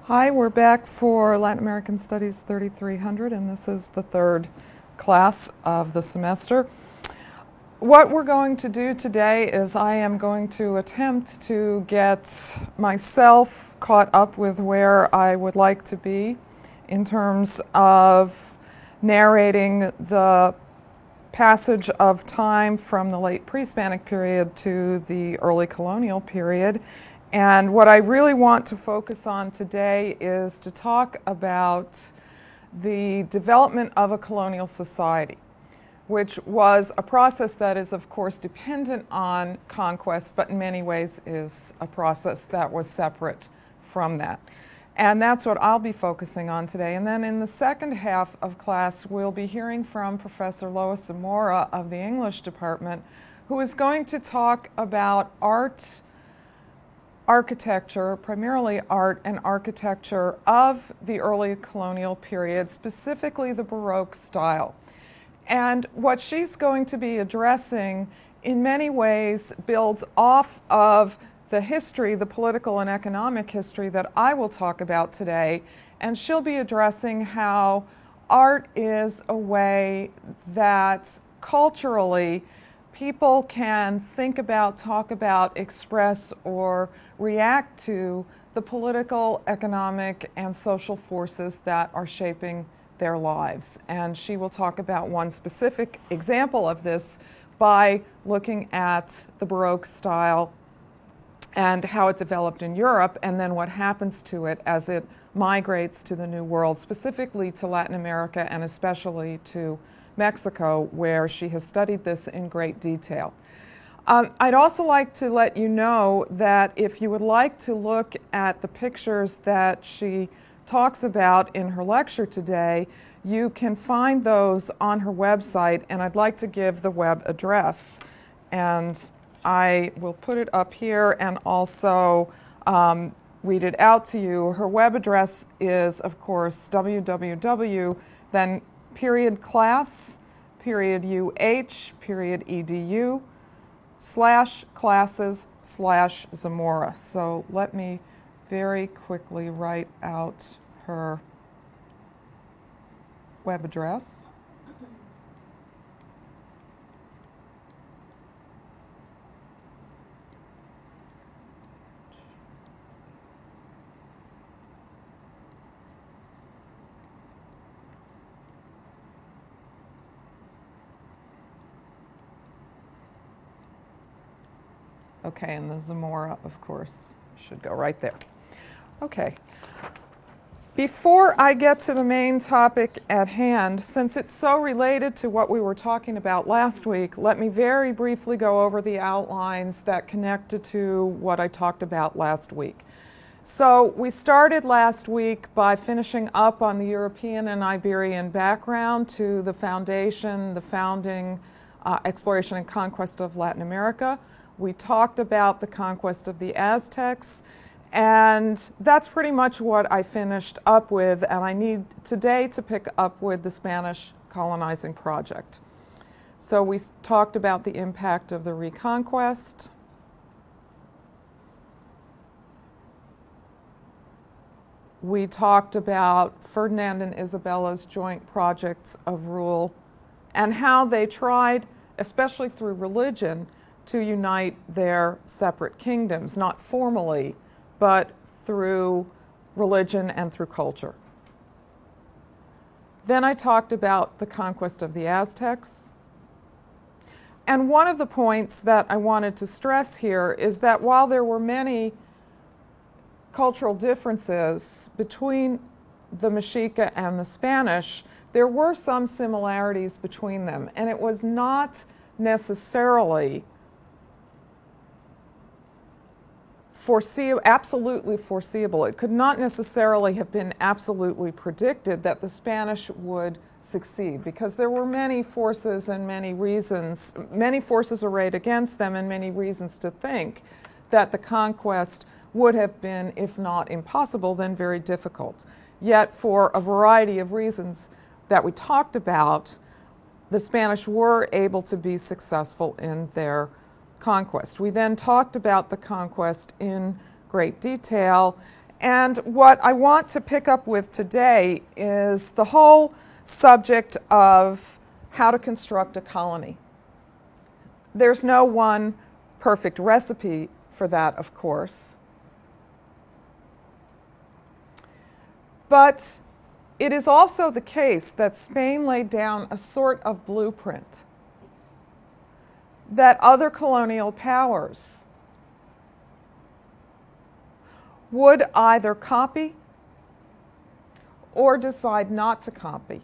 Hi, we're back for Latin American Studies 3300, and this is the third class of the semester. What we're going to do today is I am going to attempt to get myself caught up with where I would like to be in terms of narrating the passage of time from the late pre-Hispanic period to the early colonial period. And what I really want to focus on today is to talk about the development of a colonial society, which was a process that is, of course, dependent on conquest, but in many ways is a process that was separate from that. And that's what I'll be focusing on today. And then in the second half of class, we'll be hearing from Professor Lois Zamora of the English department, who is going to talk about art, architecture, primarily art and architecture of the early colonial period, specifically the Baroque style. And what she's going to be addressing in many ways builds off of the history, the political and economic history that I will talk about today. And she'll be addressing how art is a way that culturally people can think about, talk about, express, or react to the political, economic, and social forces that are shaping their lives. And she will talk about one specific example of this by looking at the Baroque style and how it developed in Europe, and then what happens to it as it migrates to the New World, specifically to Latin America and especially to Mexico, where she has studied this in great detail. I'd also like to let you know that if you would like to look at the pictures that she talks about in her lecture today, you can find those on her website, and I'd like to give the web address. And I will put it up here and also read it out to you. Her web address is, of course, www, then period class, period UH, period EDU, /classes / Zamora. So let me very quickly write out her web address. Okay, and the Zamora, of course, should go right there. Okay. Before I get to the main topic at hand, since it's so related to what we were talking about last week, let me very briefly go over the outlines that connected to what I talked about last week. So we started last week by finishing up on the European and Iberian background to the foundation, the founding, exploration and conquest of Latin America. We talked about the conquest of the Aztecs, and that's pretty much what I finished up with, and I need today to pick up with the Spanish colonizing project. So we talked about the impact of the Reconquest. We talked about Ferdinand and Isabella's joint projects of rule and how they tried, especially through religion, to unite their separate kingdoms, not formally, but through religion and through culture. Then I talked about the conquest of the Aztecs. And one of the points that I wanted to stress here is that while there were many cultural differences between the Mexica and the Spanish, there were some similarities between them, and it was not necessarily absolutely foreseeable. It could not necessarily have been absolutely predicted that the Spanish would succeed, because there were many forces and many forces arrayed against them and many reasons to think that the conquest would have been, if not impossible, then very difficult. Yet for a variety of reasons that we talked about, the Spanish were able to be successful in their conquest. We then talked about the conquest in great detail, And what I want to pick up with today is the whole subject of how to construct a colony. There's no one perfect recipe for that, of course. But it is also the case that Spain laid down a sort of blueprint that other colonial powers would either copy or decide not to copy.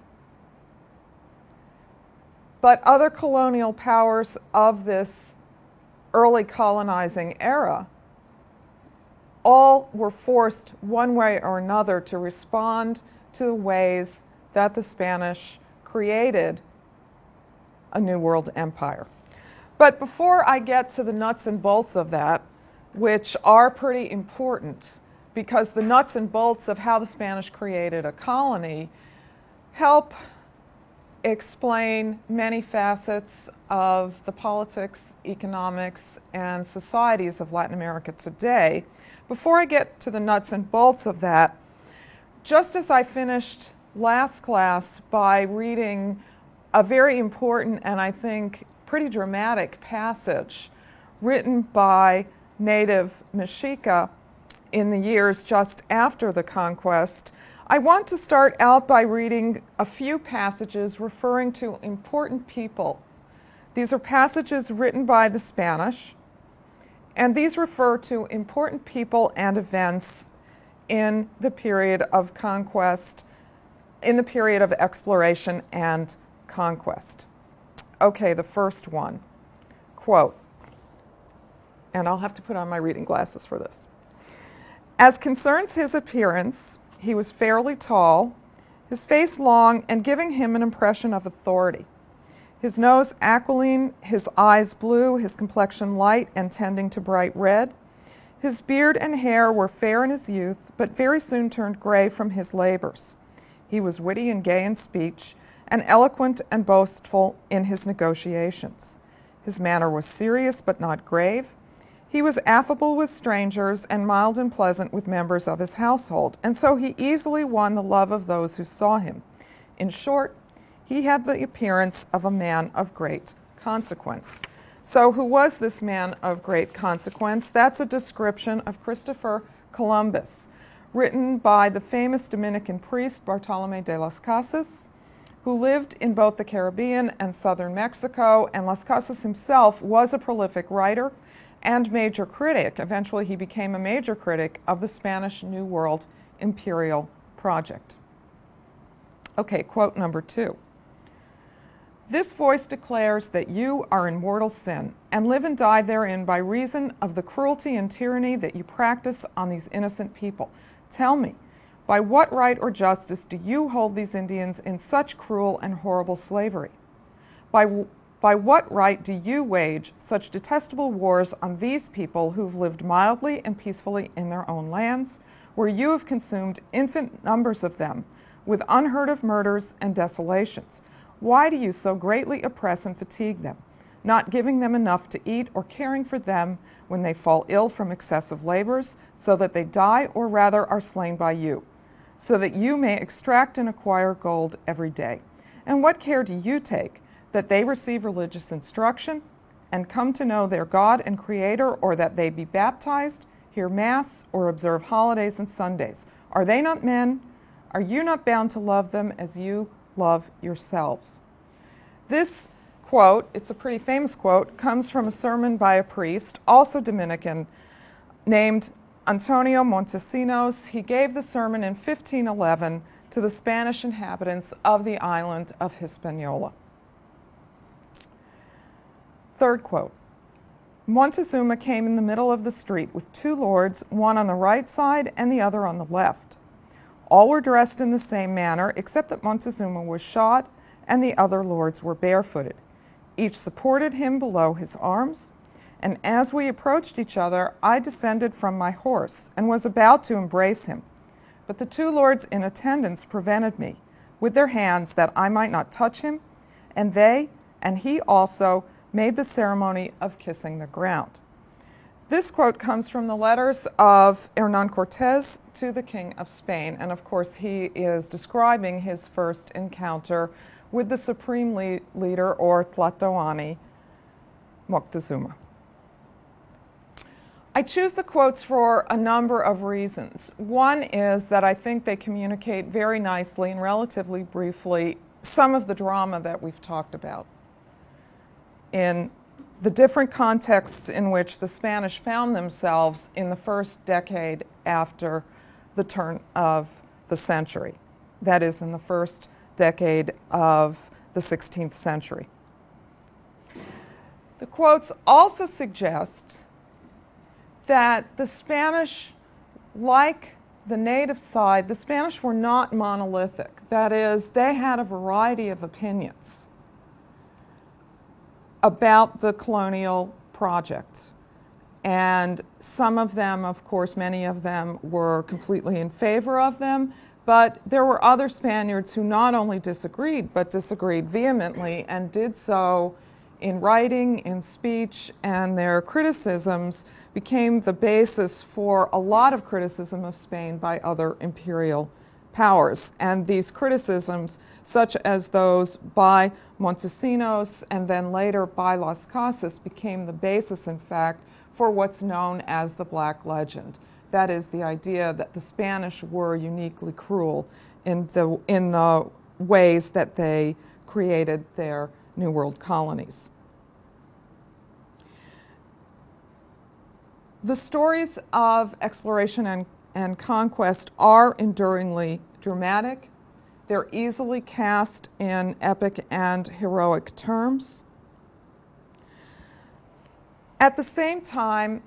But other colonial powers of this early colonizing era all were forced one way or another to respond to the ways that the Spanish created a New World empire. But before I get to the nuts and bolts of that, which are pretty important, because the nuts and bolts of how the Spanish created a colony help explain many facets of the politics, economics, and societies of Latin America today. Before I get to the nuts and bolts of that, just as I finished last class by reading a very important and I think pretty dramatic passage written by native Mexica in the years just after the conquest, I want to start out by reading a few passages referring to important people. These are passages written by the Spanish, and these refer to important people and events in the period of conquest, in the period of exploration and conquest. Okay, the first one, quote, and I'll have to put on my reading glasses for this. As concerns his appearance, he was fairly tall, his face long and giving him an impression of authority. His nose aquiline, his eyes blue, his complexion light and tending to bright red. His beard and hair were fair in his youth, but very soon turned gray from his labors. He was witty and gay in speech, and eloquent and boastful in his negotiations. His manner was serious but not grave. He was affable with strangers and mild and pleasant with members of his household, and so he easily won the love of those who saw him. In short, he had the appearance of a man of great consequence. So who was this man of great consequence? That's a description of Christopher Columbus, written by the famous Dominican priest Bartolomé de las Casas, who lived in both the Caribbean and southern Mexico, and Las Casas himself was a prolific writer and major critic. Eventually he became a major critic of the Spanish New World imperial project. Okay, quote number 2. This voice declares that you are in mortal sin, and live and die therein by reason of the cruelty and tyranny that you practice on these innocent people. Tell me, by what right or justice do you hold these Indians in such cruel and horrible slavery? By what right do you wage such detestable wars on these people who've lived mildly and peacefully in their own lands, where you have consumed infinite numbers of them with unheard of murders and desolations? Why do you so greatly oppress and fatigue them, not giving them enough to eat or caring for them when they fall ill from excessive labors, so that they die or rather are slain by you, so that you may extract and acquire gold every day? And what care do you take that they receive religious instruction and come to know their God and Creator, or that they be baptized, hear Mass, or observe holidays and Sundays? Are they not men? Are you not bound to love them as you love yourselves? This quote, it's a pretty famous quote, comes from a sermon by a priest, also Dominican, named Antonio Montesinos. He gave the sermon in 1511 to the Spanish inhabitants of the island of Hispaniola. Third quote. Montezuma came in the middle of the street with two lords, one on the right side and the other on the left. All were dressed in the same manner, except that Montezuma was shod and the other lords were barefooted. Each supported him below his arms, and as we approached each other, I descended from my horse and was about to embrace him. But the two lords in attendance prevented me with their hands, that I might not touch him, and they, and he also, made the ceremony of kissing the ground. This quote comes from the letters of Hernan Cortés to the King of Spain, and of course he is describing his first encounter with the supreme leader, or Tlatoani, Moctezuma. I choose the quotes for a number of reasons. One is that I think they communicate very nicely and relatively briefly some of the drama that we've talked about in the different contexts in which the Spanish found themselves in the first decade after the turn of the century. That is, in the first decade of the 16th century. The quotes also suggest that the Spanish, like the native side, the Spanish were not monolithic. That is, they had a variety of opinions about the colonial project. And some of them, of course, many of them were completely in favor of them, but there were other Spaniards who not only disagreed, but disagreed vehemently and did so in writing, in speech, and their criticisms became the basis for a lot of criticism of Spain by other imperial powers. And these criticisms, such as those by Montesinos and then later by Las Casas, became the basis, in fact, for what's known as the Black Legend. That is, the idea that the Spanish were uniquely cruel in the ways that they created their New World colonies. The stories of exploration and conquest are enduringly dramatic. They're easily cast in epic and heroic terms. At the same time,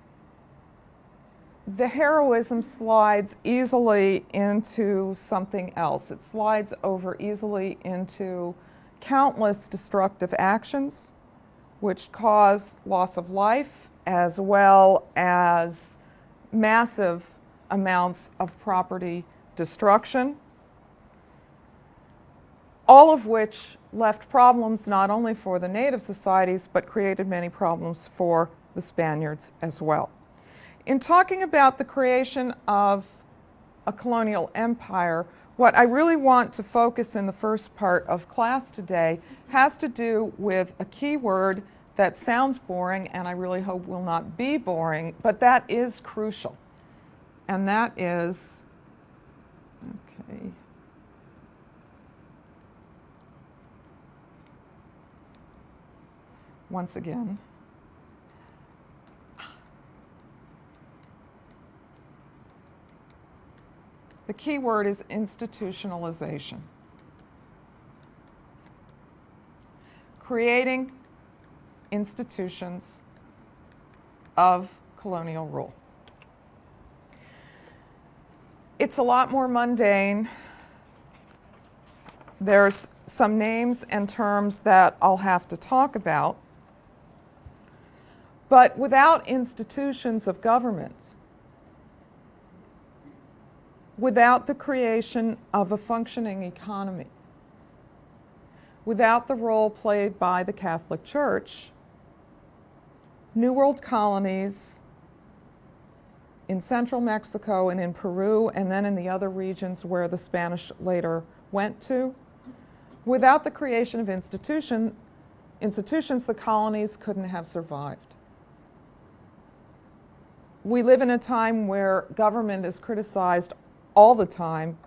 the heroism slides easily into something else. It slides over easily into countless destructive actions, which cause loss of life as well as massive amounts of property destruction, all of which left problems not only for the native societies, but created many problems for the Spaniards as well. In talking about the creation of a colonial empire, what I really want to focus in the first part of class today has to do with a key word that sounds boring, and I really hope will not be boring, but that is crucial. And that is, okay, once again, the key word is institutionalization. Creating institutions of colonial rule. It's a lot more mundane. There's some names and terms that I'll have to talk about. But without institutions of government, without the creation of a functioning economy, without the role played by the Catholic Church, New World colonies in central Mexico and in Peru and then in the other regions where the Spanish later went to, without the creation of institutions, the colonies couldn't have survived. We live in a time where government is criticized all the time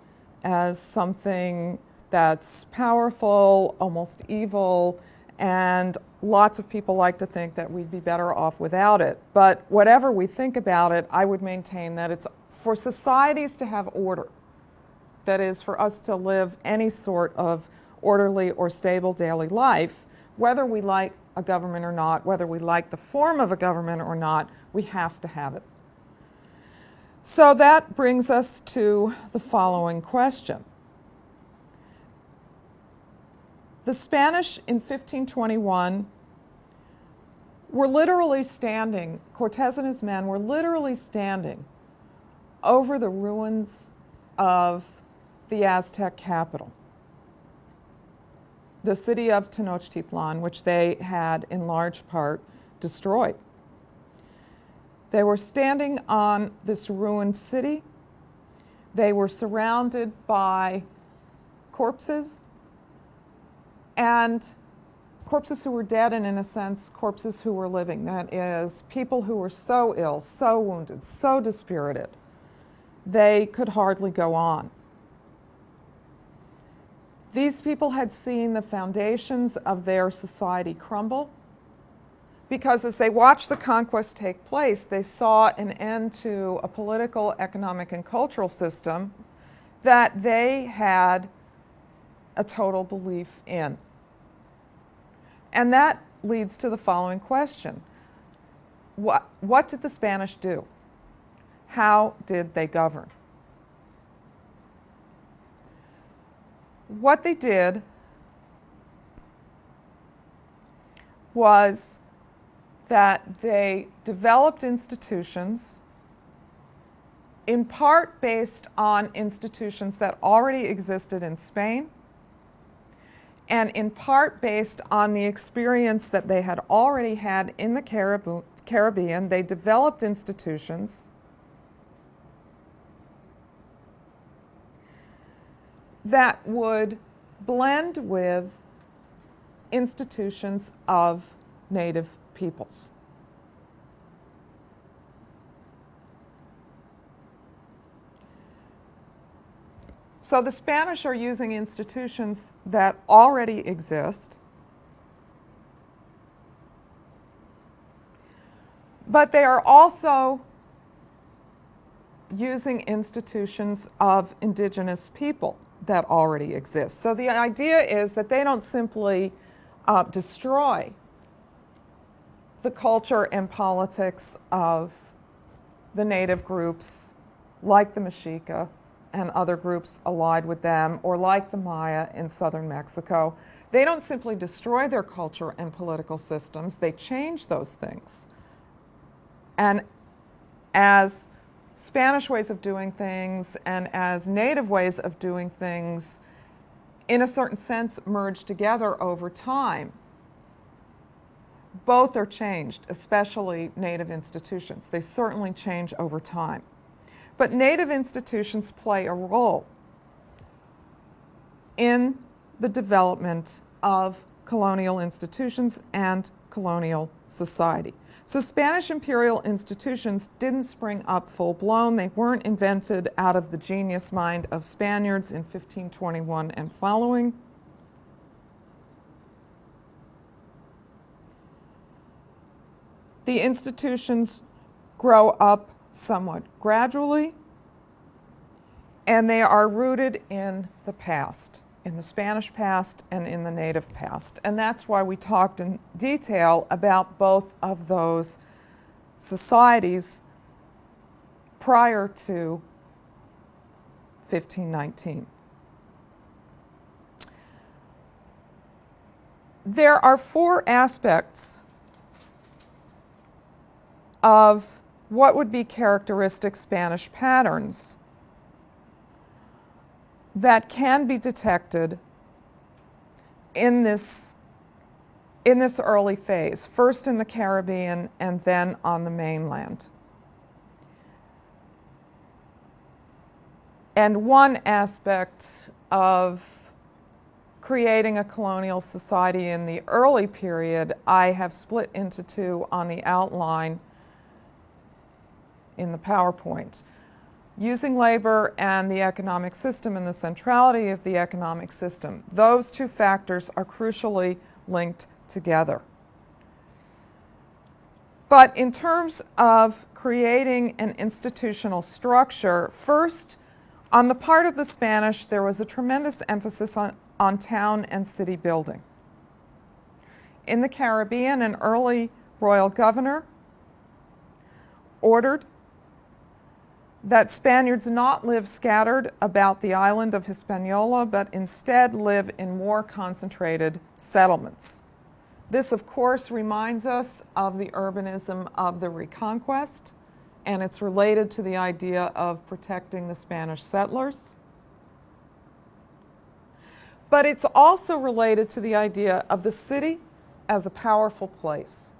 as something that's powerful, almost evil, and lots of people like to think that we'd be better off without it. But whatever we think about it, I would maintain that it's for societies to have order. That is, for us to live any sort of orderly or stable daily life, whether we like a government or not, whether we like the form of a government or not, we have to have it. So that brings us to the following question. The Spanish in 1521 were literally standing, Cortés and his men were literally standing over the ruins of the Aztec capital, the city of Tenochtitlan, which they had in large part destroyed. They were standing on this ruined city. They were surrounded by corpses, and corpses who were dead, and in a sense, corpses who were living. That is, people who were so ill, so wounded, so dispirited, they could hardly go on. These people had seen the foundations of their society crumble, because as they watched the conquest take place, they saw an end to a political, economic, and cultural system that they had a total belief in. And that leads to the following question. What did the Spanish do? How did they govern? What they did was that they developed institutions, in part based on institutions that already existed in Spain, and in part based on the experience that they had already had in the Caribbean. They developed institutions that would blend with institutions of native peoples. So the Spanish are using institutions that already exist, but they are also using institutions of indigenous people that already exist. So the idea is that they don't simply destroy the culture and politics of the native groups like the Mexica and other groups allied with them, or like the Maya in southern Mexico. They don't simply destroy their culture and political systems, they change those things. And as Spanish ways of doing things and as native ways of doing things, in a certain sense, merge together over time, both are changed, especially native institutions. They certainly change over time. But native institutions play a role in the development of colonial institutions and colonial society. So Spanish imperial institutions didn't spring up full-blown. They weren't invented out of the genius mind of Spaniards in 1521 and following. The institutions grow up somewhat gradually, and they are rooted in the past, in the Spanish past and in the native past. And that's why we talked in detail about both of those societies prior to 1519. There are four aspects of what would be characteristic Spanish patterns that can be detected in this early phase, first in the Caribbean and then on the mainland. And one aspect of creating a colonial society in the early period I have split into two on the outline in the PowerPoint. Using labor and the economic system and the centrality of the economic system. Those two factors are crucially linked together. But in terms of creating an institutional structure, first, on the part of the Spanish, there was a tremendous emphasis on town and city building. In the Caribbean, an early royal governor ordered that Spaniards not live scattered about the island of Hispaniola, but instead live in more concentrated settlements. This, of course, reminds us of the urbanism of the Reconquest, and it's related to the idea of protecting the Spanish settlers. But it's also related to the idea of the city as a powerful place.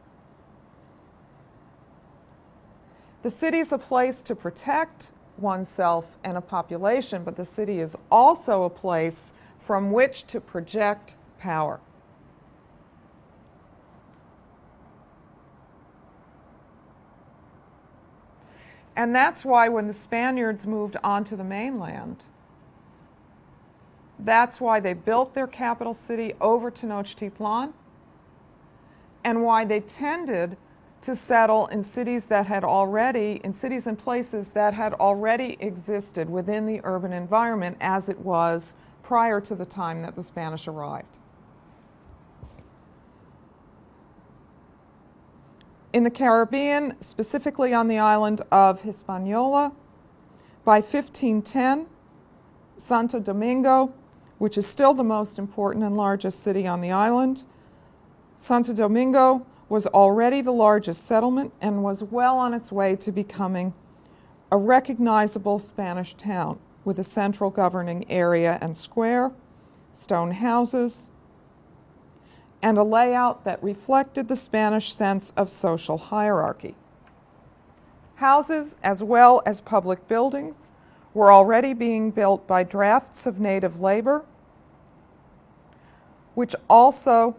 The city is a place to protect oneself and a population, but the city is also a place from which to project power. And that's why when the Spaniards moved onto the mainland, that's why they built their capital city over Tenochtitlan, and why they tended to settle in cities that had already, in cities and places that had already existed within the urban environment as it was prior to the time that the Spanish arrived. In the Caribbean, specifically on the island of Hispaniola, by 1510, Santo Domingo, which is still the most important and largest city on the island, Santo Domingo was already the largest settlement and was well on its way to becoming a recognizable Spanish town with a central governing area and square, stone houses, and a layout that reflected the Spanish sense of social hierarchy. Houses, as well as public buildings, were already being built by drafts of native labor, which also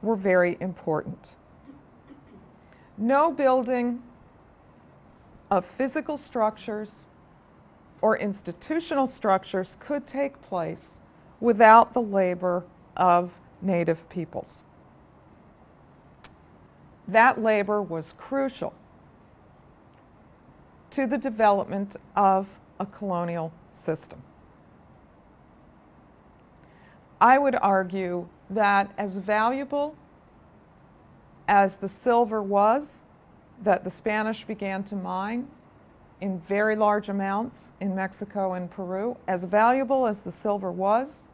were very important. No building of physical structures or institutional structures could take place without the labor of native peoples. That labor was crucial to the development of a colonial system. I would argue that as valuable as the silver was that the Spanish began to mine in very large amounts in Mexico and Peru, as valuable as the silver was,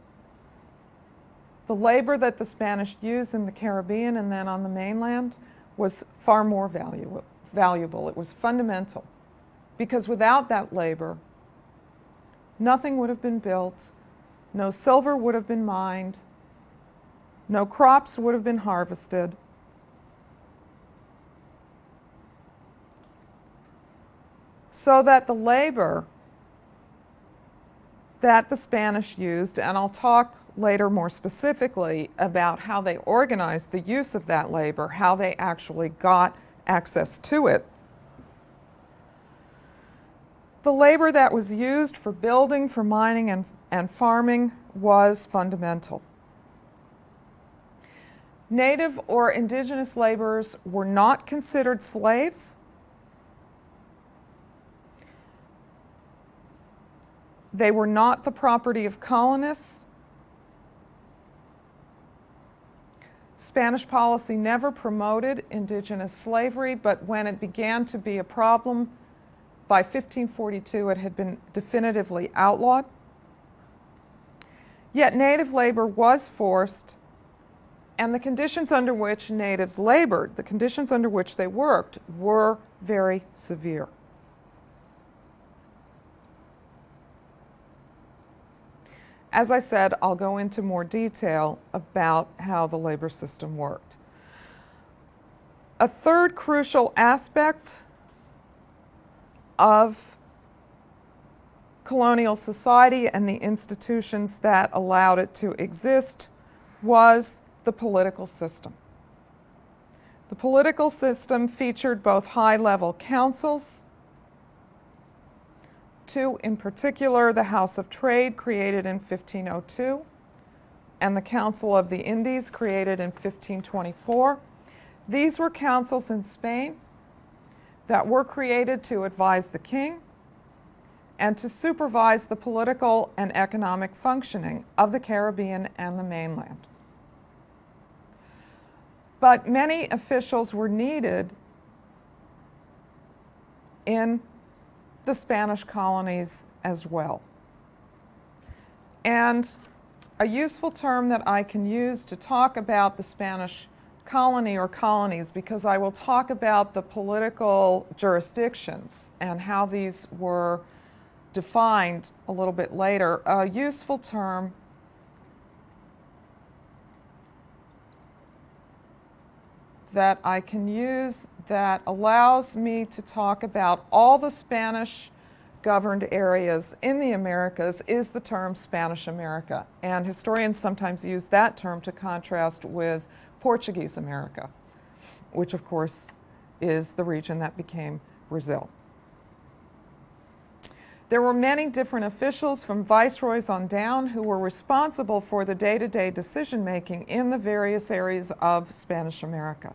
the labor that the Spanish used in the Caribbean and then on the mainland was far more valuable. It was fundamental, because without that labor, nothing would have been built, no silver would have been mined, no crops would have been harvested. So that the labor that the Spanish used, and I'll talk later more specifically about how they organized the use of that labor, how they actually got access to it. The labor that was used for building, for mining, and farming was fundamental. Native or indigenous laborers were not considered slaves. They were not the property of colonists. Spanish policy never promoted indigenous slavery, but when it began to be a problem, by 1542 it had been definitively outlawed. Yet native labor was forced, and the conditions under which natives labored, the conditions under which they worked, were very severe. As I said, I'll go into more detail about how the labor system worked. A third crucial aspect of colonial society and the institutions that allowed it to exist was the political system. The political system featured both high-level councils, two in particular, the House of Trade, created in 1502, and the Council of the Indies, created in 1524. These were councils in Spain that were created to advise the king and to supervise the political and economic functioning of the Caribbean and the mainland. But many officials were needed in the Spanish colonies as well. And a useful term that I can use to talk about the Spanish colony or colonies, because I will talk about the political jurisdictions and how these were defined a little bit later, a useful term that I can use that allows me to talk about all the Spanish governed areas in the Americas is the term Spanish America. And historians sometimes use that term to contrast with Portuguese America, which of course is the region that became Brazil. There were many different officials from viceroys on down who were responsible for the day-to-day decision-making in the various areas of Spanish America.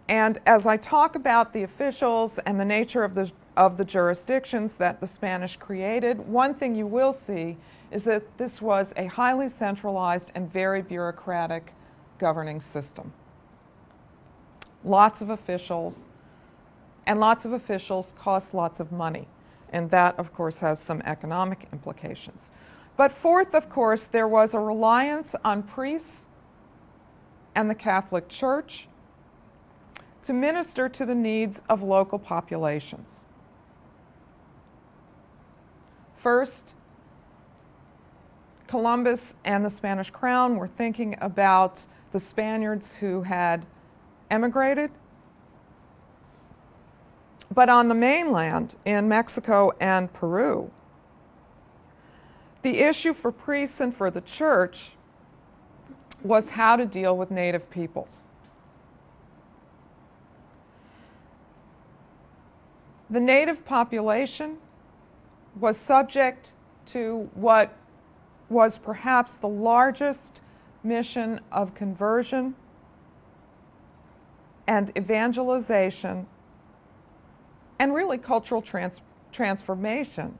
And as I talk about the officials and the nature of the jurisdictions that the Spanish created, one thing you will see is that this was a highly centralized and very bureaucratic governing system. Lots of officials, and lots of officials cost lots of money. And that, of course, has some economic implications. But fourth, of course, there was a reliance on priests and the Catholic Church to minister to the needs of local populations. First, Columbus and the Spanish crown were thinking about the Spaniards who had emigrated. But on the mainland, in Mexico and Peru, the issue for priests and for the church was how to deal with native peoples. The native population was subject to what was perhaps the largest mission of conversion and evangelization and really cultural transformation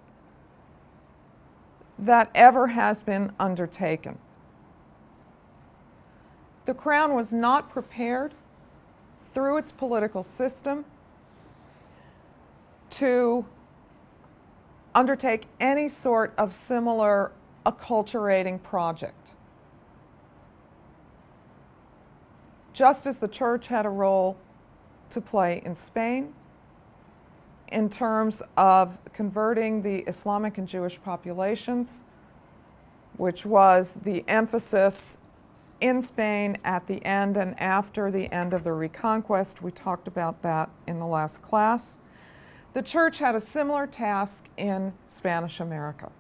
that ever has been undertaken. The Crown was not prepared through its political system to undertake any sort of similar acculturating project. Just as the Church had a role to play in Spain, in terms of converting the Islamic and Jewish populations, which was the emphasis in Spain at the end and after the end of the Reconquest. We talked about that in the last class. The Church had a similar task in Spanish America.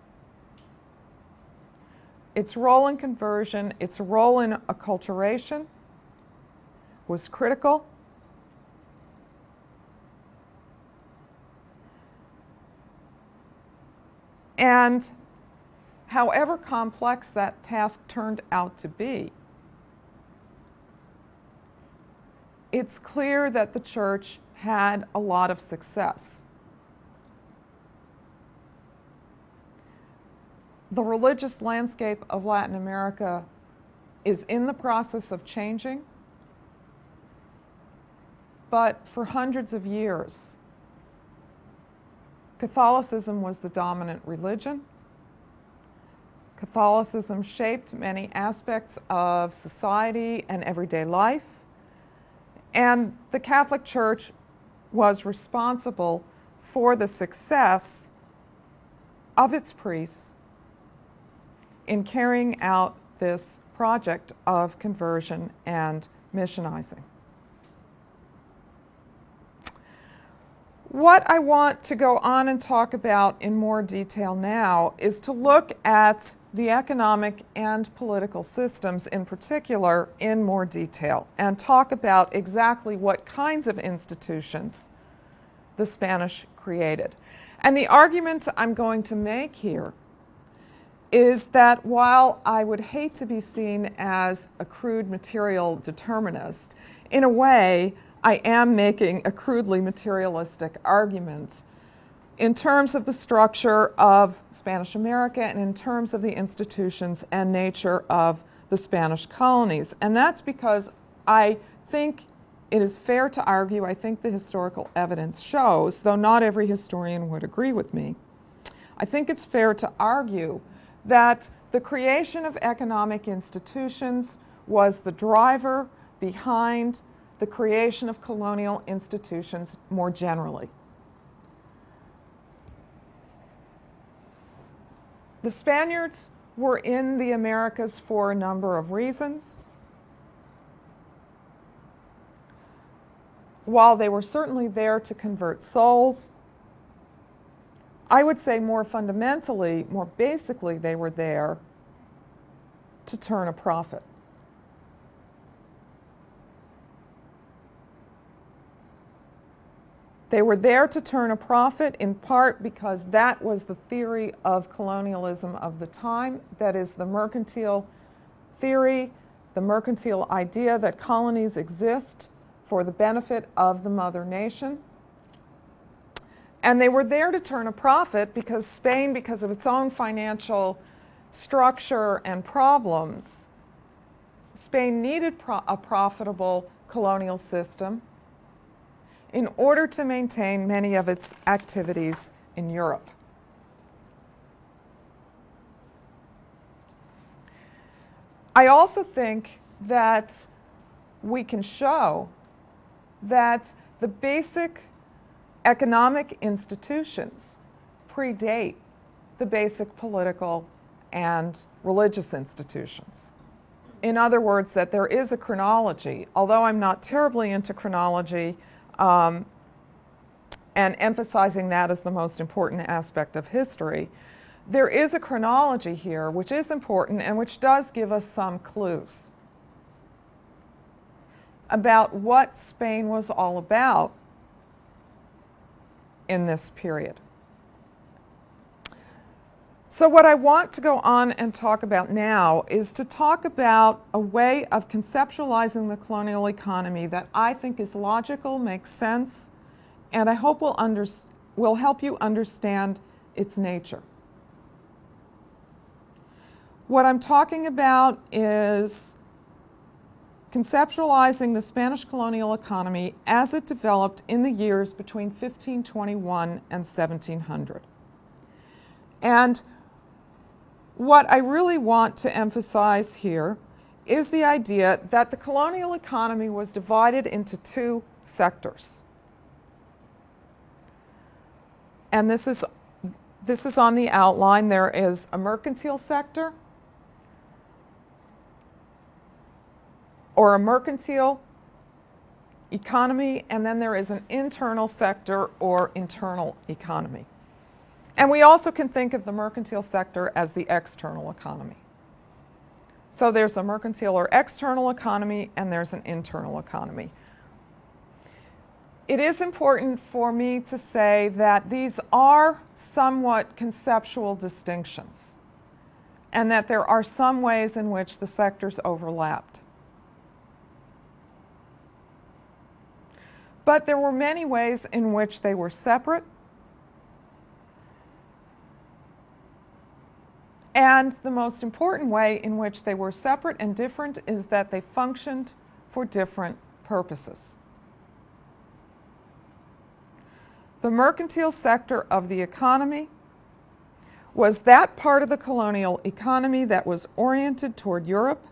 Its role in conversion, its role in acculturation was critical. And however complex that task turned out to be, it's clear that the Church had a lot of success. The religious landscape of Latin America is in the process of changing, but for hundreds of years, Catholicism was the dominant religion. Catholicism shaped many aspects of society and everyday life, and the Catholic Church was responsible for the success of its priests in carrying out this project of conversion and missionizing. What I want to go on and talk about in more detail now is to look at the economic and political systems in particular in more detail and talk about exactly what kinds of institutions the Spanish created. And the argument I'm going to make here is that while I would hate to be seen as a crude material determinist, in a way I am making a crudely materialistic argument in terms of the structure of Spanish America and in terms of the institutions and nature of the Spanish colonies. And that's because I think it is fair to argue, I think the historical evidence shows, though not every historian would agree with me, I think it's fair to argue that the creation of economic institutions was the driver behind the creation of colonial institutions more generally. The Spaniards were in the Americas for a number of reasons. while they were certainly there to convert souls, I would say more fundamentally, more basically, they were there to turn a profit. They were there to turn a profit in part because that was the theory of colonialism of the time. That is the mercantile theory, the mercantile idea that colonies exist for the benefit of the mother nation. And they were there to turn a profit because Spain, because of its own financial structure and problems, Spain needed a profitable colonial system in order to maintain many of its activities in Europe. I also think that we can show that the basic economic institutions predate the basic political and religious institutions. In other words, that there is a chronology. Although I'm not terribly into chronology, and emphasizing that as the most important aspect of history, there is a chronology here which is important and which does give us some clues about what Spain was all about in this period. So what I want to go on and talk about now is to talk about a way of conceptualizing the colonial economy that I think is logical, makes sense, and I hope will help you understand its nature. What I'm talking about is conceptualizing the Spanish colonial economy as it developed in the years between 1521 and 1700. And what I really want to emphasize here is the idea that the colonial economy was divided into two sectors. And this is on the outline. There is a mercantile sector, or a mercantile economy, and then there is an internal sector or internal economy. And we also can think of the mercantile sector as the external economy. So there's a mercantile or external economy, and there's an internal economy. It is important for me to say that these are somewhat conceptual distinctions, and that there are some ways in which the sectors overlapped. But there were many ways in which they were separate. And the most important way in which they were separate and different is that they functioned for different purposes. The mercantile sector of the economy was that part of the colonial economy that was oriented toward Europe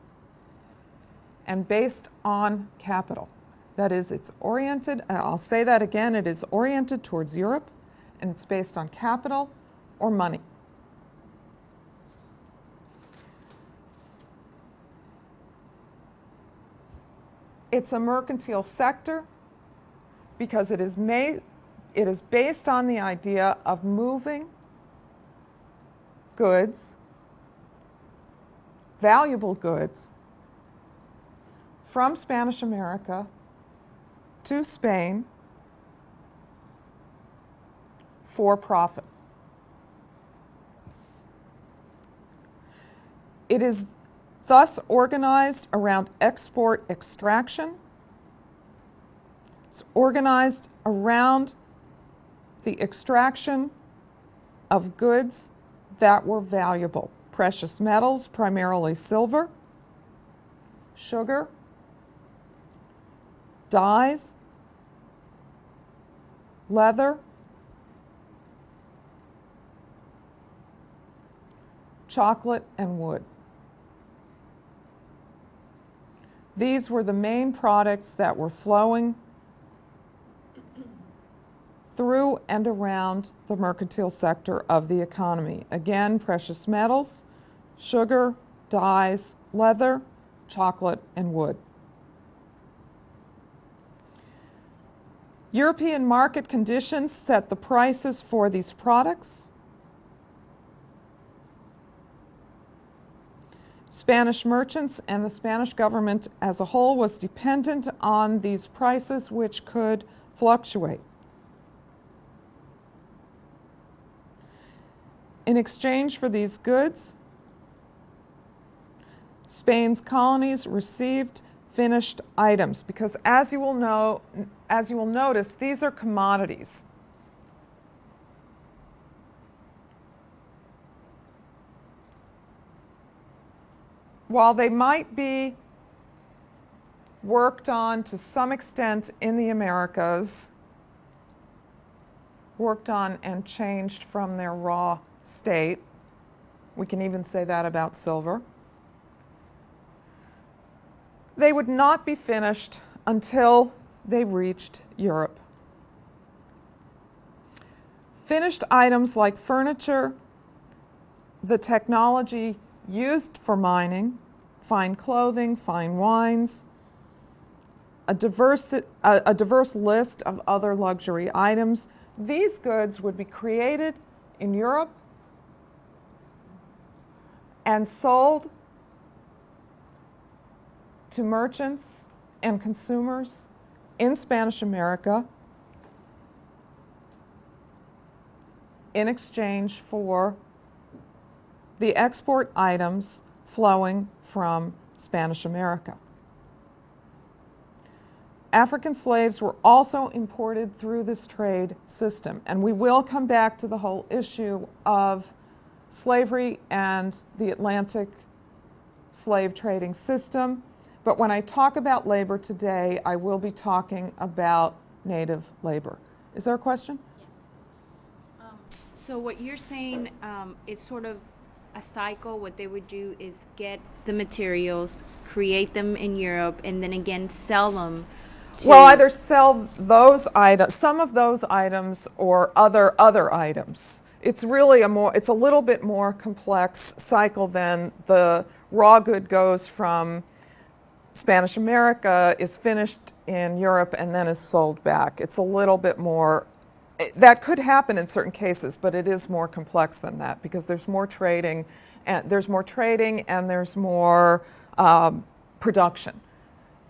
and based on capital. That is, it's oriented, I'll say that again, it is oriented towards Europe, and it's based on capital or money. It's a mercantile sector because it is based on the idea of moving goods, valuable goods, from Spanish America to Spain for profit. It is thus organized around export extraction. It's organized around the extraction of goods that were valuable. Precious metals, primarily silver, sugar, dyes, leather, chocolate, and wood. These were the main products that were flowing through and around the mercantile sector of the economy. Again, precious metals, sugar, dyes, leather, chocolate, and wood. European market conditions set the prices for these products. Spanish merchants and the Spanish government as a whole was dependent on these prices, which could fluctuate. In exchange for these goods, Spain's colonies received finished items, because as you will notice, these are commodities. While they might be worked on to some extent in the Americas, worked on and changed from their raw state, we can even say that about silver, they would not be finished until they reached Europe. Finished items like furniture, the technology used for mining, fine clothing, fine wines, a diverse list of other luxury items. These goods would be created in Europe and sold to merchants and consumers in Spanish America in exchange for the export items flowing from Spanish America. African slaves were also imported through this trade system, and we will come back to the whole issue of slavery and the Atlantic slave trading system. But when I talk about labor today, I will be talking about native labor. Is there a question? Yeah. So what you're saying is sort of a cycle. What they would do is get the materials, create them in Europe, and then again sell them to... Well, either sell those items, some of those items, or other items. It's really it's a little bit more complex cycle than the raw good goes from Spanish America, is finished in Europe, and then is sold back. It's a little bit more, that could happen in certain cases, but it is more complex than that because there's more trading, and there's more production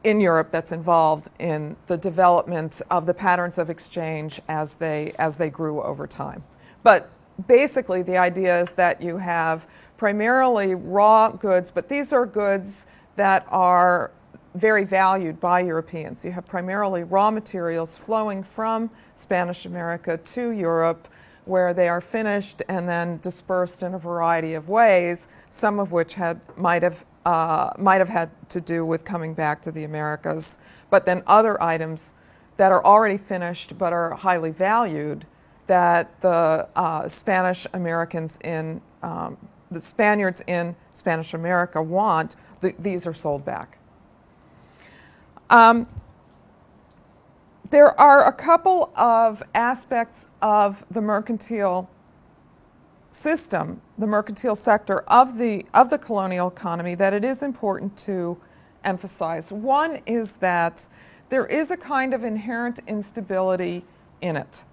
in Europe that's involved in the development of the patterns of exchange as they grew over time. But basically, the idea is that you have primarily raw goods, but these are goods that are very valued by Europeans. You have primarily raw materials flowing from Spanish America to Europe, where they are finished and then dispersed in a variety of ways, some of which might have had to do with coming back to the Americas, but then other items that are already finished but are highly valued that the Spanish Americans the Spaniards in Spanish America want, these are sold back. There are a couple of aspects of the mercantile system, the mercantile sector of the colonial economy, that it is important to emphasize. One is that there is a kind of inherent instability in it.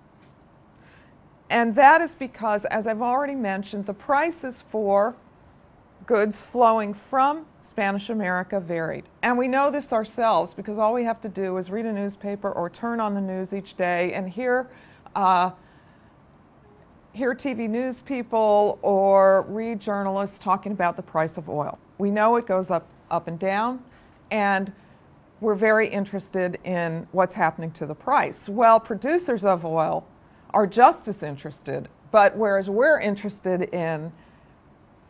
And that is because, as I've already mentioned, the prices for goods flowing from Spanish America varied. And we know this ourselves because all we have to do is read a newspaper or turn on the news each day and hear TV news people or read journalists talking about the price of oil. We know it goes up and down, and we're very interested in what's happening to the price. Well, producers of oil are just as interested, but whereas we're interested in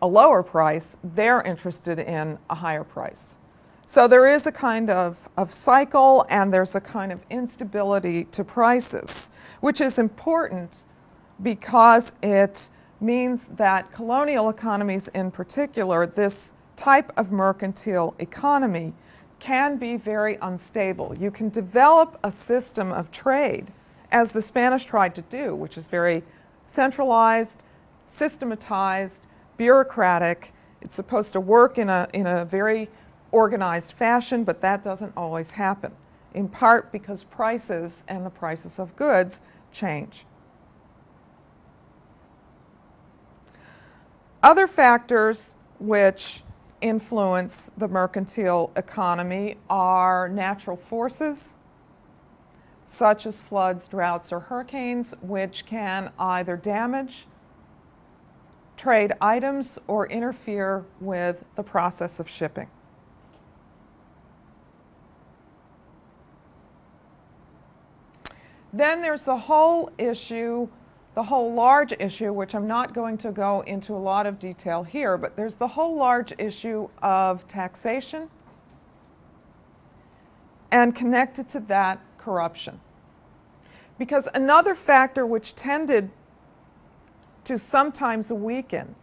a lower price, they're interested in a higher price. So there is a kind of cycle, and there's a kind of instability to prices, which is important because it means that colonial economies in particular, this type of mercantile economy, can be very unstable. You can develop a system of trade, as the Spanish tried to do, which is very centralized, systematized, bureaucratic. It's supposed to work in a very organized fashion, but that doesn't always happen. in part because prices and the prices of goods change. Other factors which influence the mercantile economy are natural forces, such as floods, droughts, or hurricanes, which can either damage trade items or interfere with the process of shipping. Then there's the whole issue, the whole large issue, which I'm not going to go into a lot of detail here, but there's the whole large issue of taxation and connected to that, corruption. Because another factor which tended to sometimes weaken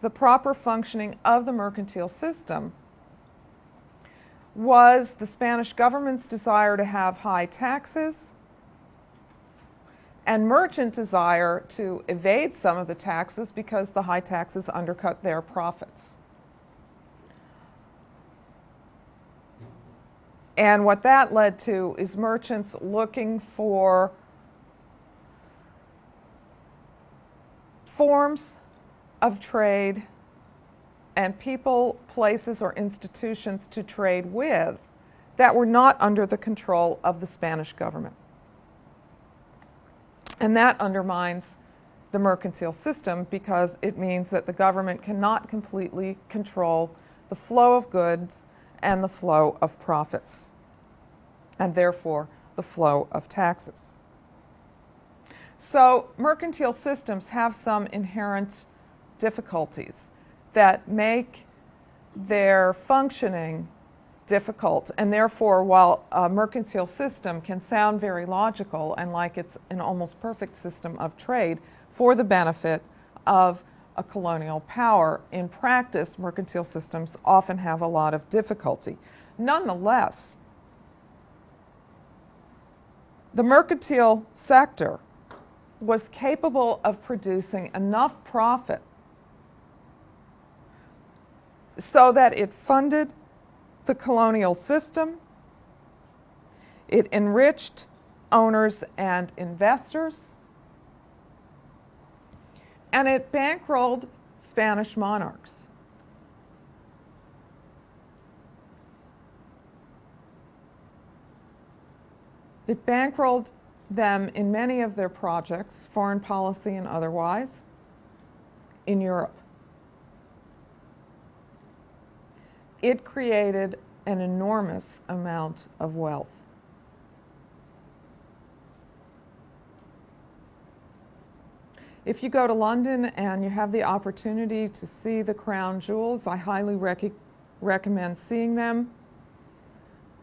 the proper functioning of the mercantile system was the Spanish government's desire to have high taxes and merchant desire to evade some of the taxes because the high taxes undercut their profits. And what that led to is merchants looking for forms of trade and people, places, or institutions to trade with that were not under the control of the Spanish government. And that undermines the mercantile system because it means that the government cannot completely control the flow of goods and the flow of profits, and therefore the flow of taxes. So mercantile systems have some inherent difficulties that make their functioning difficult, and therefore while a mercantile system can sound very logical and like it's an almost perfect system of trade for the benefit of a colonial power, in practice mercantile systems often have a lot of difficulty. Nonetheless, the mercantile sector was capable of producing enough profit so that it funded the colonial system, it enriched owners and investors, and it bankrolled Spanish monarchs. It bankrolled them in many of their projects, foreign policy and otherwise, in Europe. It created an enormous amount of wealth. If you go to London and you have the opportunity to see the crown jewels, I highly recommend seeing them,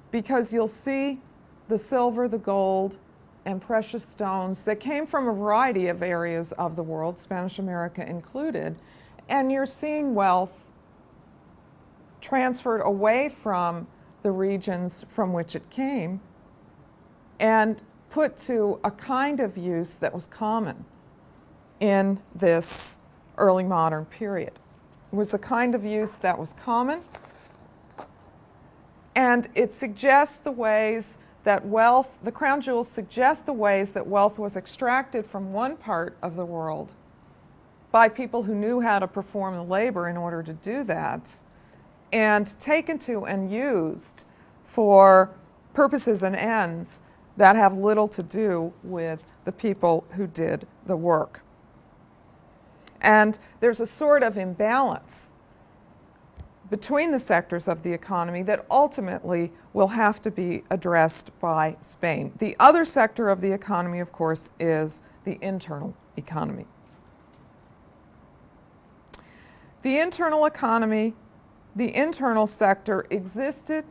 because you'll see the silver, the gold, and precious stones that came from a variety of areas of the world, Spanish America included, and you're seeing wealth transferred away from the regions from which it came and put to a kind of use that was common in this early modern period. It was a kind of use that was common, and it suggests the ways that wealth, the crown jewels suggest the ways that wealth was extracted from one part of the world by people who knew how to perform the labor in order to do that, and taken to and used for purposes and ends that have little to do with the people who did the work. And there's a sort of imbalance between the sectors of the economy that ultimately will have to be addressed by Spain. The other sector of the economy, of course, is the internal economy. The internal economy, the internal sector, existed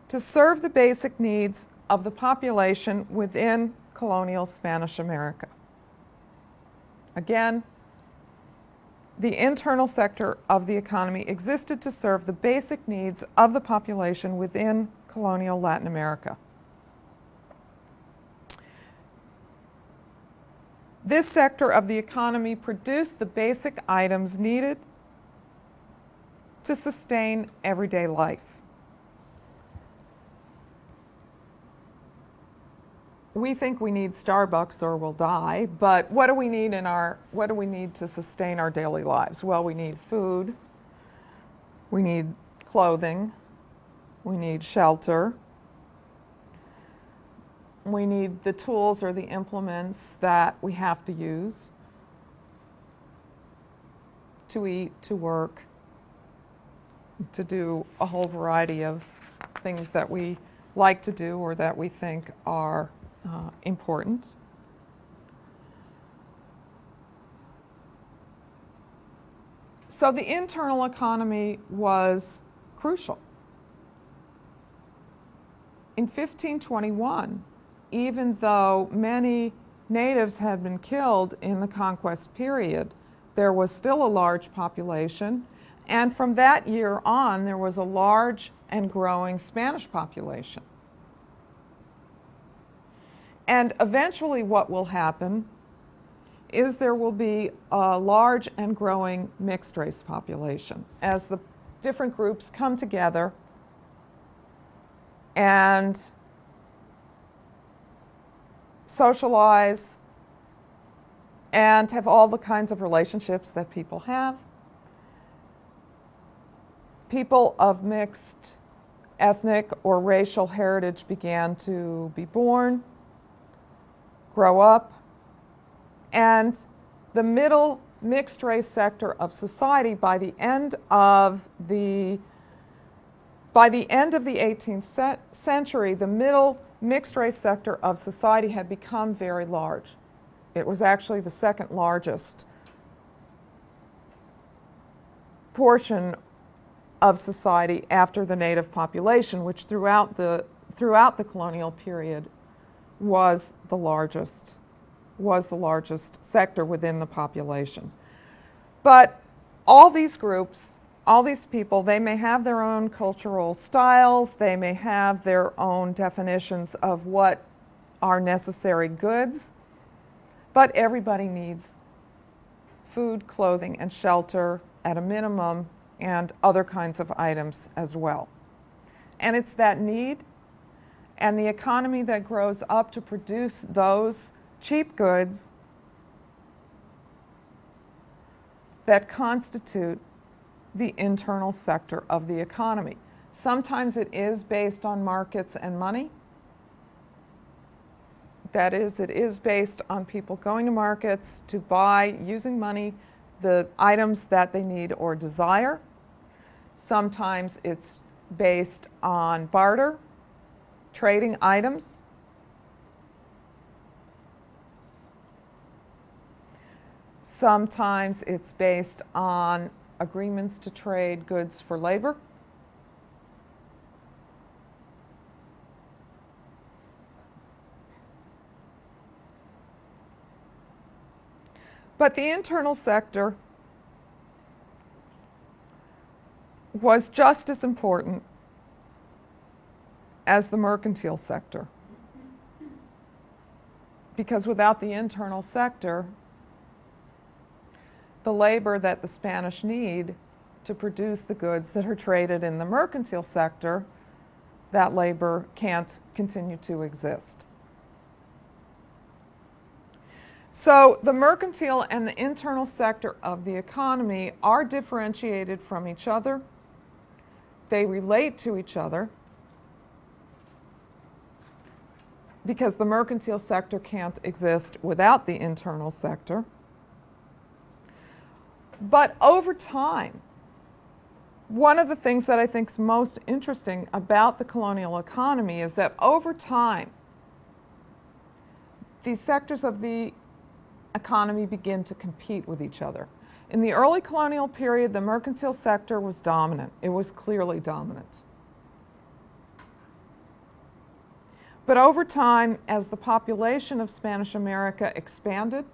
to serve the basic needs of the population within colonial Spanish America. Again, the internal sector of the economy existed to serve the basic needs of the population within colonial Latin America. This sector of the economy produced the basic items needed to sustain everyday life. we think we need Starbucks or we'll die, but what do we need to sustain our daily lives? Well, we need food, we need clothing, we need shelter, we need the tools or the implements that we have to use to eat, to work, to do a whole variety of things that we like to do or that we think are important. So the internal economy was crucial. In 1521, even though many natives had been killed in the conquest period, there was still a large population, and from that year on, there was a large and growing Spanish population. And eventually what will happen is there will be a large and growing mixed race population as the different groups come together and socialize and have all the kinds of relationships that people have. People of mixed ethnic or racial heritage began to be born, grow up, and the middle mixed race sector of society by the end of the 18th century, the middle mixed race sector of society had become very large. It was actually the second largest portion of society after the native population, which throughout the colonial period was the largest sector within the population. But all these groups, all these people, they may have their own cultural styles, they may have their own definitions of what are necessary goods, but everybody needs food, clothing, and shelter at a minimum, and other kinds of items as well. And it's that need and the economy that grows up to produce those cheap goods that constitute the internal sector of the economy. Sometimes it is based on markets and money. That is, it is based on people going to markets to buy, using money, the items that they need or desire. Sometimes it's based on barter, trading items. Sometimes it's based on agreements to trade goods for labor. But the internal sector was just as important as the mercantile sector, because without the internal sector, the labor that the Spanish need to produce the goods that are traded in the mercantile sector, that labor can't continue to exist. So the mercantile and the internal sector of the economy are differentiated from each other. They relate to each other because the mercantile sector can't exist without the internal sector. But over time, one of the things that I think is most interesting about the colonial economy is that over time, these sectors of the economy begin to compete with each other. In the early colonial period, the mercantile sector was dominant. It was clearly dominant. But over time, as the population of Spanish America expanded,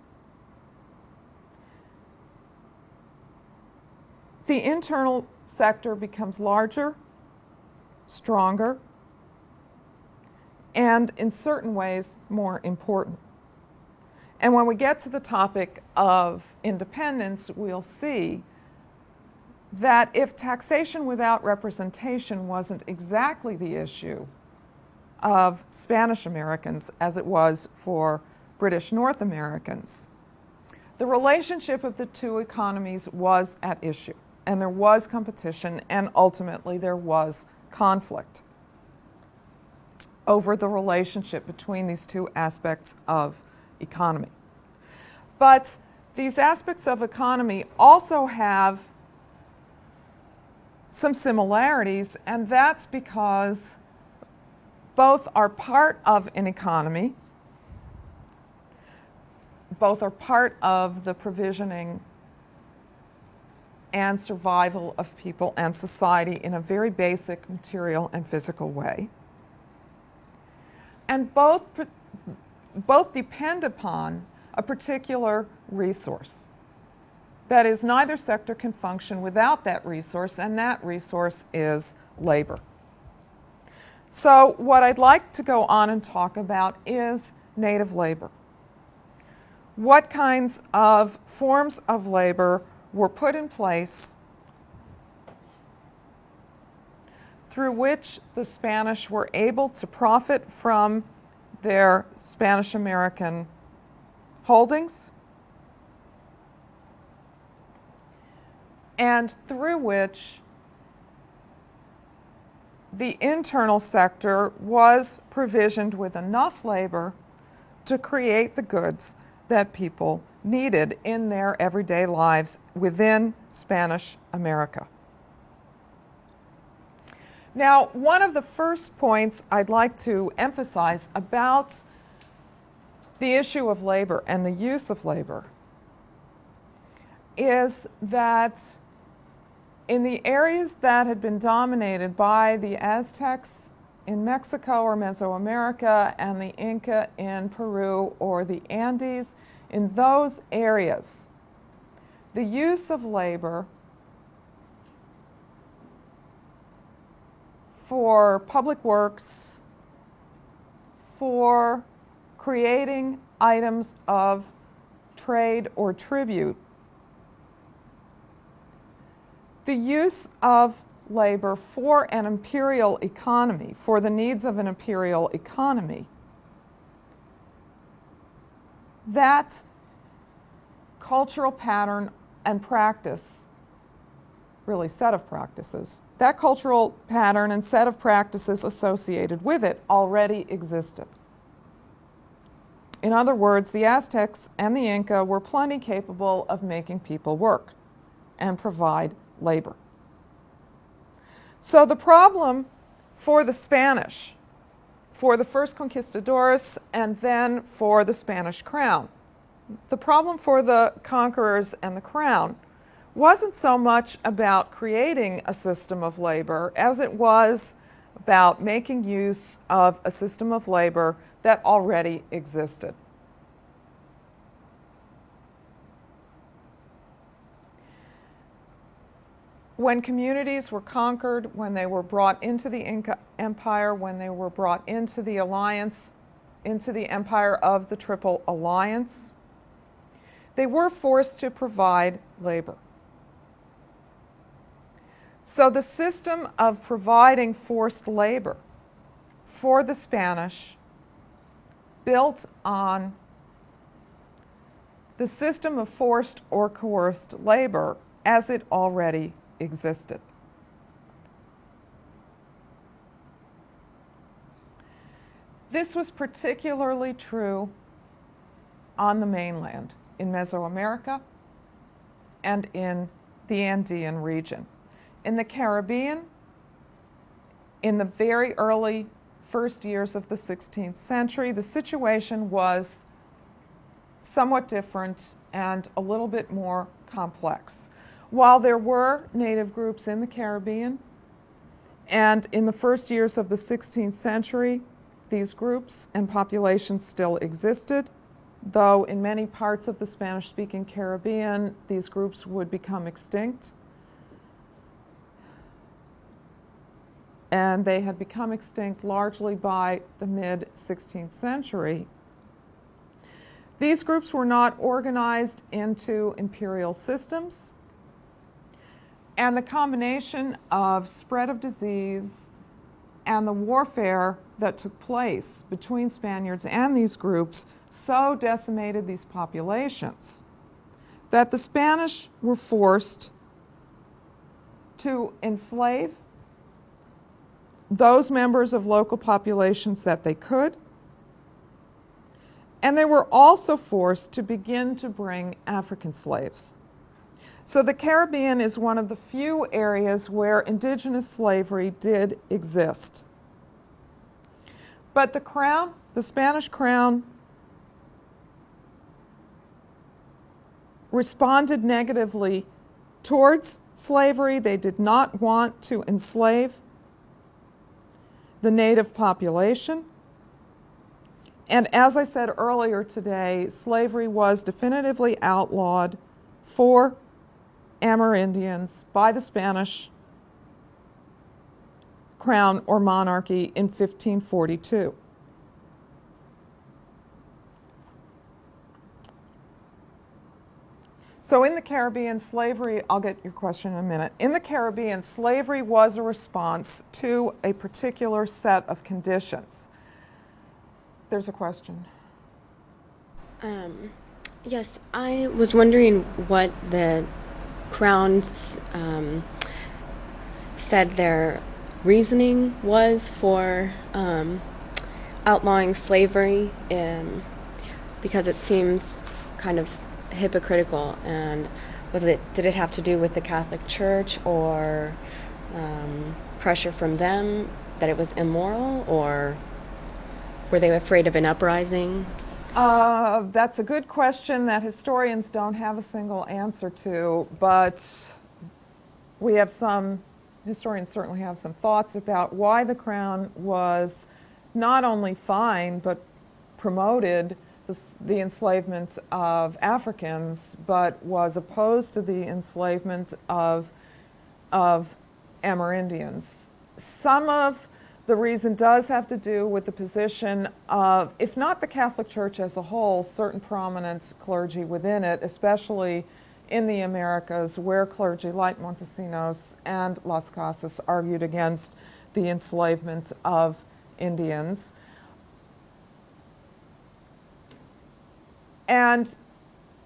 the internal sector becomes larger, stronger, and in certain ways more important. And when we get to the topic of independence, we'll see that if taxation without representation wasn't exactly the issue of Spanish Americans as it was for British North Americans. The relationship of the two economies was at issue, and there was competition, and ultimately there was conflict over the relationship between these two aspects of economy. But these aspects of economy also have some similarities, and that's because both are part of an economy, both are part of the provisioning and survival of people and society in a very basic material and physical way. And both depend upon a particular resource. That is, neither sector can function without that resource, and that resource is labor. So what I'd like to go on and talk about is native labor. What kinds of forms of labor were put in place through which the Spanish were able to profit from their Spanish American holdings, and through which the internal sector was provisioned with enough labor to create the goods that people needed in their everyday lives within Spanish America. Now, one of the first points I'd like to emphasize about the issue of labor and the use of labor is that in the areas that had been dominated by the Aztecs in Mexico or Mesoamerica and the Inca in Peru or the Andes, in those areas, the use of labor for public works, for creating items of trade or tribute, the use of labor for an imperial economy, for the needs of an imperial economy, that cultural pattern and practice, really set of practices, that cultural pattern and set of practices associated with it already existed. In other words, the Aztecs and the Inca were plenty capable of making people work and provide labor. So the problem for the Spanish, for the first conquistadors and then for the Spanish crown, the problem for the conquerors and the crown wasn't so much about creating a system of labor as it was about making use of a system of labor that already existed. When communities were conquered, when they were brought into the Inca Empire, when they were brought into the alliance, into the empire of the Triple Alliance, they were forced to provide labor. So the system of providing forced labor for the Spanish built on the system of forced or coerced labor as it already existed. This was particularly true on the mainland, in Mesoamerica and in the Andean region. In the Caribbean, in the very early first years of the 16th century, the situation was somewhat different and a little bit more complex. While there were native groups in the Caribbean, and in the first years of the 16th century, these groups and populations still existed, though in many parts of the Spanish-speaking Caribbean, these groups would become extinct. And they had become extinct largely by the mid-16th century. These groups were not organized into imperial systems, and the combination of spread of disease and the warfare that took place between Spaniards and these groups so decimated these populations that the Spanish were forced to enslave those members of local populations that they could, and they were also forced to begin to bring African slaves. So the Caribbean is one of the few areas where indigenous slavery did exist. But the crown, the Spanish crown, responded negatively towards slavery. They did not want to enslave the native population. And as I said earlier today, slavery was definitively outlawed for Amerindians by the Spanish crown or monarchy in 1542. So in the Caribbean, slavery, I'll get your question in a minute. In the Caribbean, slavery was a response to a particular set of conditions. There's a question. Yes, I was wondering what the Crown's said their reasoning was for outlawing slavery, because it seems kind of hypocritical. And did it have to do with the Catholic Church, or pressure from them that it was immoral, or were they afraid of an uprising? That's a good question that historians don't have a single answer to, but historians certainly have some thoughts about why the Crown was not only fine, but promoted the enslavement of Africans, but was opposed to the enslavement of Amerindians. Some of the reason does have to do with the position of, if not the Catholic Church as a whole, certain prominent clergy within it, especially in the Americas, where clergy like Montesinos and Las Casas argued against the enslavement of Indians. And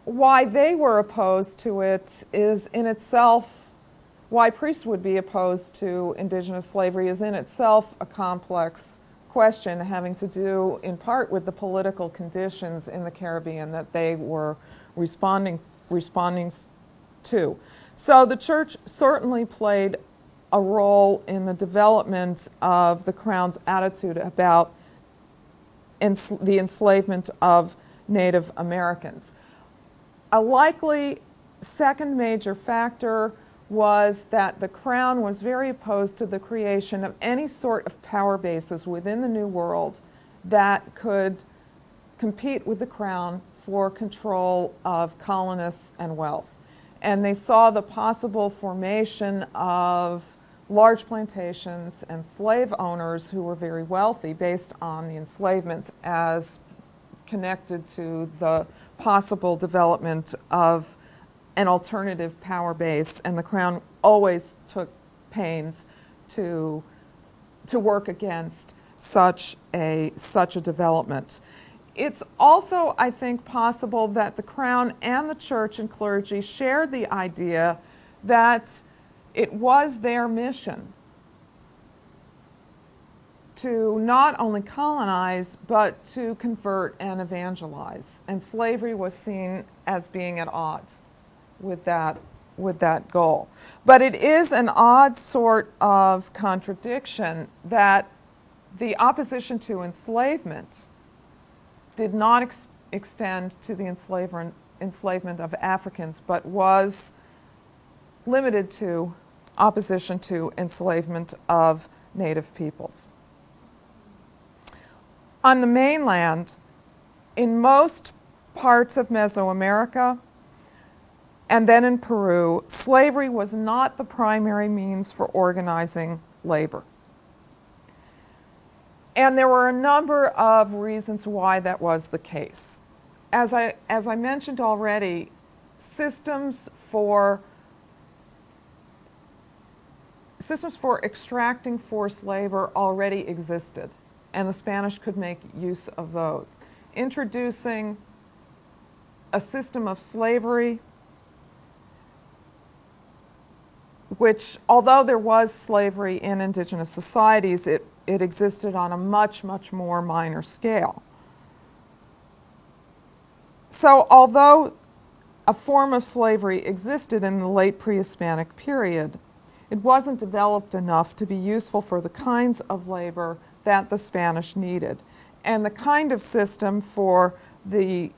why they were opposed to it is in itself, why priests would be opposed to indigenous slavery is in itself a complex question, having to do in part with the political conditions in the Caribbean that they were responding to. So the church certainly played a role in the development of the Crown's attitude about the enslavement of Native Americans. A likely second major factor was that the Crown was very opposed to the creation of any sort of power bases within the New World that could compete with the Crown for control of colonists and wealth. And they saw the possible formation of large plantations and slave owners who were very wealthy based on the enslavement as connected to the possible development of an alternative power base, and the Crown always took pains to work against such a development. It's also, I think, possible that the Crown and the Church and clergy shared the idea that it was their mission to not only colonize, but to convert and evangelize. And slavery was seen as being at odds with that goal. But it is an odd sort of contradiction that the opposition to enslavement did not extend to the enslavement of Africans, but was limited to opposition to enslavement of native peoples. On the mainland, in most parts of Mesoamerica, and then in Peru, slavery was not the primary means for organizing labor. And there were a number of reasons why that was the case. As I mentioned already, systems for systems for extracting forced labor already existed, and the Spanish could make use of those. Introducing a system of slavery which, although there was slavery in indigenous societies, it existed on a much, much more minor scale. So although a form of slavery existed in the late pre-Hispanic period, it wasn't developed enough to be useful for the kinds of labor that the Spanish needed. And the kind of system for the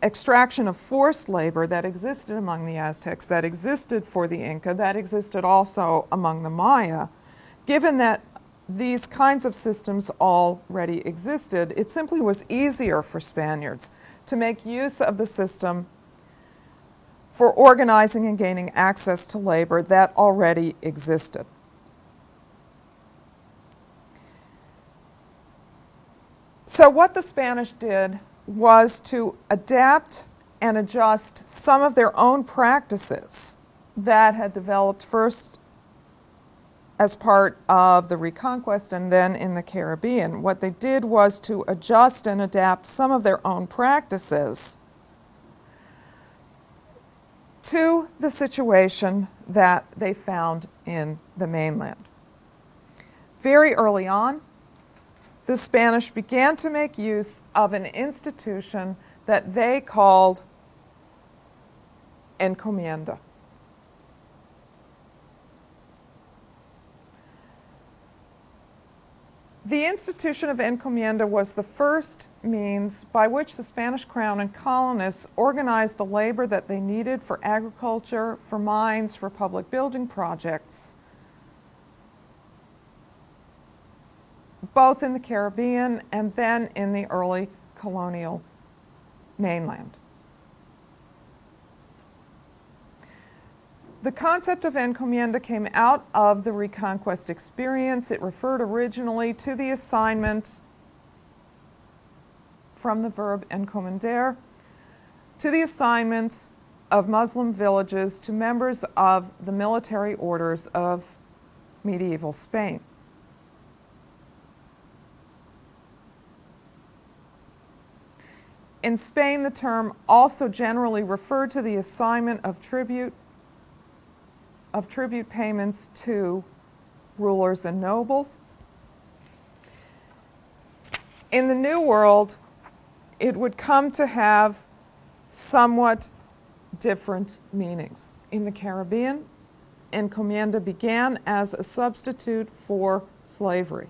extraction of forced labor that existed among the Aztecs, that existed for the Inca, that existed also among the Maya, given that these kinds of systems already existed, it simply was easier for Spaniards to make use of the system for organizing and gaining access to labor that already existed. So what the Spanish did was to adapt and adjust some of their own practices that had developed first as part of the Reconquest and then in the Caribbean. What they did was to adjust and adapt some of their own practices to the situation that they found in the mainland. Very early on, the Spanish began to make use of an institution that they called encomienda. The institution of encomienda was the first means by which the Spanish crown and colonists organized the labor that they needed for agriculture, for mines, for public building projects, both in the Caribbean and then in the early colonial mainland. The concept of encomienda came out of the Reconquest experience. It referred originally to the assignment, from the verb encomendar, to the assignment of Muslim villages to members of the military orders of medieval Spain. In Spain, the term also generally referred to the assignment of tribute payments to rulers and nobles. In the New World, it would come to have somewhat different meanings. In the Caribbean, encomienda began as a substitute for slavery.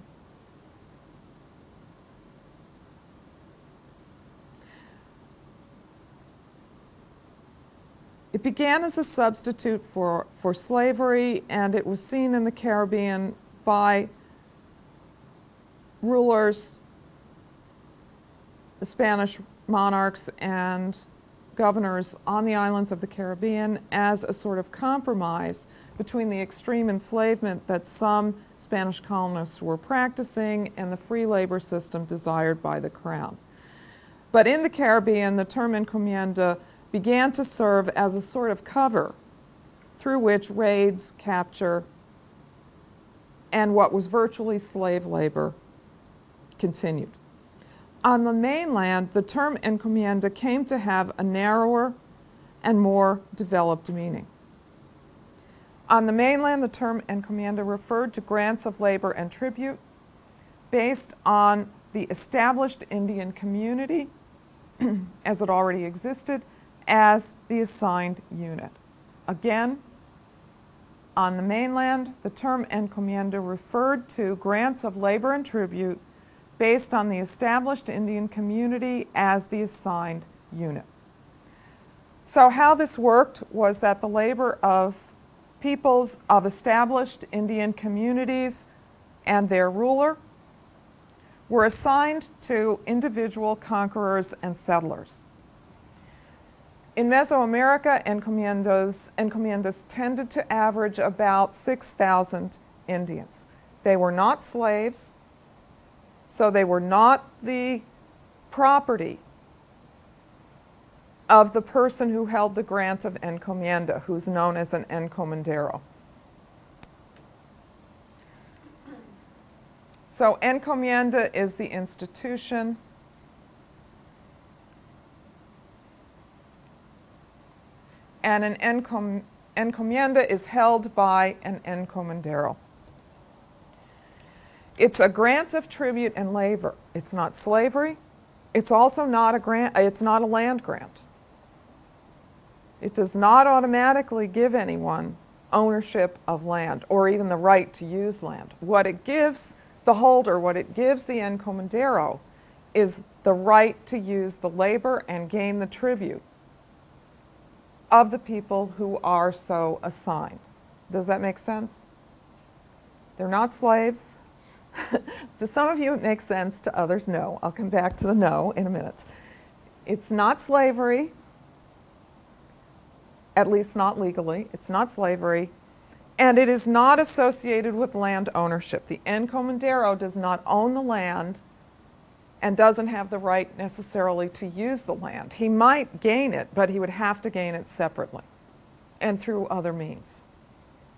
It began as a substitute for slavery, and it was seen in the Caribbean by rulers, the Spanish monarchs and governors on the islands of the Caribbean, as a sort of compromise between the extreme enslavement that some Spanish colonists were practicing and the free labor system desired by the crown. But in the Caribbean, the term encomienda began to serve as a sort of cover through which raids, capture, and what was virtually slave labor continued. On the mainland, the term encomienda came to have a narrower and more developed meaning. On the mainland, the term encomienda referred to grants of labor and tribute based on the established Indian community as it already existed, as the assigned unit. Again, on the mainland, the term encomienda referred to grants of labor and tribute based on the established Indian community as the assigned unit. So how this worked was that the labor of peoples of established Indian communities and their ruler were assigned to individual conquerors and settlers. In Mesoamerica, encomiendas tended to average about 6,000 Indians. They were not slaves, so they were not the property of the person who held the grant of encomienda, who's known as an encomendero. So encomienda is the institution. And an encomienda is held by an encomendero. It's a grant of tribute and labor. It's not slavery. It's also not a grant. It's not a land grant. It does not automatically give anyone ownership of land or even the right to use land. What it gives the holder, what it gives the encomendero, is the right to use the labor and gain the tribute of the people who are so assigned. Does that make sense? They're not slaves. To some of you it makes sense, to others no. I'll come back to the no in a minute. It's not slavery, at least not legally. It's not slavery, and it is not associated with land ownership. The encomendero does not own the land and doesn't have the right necessarily to use the land. He might gain it, but he would have to gain it separately and through other means.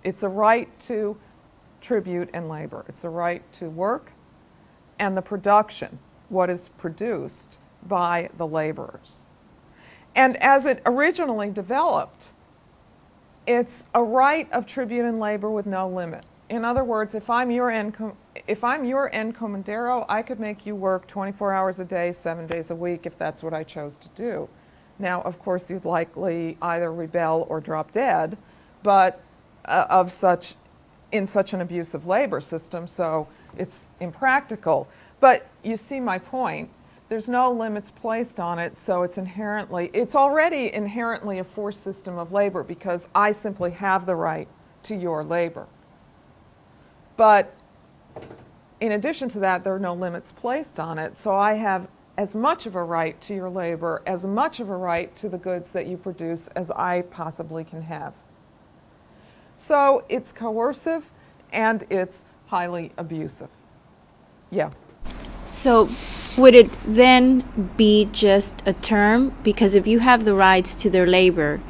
It's a right to tribute and labor. It's a right to work and the production, what is produced by the laborers. And as it originally developed, it's a right of tribute and labor with no limit. In other words, if I'm your encomendero, I could make you work 24 hours a day, 7 days a week, if that's what I chose to do. Now, of course, you'd likely either rebel or drop dead, but in such an abusive labor system, so it's impractical. But you see my point. There's no limits placed on it, so it's already inherently a forced system of labor because I simply have the right to your labor. But in addition to that, there are no limits placed on it, so I have as much of a right to your labor, as much of a right to the goods that you produce as I possibly can have. So it's coercive and it's highly abusive. Yeah. So would it then be just a term? Because if you have the rights to their labor,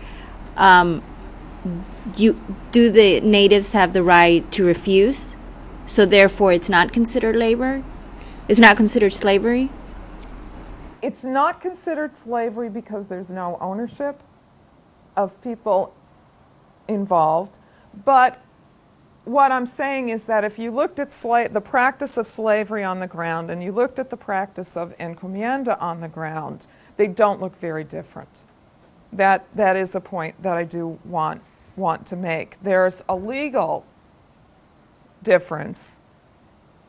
do the natives have the right to refuse? So therefore it's not considered labor? It's not considered slavery? It's not considered slavery because there's no ownership of people involved. But what I'm saying is that if you looked at the practice of slavery on the ground and you looked at the practice of encomienda on the ground, they don't look very different. That is a point that I do want to make. There's a legal difference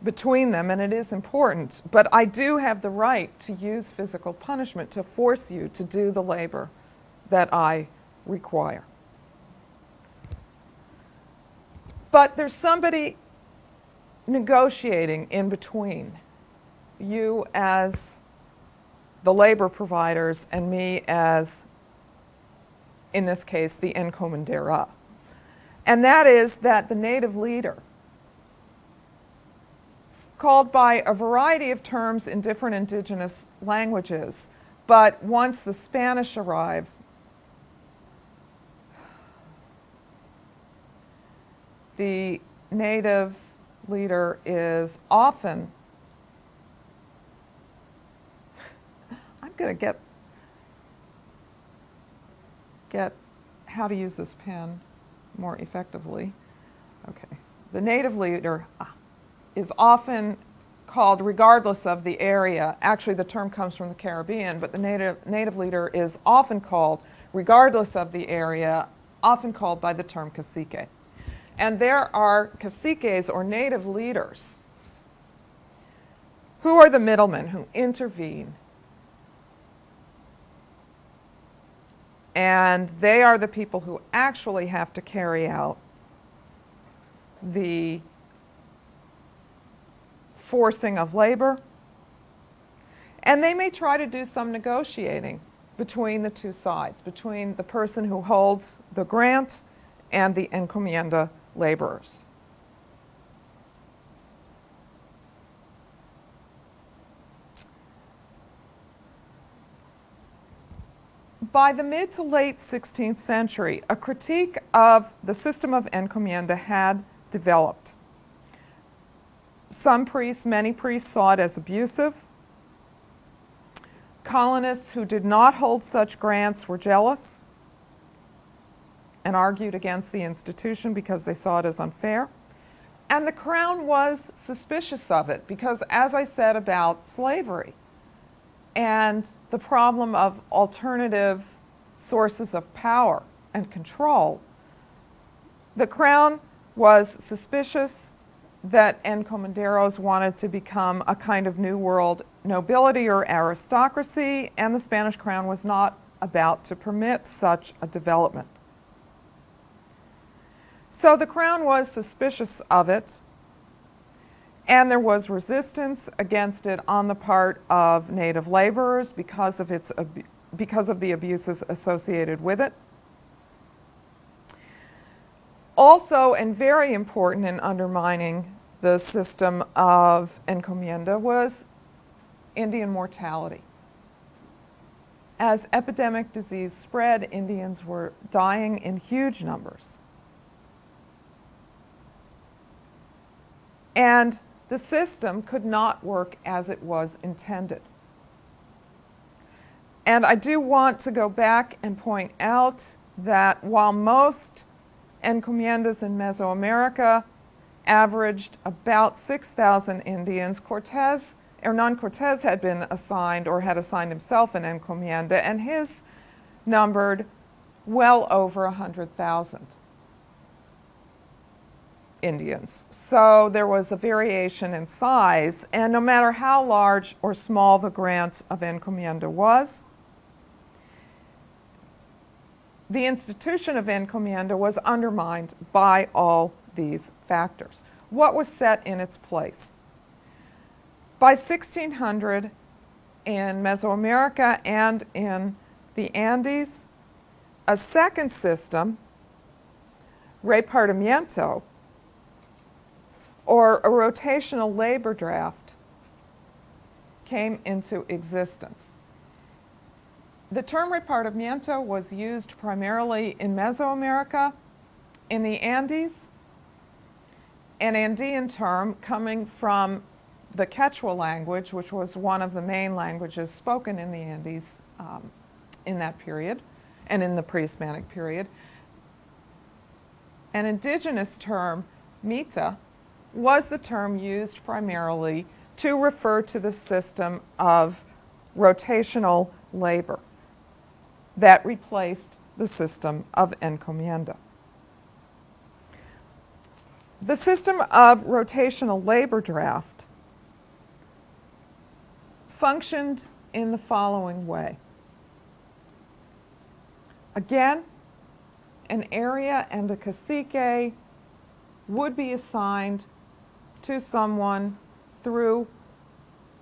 between them, and it is important, but I do have the right to use physical punishment to force you to do the labor that I require. But there's somebody negotiating in between you as the labor providers and me as, in this case, the encomendera. And that is that the native leader, called by a variety of terms in different indigenous languages, but once the Spanish arrive, the native leader is often, I'm going to get how to use this pen more effectively. Okay. The native leader is often called, regardless of the area, actually the term comes from the Caribbean, but the native leader is often called, regardless of the area, often called by the term cacique. And there are caciques, or native leaders, who are the middlemen who intervene. And they are the people who actually have to carry out the forcing of labor. And they may try to do some negotiating between the two sides, between the person who holds the grant and the encomienda laborers. By the mid to late 16th century, a critique of the system of encomienda had developed. Some priests, many priests, saw it as abusive. Colonists who did not hold such grants were jealous and argued against the institution because they saw it as unfair. And the Crown was suspicious of it because, as I said about slavery and the problem of alternative sources of power and control, the Crown was suspicious that encomenderos wanted to become a kind of New World nobility or aristocracy, and the Spanish Crown was not about to permit such a development. So the Crown was suspicious of it, and there was resistance against it on the part of native laborers because of the abuses associated with it. Also, and very important in undermining the system of encomienda, was Indian mortality. As epidemic disease spread, Indians were dying in huge numbers. And the system could not work as it was intended. And I do want to go back and point out that while most encomiendas in Mesoamerica averaged about 6,000 Indians, Hernán Cortés had been assigned or had assigned himself an encomienda, and his numbered well over 100,000 Indians. So there was a variation in size, and no matter how large or small the grant of encomienda was, the institution of encomienda was undermined by all these factors. What was set in its place? By 1600, in Mesoamerica and in the Andes, a second system, repartimiento, or a rotational labor draft, came into existence. The term repartimiento was used primarily in Mesoamerica, in the Andes, an Andean term coming from the Quechua language, which was one of the main languages spoken in the Andes in that period and in the pre-Hispanic period. An indigenous term, mita, was the term used primarily to refer to the system of rotational labor that replaced the system of encomienda. The system of rotational labor draft functioned in the following way. Again, an area and a cacique would be assigned to someone through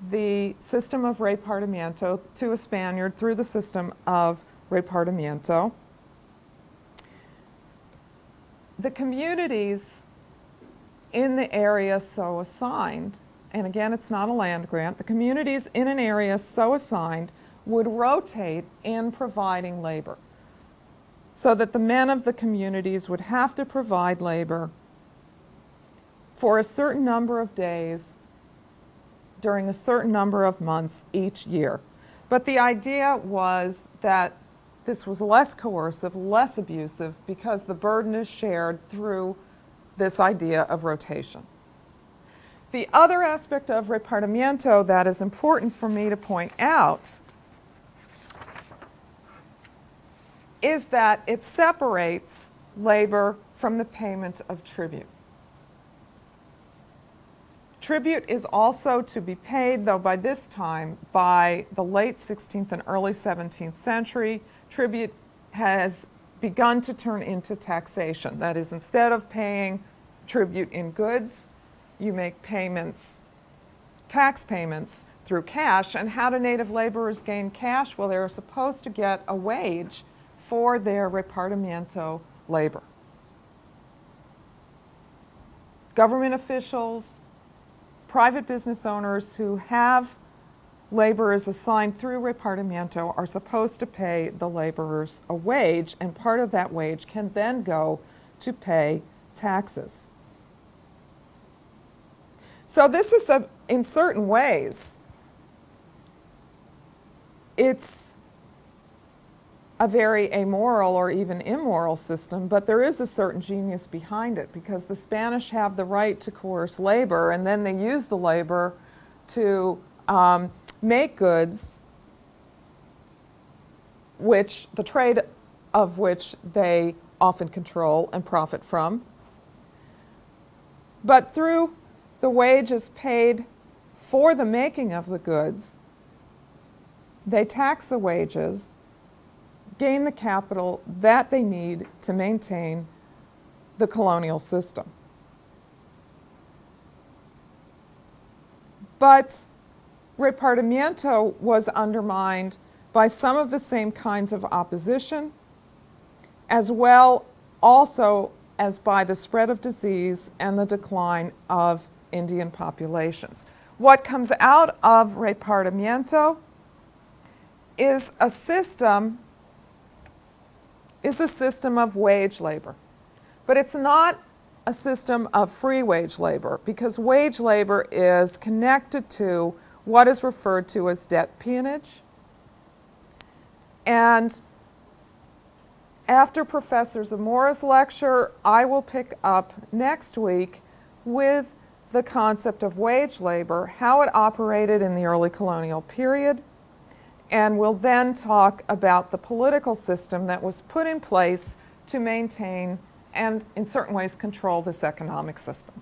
the system of repartimiento, to a Spaniard through the system of repartimiento. The communities in the area so assigned, and again it's not a land grant, the communities in an area so assigned would rotate in providing labor, so that the men of the communities would have to provide labor for a certain number of days during a certain number of months each year. But the idea was that this was less coercive, less abusive, because the burden is shared through this idea of rotation. The other aspect of repartimiento that is important for me to point out is that it separates labor from the payment of tribute. Tribute is also to be paid, though by this time, by the late 16th and early 17th century, tribute has begun to turn into taxation. That is, instead of paying tribute in goods, you make payments, tax payments, through cash. And how do native laborers gain cash? Well, they're supposed to get a wage for their repartimiento labor. Government officials, private business owners who have laborers assigned through repartimiento are supposed to pay the laborers a wage, and part of that wage can then go to pay taxes. So this is, in certain ways, it's a very amoral or even immoral system, but there is a certain genius behind it, because the Spanish have the right to coerce labor, and then they use the labor to make goods, which the trade of which they often control and profit from. But through the wages paid for the making of the goods, they tax the wages, gain the capital that they need to maintain the colonial system. But repartimiento was undermined by some of the same kinds of opposition, as well also as by the spread of disease and the decline of Indian populations. What comes out of repartimiento is a system of wage labor. But it's not a system of free wage labor, because wage labor is connected to what is referred to as debt peonage. And after Professor Zamora's lecture, I will pick up next week with the concept of wage labor, how it operated in the early colonial period, and we'll then talk about the political system that was put in place to maintain and, in certain ways, control this economic system.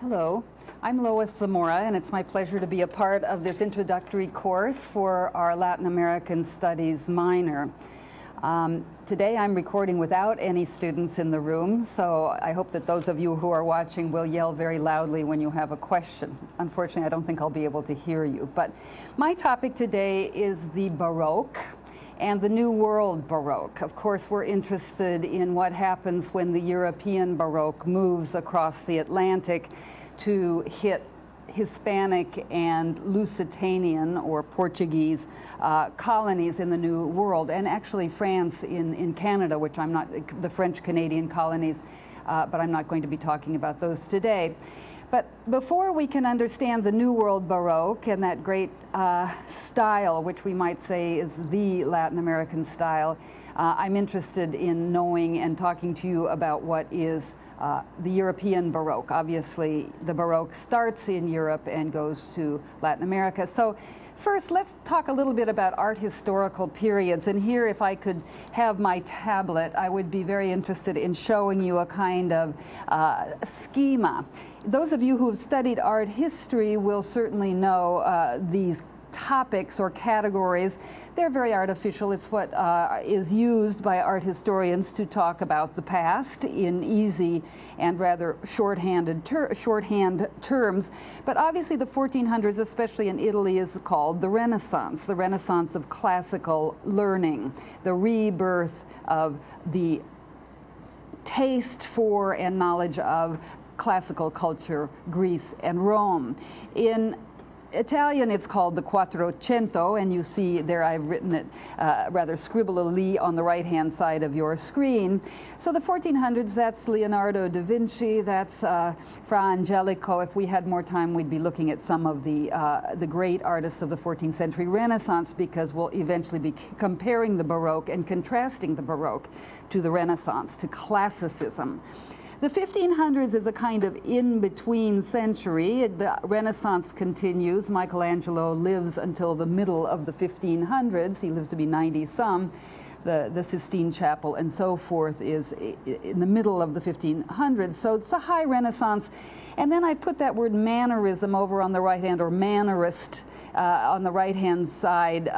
Hello, I'm Lois Zamora, and it's my pleasure to be a part of this introductory course for our Latin American Studies minor. Today I'm recording without any students in the room, so I hope that those of you who are watching will yell very loudly when you have a question. Unfortunately, I don't think I'll be able to hear you. But my topic today is the Baroque and the New World Baroque. Of course, we're interested in what happens when the European Baroque moves across the Atlantic to hit Hispanic and Lusitanian or Portuguese colonies in the New World, and actually France in Canada, which I'm not, the French-Canadian colonies, but I'm not going to be talking about those today. But before we can understand the New World Baroque and that great style, which we might say is the Latin American style, I'm interested in knowing and talking to you about what is the European Baroque. Obviously, the Baroque starts in Europe and goes to Latin America. So first, let's talk a little bit about art historical periods. And here, if I could have my tablet, I would be very interested in showing you a kind of schema. Those of you who have studied art history will certainly know these topics or categories. They're very artificial. It's what is used by art historians to talk about the past in easy and rather shorthand terms. But obviously the 1400s, especially in Italy, is called the Renaissance of classical learning, the rebirth of the taste for and knowledge of classical culture, Greece and Rome. In Italian, it's called the Quattrocento, and you see there I've written it rather scribblily on the right-hand side of your screen. So the 1400s, that's Leonardo da Vinci, that's Fra Angelico. If we had more time, we'd be looking at some of the great artists of the 14th century Renaissance, because we'll eventually be comparing the Baroque and contrasting the Baroque to the Renaissance, to classicism. The 1500s is a kind of in-between century. The Renaissance continues. Michelangelo lives until the middle of the 1500s. He lives to be 90-some. The Sistine Chapel and so forth is in the middle of the 1500s. So it's a high Renaissance. And then I put that word mannerism over on the right hand, or mannerist on the right-hand side,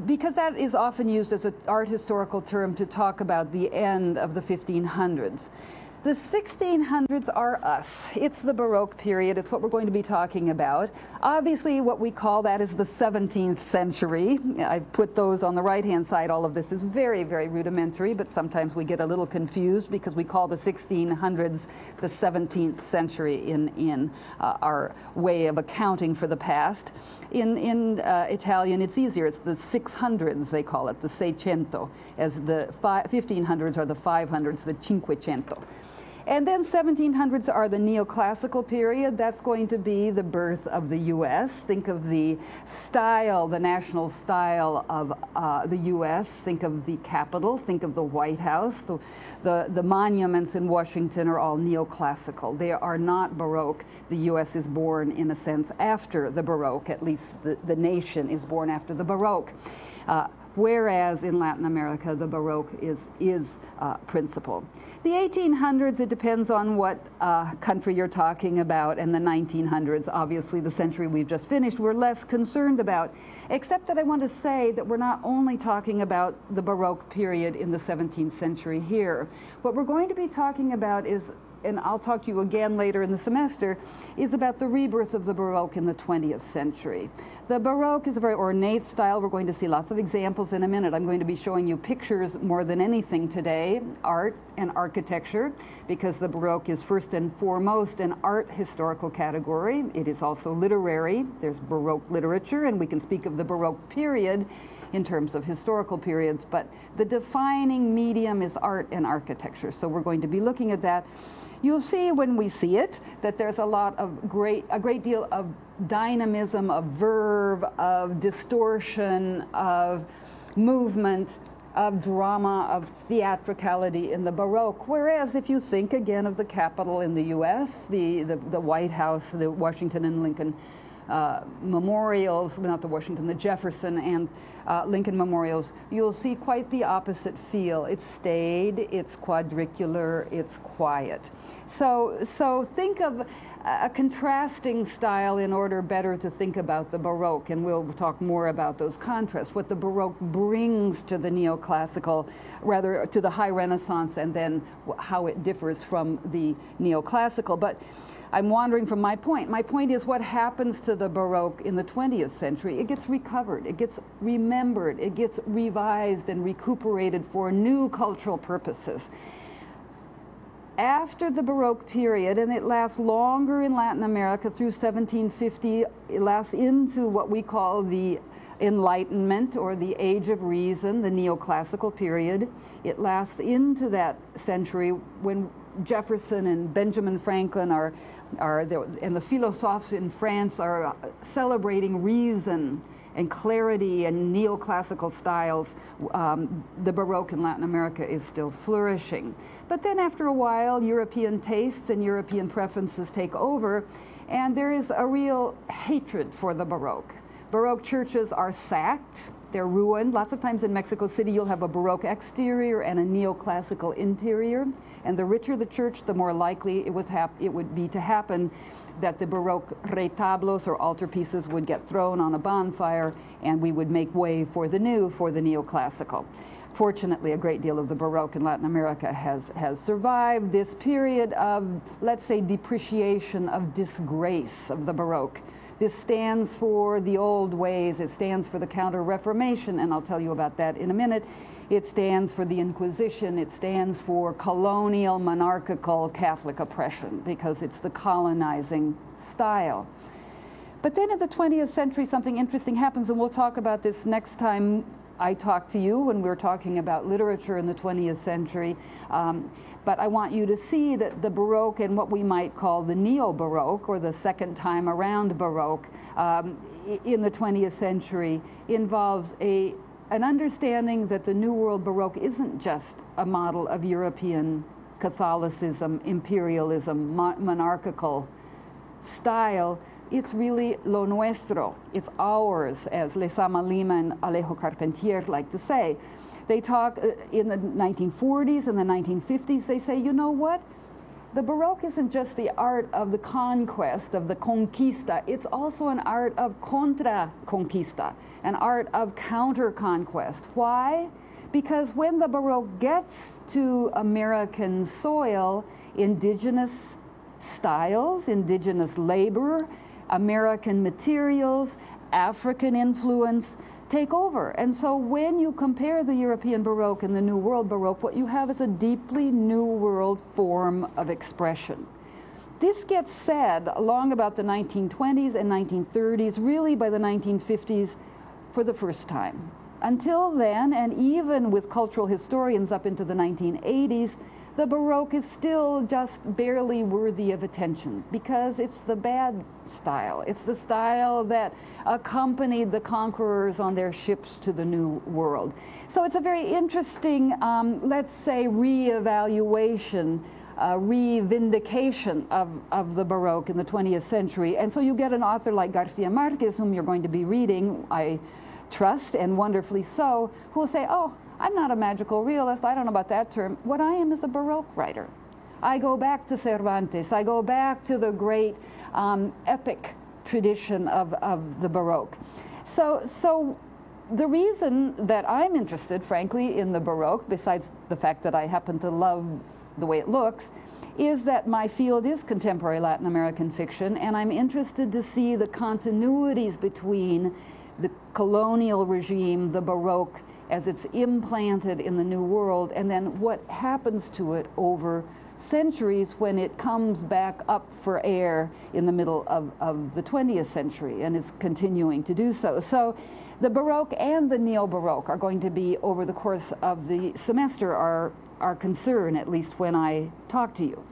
because that is often used as an art historical term to talk about the end of the 1500s. The 1600s are us. It's the Baroque period. It's what we're going to be talking about. Obviously, what we call that is the 17th century. I've put those on the right-hand side. All of this is very, very rudimentary, but sometimes we get a little confused because we call the 1600s the 17th century in our way of accounting for the past. In Italian, it's easier. It's the 600s, they call it, the Seicento, as the 1500s are the 500s, the Cinquecento. And then 1700s are the neoclassical period. That's going to be the birth of the U.S. Think of the style, the national style of the U.S. Think of the Capitol. Think of the White House. The monuments in Washington are all neoclassical. They are not Baroque. The U.S. is born, in a sense, after the Baroque. At least the nation is born after the Baroque. Whereas in Latin America, the Baroque is principal. The 1800s, it depends on what country you're talking about, and the 1900s, obviously the century we've just finished, we're less concerned about, except that I want to say that we're not only talking about the Baroque period in the 17th century here. What we're going to be talking about is, and I'll talk to you again later in the semester, is about the rebirth of the Baroque in the 20th century. The Baroque is a very ornate style. We're going to see lots of examples in a minute. I'm going to be showing you pictures more than anything today, art and architecture, because the Baroque is first and foremost an art historical category. It is also literary. There's Baroque literature, and we can speak of the Baroque period in terms of historical periods, but the defining medium is art and architecture. So we're going to be looking at that. You'll see when we see it that there's a great deal of dynamism, of verve, of distortion, of movement, of drama, of theatricality in the Baroque. Whereas if you think again of the Capitol in the U.S., the White House, the Washington and Lincoln memorials, not the Washington, the Jefferson and Lincoln memorials, you'll see quite the opposite feel. It's staid, it's quadricular, it's quiet. So think of a contrasting style in order better to think about the Baroque, and we'll talk more about those contrasts, what the Baroque brings to the neoclassical, rather to the high Renaissance, and then how it differs from the neoclassical. But I'm wandering from my point. My point is what happens to the Baroque in the 20th century. It gets recovered, it gets remembered, it gets revised and recuperated for new cultural purposes. After the Baroque period, and it lasts longer in Latin America through 1750, it lasts into what we call the Enlightenment or the Age of Reason, the neoclassical period. It lasts into that century when Jefferson and Benjamin Franklin and the philosophes in France are celebrating reason and clarity and neoclassical styles. The Baroque in Latin America is still flourishing. But then after a while, European tastes and European preferences take over, and there is a real hatred for the Baroque. Baroque churches are sacked, they're ruined. Lots of times in Mexico City, you'll have a Baroque exterior and a neoclassical interior. And the richer the church, the more likely it would be to happen that the Baroque retablos or altarpieces would get thrown on a bonfire, and we would make way for the neoclassical. Fortunately, a great deal of the Baroque in Latin America has survived this period of, let's say, depreciation, of disgrace of the Baroque. This stands for the old ways, it stands for the Counter-Reformation, and I'll tell you about that in a minute. It stands for the Inquisition, it stands for colonial, monarchical Catholic oppression, because it's the colonizing style. But then in the 20th century, something interesting happens, and we'll talk about this next time I talk to you when we're talking about literature in the 20th century. But I want you to see that the Baroque and what we might call the Neo-Baroque, or the second time around Baroque, in the 20th century involves an understanding that the New World Baroque isn't just a model of European Catholicism, imperialism, monarchical style. It's really lo nuestro, it's ours, as Lezama Lima and Alejo Carpentier like to say. They talk in the 1940s and the 1950s, they say, you know what? The Baroque isn't just the art of the conquest, of the conquista, it's also an art of contra-conquista, an art of counter-conquest. Why? Because when the Baroque gets to American soil, indigenous styles, indigenous labor, American materials, African influence take over. And so when you compare the European Baroque and the New World Baroque, what you have is a deeply New World form of expression. This gets said along about the 1920s and 1930s, really by the 1950s for the first time. Until then, and even with cultural historians up into the 1980s, the Baroque is still just barely worthy of attention because it's the bad style. It's the style that accompanied the conquerors on their ships to the New World. So it's a very interesting, let's say, re-evaluation, re-vindication of the Baroque in the 20th century. And so you get an author like Garcia Marquez, whom you're going to be reading, I trust, and wonderfully so, who will say, oh, I'm not a magical realist, I don't know about that term. What I am is a Baroque writer. I go back to Cervantes, I go back to the great epic tradition of the Baroque. So the reason that I'm interested, frankly, in the Baroque, besides the fact that I happen to love the way it looks, is that my field is contemporary Latin American fiction, and I'm interested to see the continuities between the colonial regime, the Baroque, as it's implanted in the New World, and then what happens to it over centuries when it comes back up for air in the middle of the 20th century and is continuing to do so. So the Baroque and the Neo-Baroque are going to be, over the course of the semester, our concern, at least when I talk to you.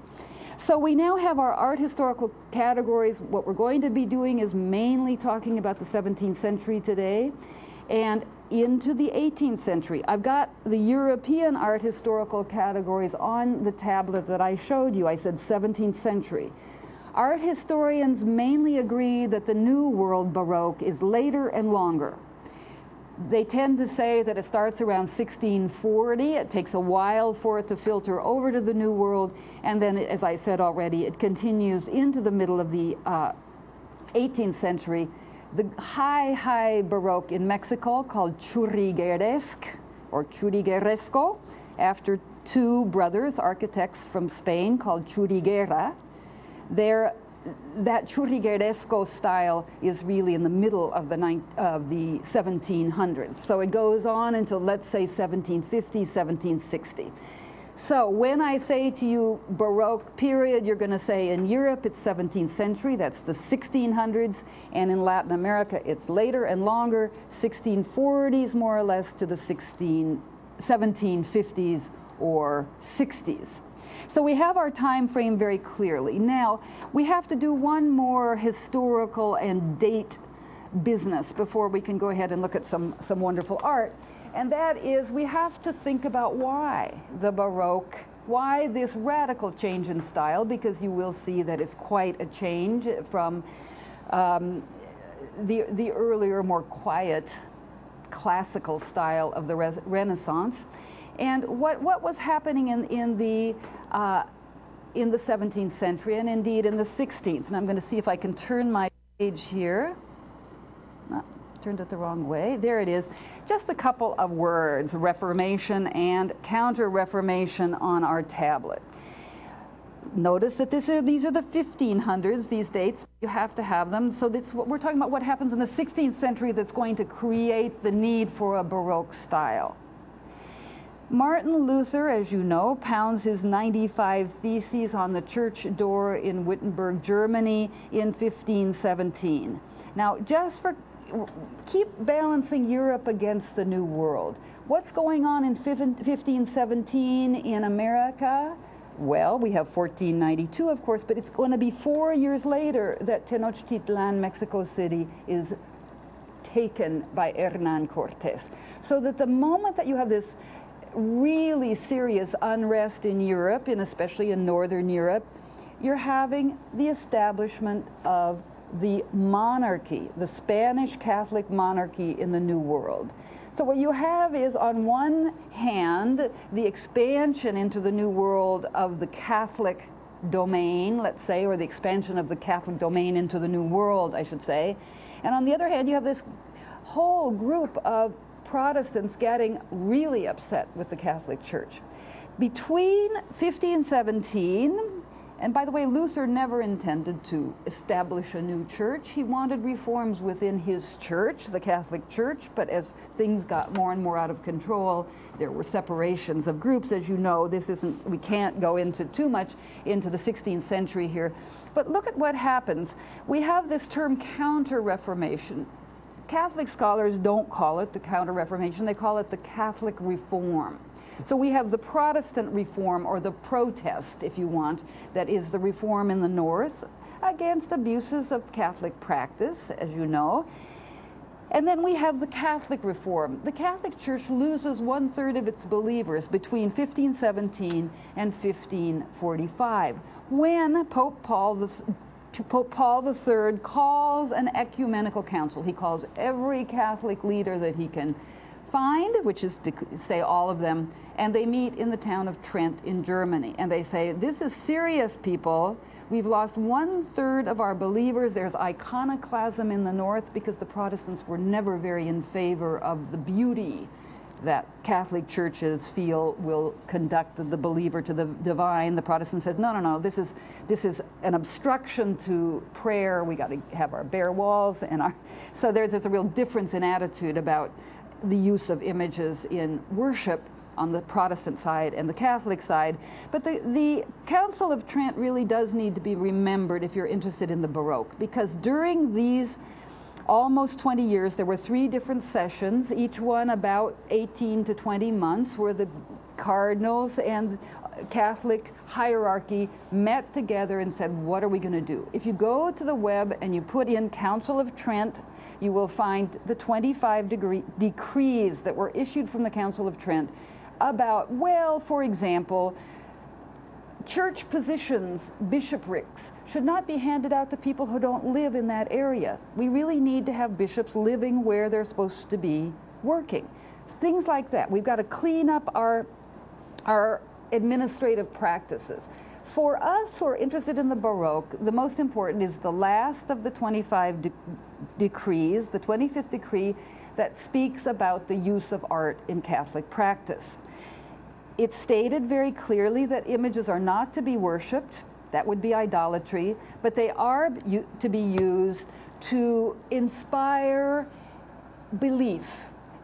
So we now have our art historical categories. What we're going to be doing is mainly talking about the 17th century today and into the 18th century. I've got the European art historical categories on the tablet that I showed you. I said 17th century. Art historians mainly agree that the New World Baroque is later and longer. They tend to say that it starts around 1640. It takes a while for it to filter over to the New World, and then, as I said already, it continues into the middle of the 18th century. The high Baroque in Mexico, called Churrigueresque or Churrigueresco, after two brothers, architects from Spain, called Churriguera. That Churrigueresco style is really in the middle of the 1700s. So it goes on until, let's say, 1750, 1760. So when I say to you Baroque period, you're going to say in Europe it's 17th century, that's the 1600s, and in Latin America it's later and longer, 1640s more or less to the 1750s or 60s. So we have our time frame very clearly. Now, we have to do one more historical and date business before we can go ahead and look at some wonderful art. And that is, we have to think about why the Baroque, why this radical change in style, because you will see that it's quite a change from the earlier, more quiet, classical style of the Renaissance. And what was happening in the 17th century, and indeed in the 16th. And I'm going to see if I can turn my page here. Turned it the wrong way. There it is. Just a couple of words, Reformation and Counter-Reformation, on our tablet. Notice that these are the 1500s, these dates. You have to have them. So this, we're talking about what happens in the 16th century that's going to create the need for a Baroque style. Martin Luther, as you know, pounds his 95 Theses on the church door in Wittenberg, Germany in 1517. Now, just for keep balancing Europe against the New World. What's going on in 1517 in America? Well, we have 1492, of course, but it's going to be 4 years later that Tenochtitlan, Mexico City, is taken by Hernan Cortes. So that the moment that you have this really serious unrest in Europe, and especially in Northern Europe, you're having the establishment of the monarchy, the Spanish Catholic monarchy in the New World. So what you have is, on one hand, the expansion into the New World of the Catholic domain, let's say, or the expansion of the Catholic domain into the New World, I should say. And on the other hand, you have this whole group of Protestants getting really upset with the Catholic Church. Between 1517, and by the way, Luther never intended to establish a new church. He wanted reforms within his church, the Catholic Church, but as things got more and more out of control, there were separations of groups. As you know, we can't go into too much into the 16th century here. But look at what happens. We have this term Counter-Reformation. Catholic scholars don't call it the Counter-Reformation, they call it the Catholic Reform. So we have the Protestant reform, or the protest, if you want, that is the reform in the North against abuses of Catholic practice, as you know. And then we have the Catholic reform. The Catholic Church loses 1/3 of its believers between 1517 and 1545, when Pope Paul III calls an ecumenical council. He calls every Catholic leader that he can find, which is to say all of them, and they meet in the town of Trent in Germany. And they say, this is serious, people. We've lost 1/3 of our believers. There's iconoclasm in the North because the Protestants were never very in favor of the beauty that Catholic churches feel will conduct the believer to the divine. The Protestant says, no, no, no, this is an obstruction to prayer. We got to have our bare walls. So there's a real difference in attitude about the use of images in worship on the Protestant side and the Catholic side. But the Council of Trent really does need to be remembered if you're interested in the Baroque, because during these almost 20 years, there were 3 different sessions, each one about 18 to 20 months, where the cardinals and Catholic hierarchy met together and said, what are we going to do? If you go to the web and you put in Council of Trent, you will find the 25 decrees that were issued from the Council of Trent about, well, for example, church positions, bishoprics, should not be handed out to people who don't live in that area. We really need to have bishops living where they're supposed to be working. Things like that. We've got to clean up our administrative practices. For us who are interested in the Baroque, the most important is the last of the 25 decrees, the 25th decree, that speaks about the use of art in Catholic practice. It stated very clearly that images are not to be worshipped. That would be idolatry, but they are to be used to inspire belief.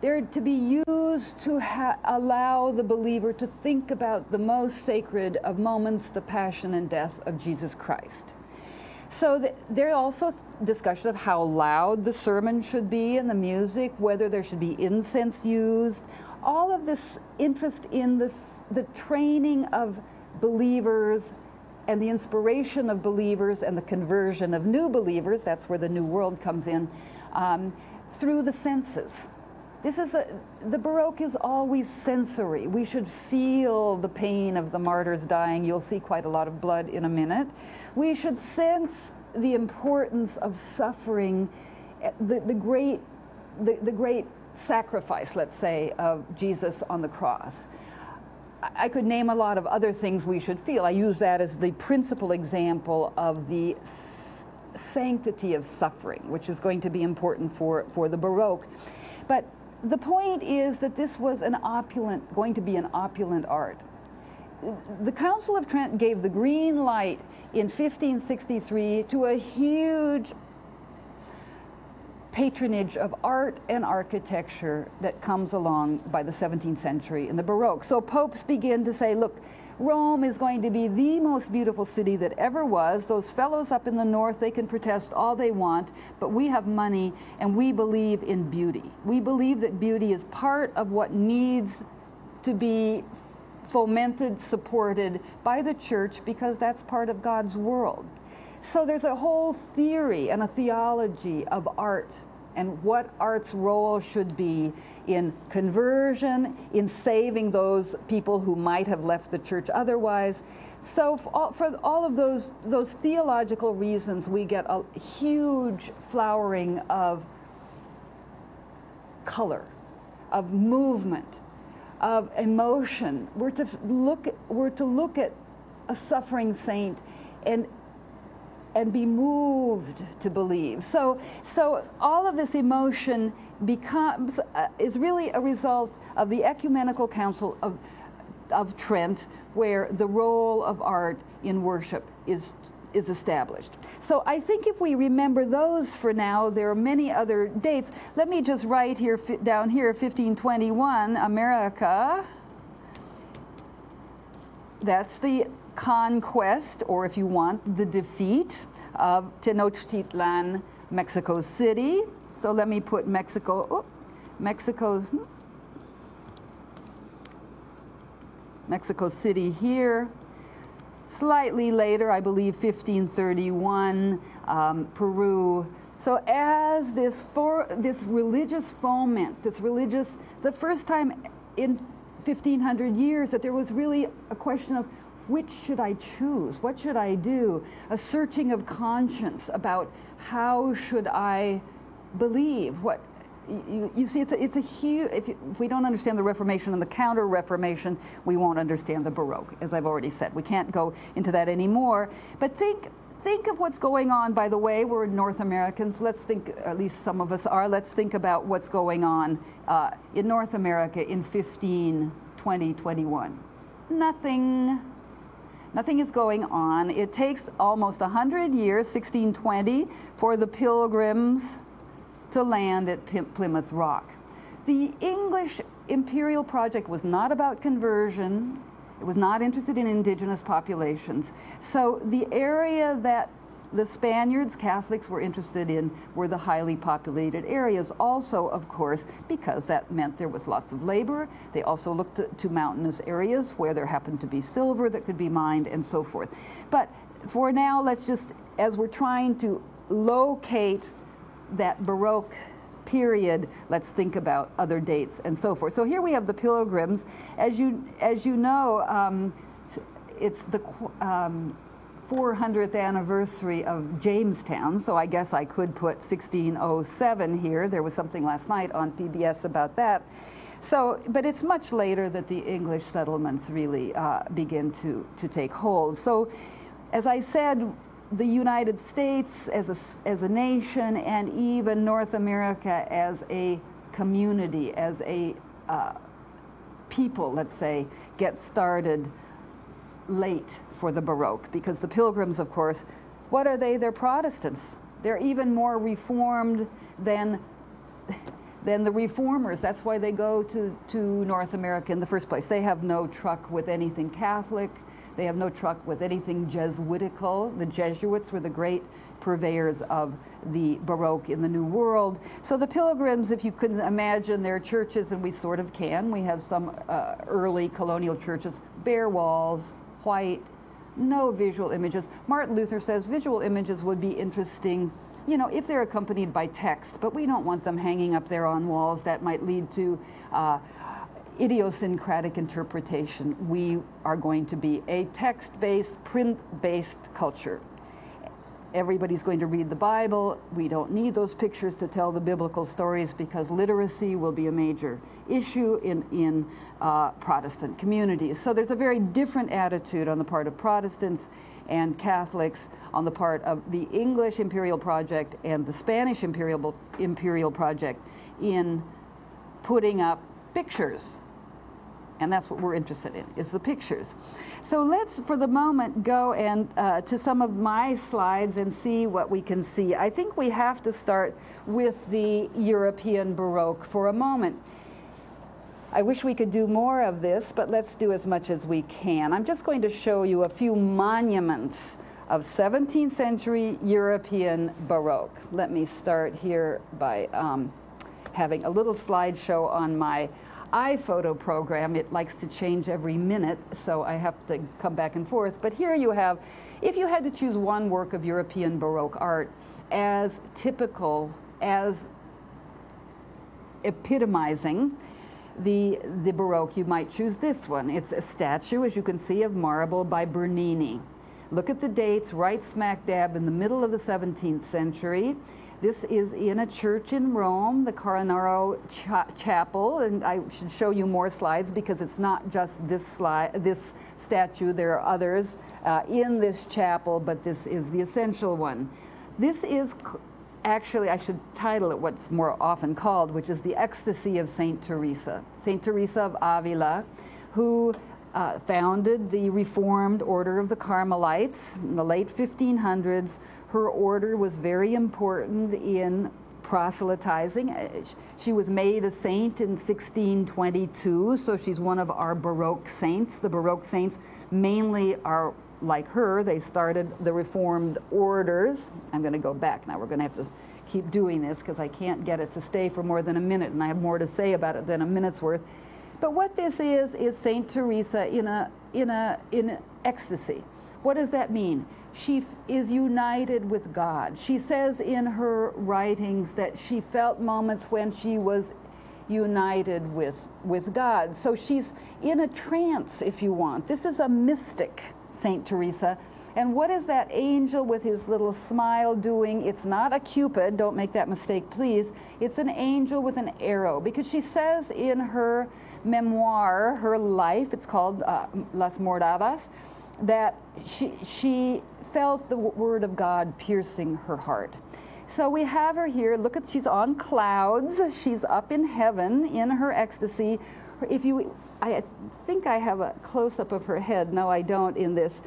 They're to be used to allow the believer to think about the most sacred of moments, the passion and death of Jesus Christ. So there are also discussions of how loud the sermon should be and the music, whether there should be incense used. All of this interest in the training of believers and the inspiration of believers and the conversion of new believers, that's where the New World comes in, through the senses. The Baroque is always sensory. We should feel the pain of the martyrs dying. You'll see quite a lot of blood in a minute. We should sense the importance of suffering, the great sacrifice, let's say, of Jesus on the cross. I could name a lot of other things we should feel. I use that as the principal example of the sanctity of suffering, which is going to be important for the Baroque. But the point is that this was going to be an opulent art. The Council of Trent gave the green light in 1563 to a huge patronage of art and architecture that comes along by the 17th century in the Baroque. So popes begin to say, look, Rome is going to be the most beautiful city that ever was. Those fellows up in the north, they can protest all they want, but we have money and we believe in beauty. We believe that beauty is part of what needs to be fomented, supported by the church, because that's part of God's world. So there's a whole theory and a theology of art and what art's role should be in conversion, in saving those people who might have left the church otherwise. So for all of those theological reasons, we get a huge flowering of color, of movement, of emotion. We're to look at a suffering saint and be moved to believe. So all of this emotion is really a result of the Ecumenical Council of Trent, where the role of art in worship is established. So I think if we remember those for now, there are many other dates. Let me just write here, down here, 1521, America. That's the conquest, or if you want, the defeat of Tenochtitlan, Mexico City. So let me put Mexico City here. Slightly later, I believe 1531, Peru. So as this religious foment, the first time in 1500 years that there was really a question of which should I choose? What should I do? A searching of conscience about how should I believe? What you see, it's a huge. If we don't understand the Reformation and the Counter-Reformation, we won't understand the Baroque. As I've already said, we can't go into that anymore. But think of what's going on. By the way, we're North Americans. Let's think, at least some of us are. Let's think about what's going on in North America in 1521. Nothing is going on. It takes almost 100 years, 1620, for the Pilgrims to land at Plymouth Rock. The English imperial project was not about conversion. It was not interested in indigenous populations. So the area that the Spaniards, Catholics, were interested in were the highly populated areas. Also, of course, because that meant there was lots of labor. They also looked to mountainous areas where there happened to be silver that could be mined and so forth. But for now, let's just, as we're trying to locate that Baroque period, let's think about other dates and so forth. So here we have the Pilgrims. As you know, it's the 400th anniversary of Jamestown, so I guess I could put 1607 here. There was something last night on PBS about that. So, but it's much later that the English settlements really begin to take hold. So, as I said, the United States as a nation, and even North America as a community, as a people, let's say, get started late for the Baroque, because the Pilgrims, of course, what are they? They're Protestants. They're even more reformed than the reformers. That's why they go to North America in the first place. They have no truck with anything Catholic. They have no truck with anything Jesuitical. The Jesuits were the great purveyors of the Baroque in the New World. So the Pilgrims, if you could imagine their churches, and we sort of can, we have some early colonial churches, bare walls, white, no visual images. Martin Luther says visual images would be interesting, you know, if they're accompanied by text, but we don't want them hanging up there on walls. That might lead to idiosyncratic interpretation. We are going to be a text-based, print-based culture. Everybody's going to read the Bible. We don't need those pictures to tell the biblical stories, because literacy will be a major issue in Protestant communities. So there's a very different attitude on the part of Protestants and Catholics, on the part of the English Imperial Project and the Spanish Imperial Project, in putting up pictures. And that's what we're interested in, is the pictures. So let's, for the moment, go and to some of my slides and see what we can see. I think we have to start with the European Baroque for a moment. I wish we could do more of this, but let's do as much as we can. I'm just going to show you a few monuments of 17th century European Baroque. Let me start here by having a little slideshow on my iPhoto program. It likes to change every minute, so I have to come back and forth. But here you have, if you had to choose one work of European Baroque art as typical, as epitomizing the Baroque, you might choose this one. It's a statue, as you can see, of marble by Bernini. Look at the dates, right smack dab in the middle of the 17th century. This is in a church in Rome, the Cornaro Chapel, and I should show you more slides because it's not just this statue. There are others in this chapel, but this is the essential one. This is actually, I should title it what's more often called, which is the Ecstasy of Saint Teresa. Saint Teresa of Avila, who founded the Reformed Order of the Carmelites in the late 1500s. Her order was very important in proselytizing. She was made a saint in 1622, so she's one of our Baroque saints. The Baroque saints mainly are like her. They started the Reformed orders. I'm going to go back now. We're going to have to keep doing this because I can't get it to stay for more than a minute, and I have more to say about it than a minute's worth. But what this is Saint Teresa in ecstasy. What does that mean? She is united with God. She says in her writings that she felt moments when she was united with God. So she's in a trance, if you want. This is a mystic, Saint Teresa. And what is that angel with his little smile doing? It's not a Cupid, don't make that mistake, please. It's an angel with an arrow, because she says in her memoir, her life, it's called Las Mordadas, that she felt the word of God piercing her heart. So we have her here. Look at, she's on clouds. She's up in heaven in her ecstasy. I think I have a close-up of her head. No, I don't in this.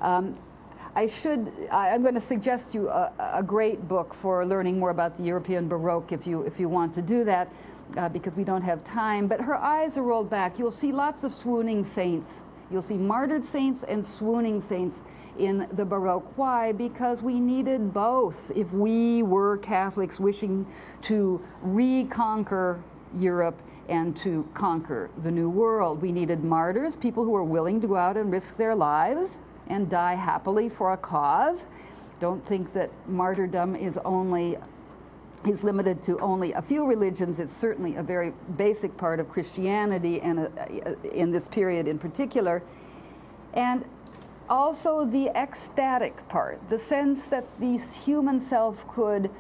I'm going to suggest you a great book for learning more about the European Baroque if you want to do that, because we don't have time. But her eyes are rolled back. You'll see lots of swooning saints. You'll see martyred saints and swooning saints in the Baroque. Why? Because we needed both if we were Catholics wishing to reconquer Europe and to conquer the New World. We needed martyrs, people who were willing to go out and risk their lives and die happily for a cause. Don't think that martyrdom is limited to only a few religions. It's certainly a very basic part of Christianity, and in this period in particular. And Also the ecstatic part, the sense that the human self could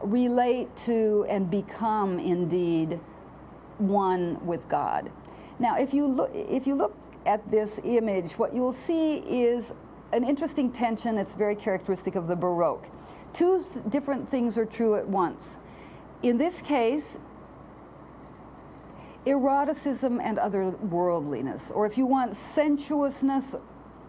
relate to and become indeed one with God. Now, if you look at this image, what you'll see is an interesting tension that's very characteristic of the Baroque. Two different things are true at once. In this case, eroticism and otherworldliness, or if you want, sensuousness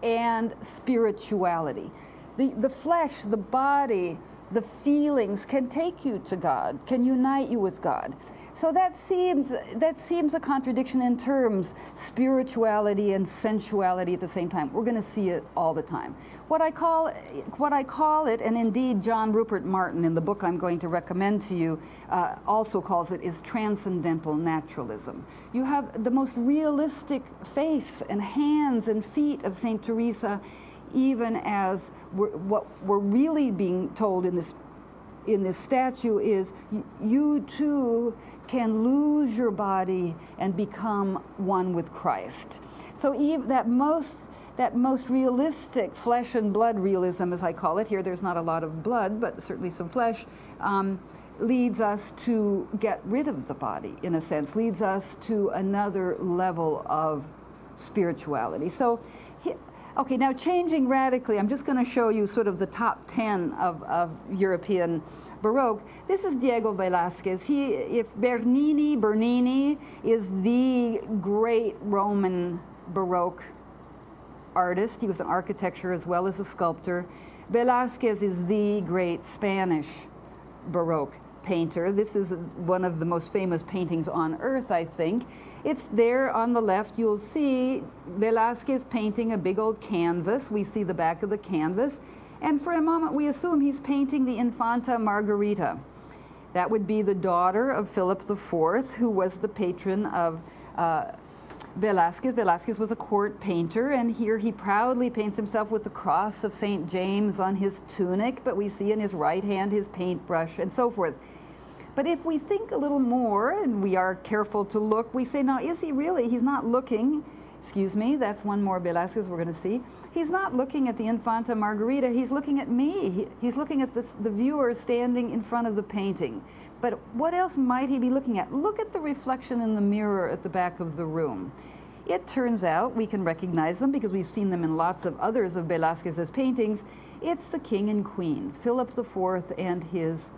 and spirituality. The flesh, the body, the feelings can take you to God, can unite you with God. So that seems a contradiction in terms, spirituality and sensuality at the same time. We're going to see it all the time. What I call it, and indeed John Rupert Martin in the book I'm going to recommend to you also calls it, is transcendental naturalism. You have the most realistic face and hands and feet of Saint Teresa, even as what we're really being told in this statue is you too can lose your body and become one with Christ. So even that most realistic flesh and blood realism, as I call it, here there's not a lot of blood, but certainly some flesh, leads us to get rid of the body, in a sense, leads us to another level of spirituality. So, okay, now changing radically, I'm just going to show you sort of the top 10 of European Baroque. This is Diego Velázquez. If Bernini is the great Roman Baroque artist, he was an architecture as well as a sculptor. Velázquez is the great Spanish Baroque painter. This is one of the most famous paintings on earth, I think. It's there on the left. You'll see Velázquez painting a big old canvas. We see the back of the canvas. And for a moment, we assume he's painting the Infanta Margarita. That would be the daughter of Philip IV, who was the patron of Velázquez. Velázquez was a court painter, and here he proudly paints himself with the cross of St. James on his tunic, but we see in his right hand his paintbrush and so forth. But if we think a little more, and we are careful to look, we say, now, is he really? He's not looking. Excuse me, that's one more Velázquez we're going to see. He's not looking at the Infanta Margarita, he's looking at me. He's looking at the viewer standing in front of the painting. But what else might he be looking at? Look at the reflection in the mirror at the back of the room. It turns out, we can recognize them because we've seen them in lots of others of Velázquez's paintings. It's the king and queen, Philip IV and his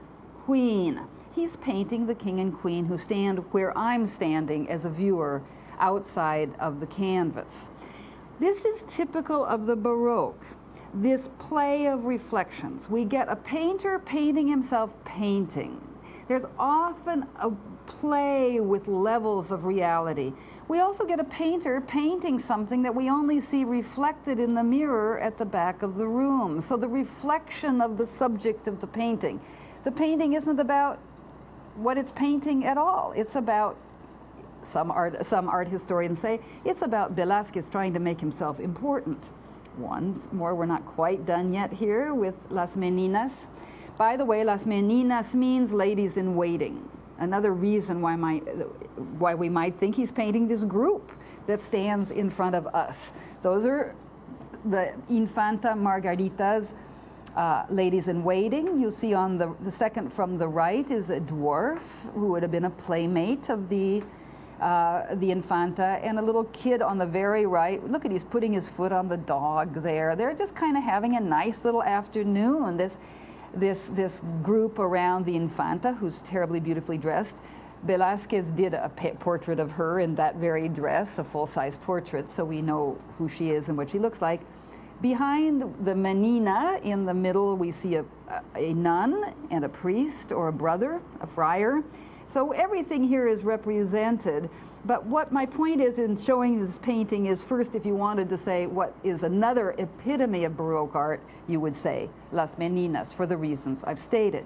queen. He's painting the king and queen who stand where I'm standing as a viewer outside of the canvas. This is typical of the Baroque, this play of reflections. We get a painter painting himself painting. There's often a play with levels of reality. We also get a painter painting something that we only see reflected in the mirror at the back of the room. So the reflection of the subject of the painting. The painting isn't about what it's painting at all. It's about, some art historians say, it's about Velázquez trying to make himself important. Once more, we're not quite done yet here with Las Meninas. By the way, Las Meninas means ladies in waiting. Another reason why we might think he's painting this group that stands in front of us. Those are the Infanta Margaritas, ladies in waiting. You see on the second from the right is a dwarf who would have been a playmate of the Infanta, and a little kid on the very right. Look at, he's putting his foot on the dog there. They're just kind of having a nice little afternoon. This group around the Infanta, who's terribly beautifully dressed. Velázquez did a portrait of her in that very dress, a full-size portrait, so we know who she is and what she looks like. Behind the Menina, in the middle, we see a nun and a priest or a brother, a friar. So everything here is represented. But what my point is in showing this painting is, first, if you wanted to say what is another epitome of Baroque art, you would say Las Meninas, for the reasons I've stated.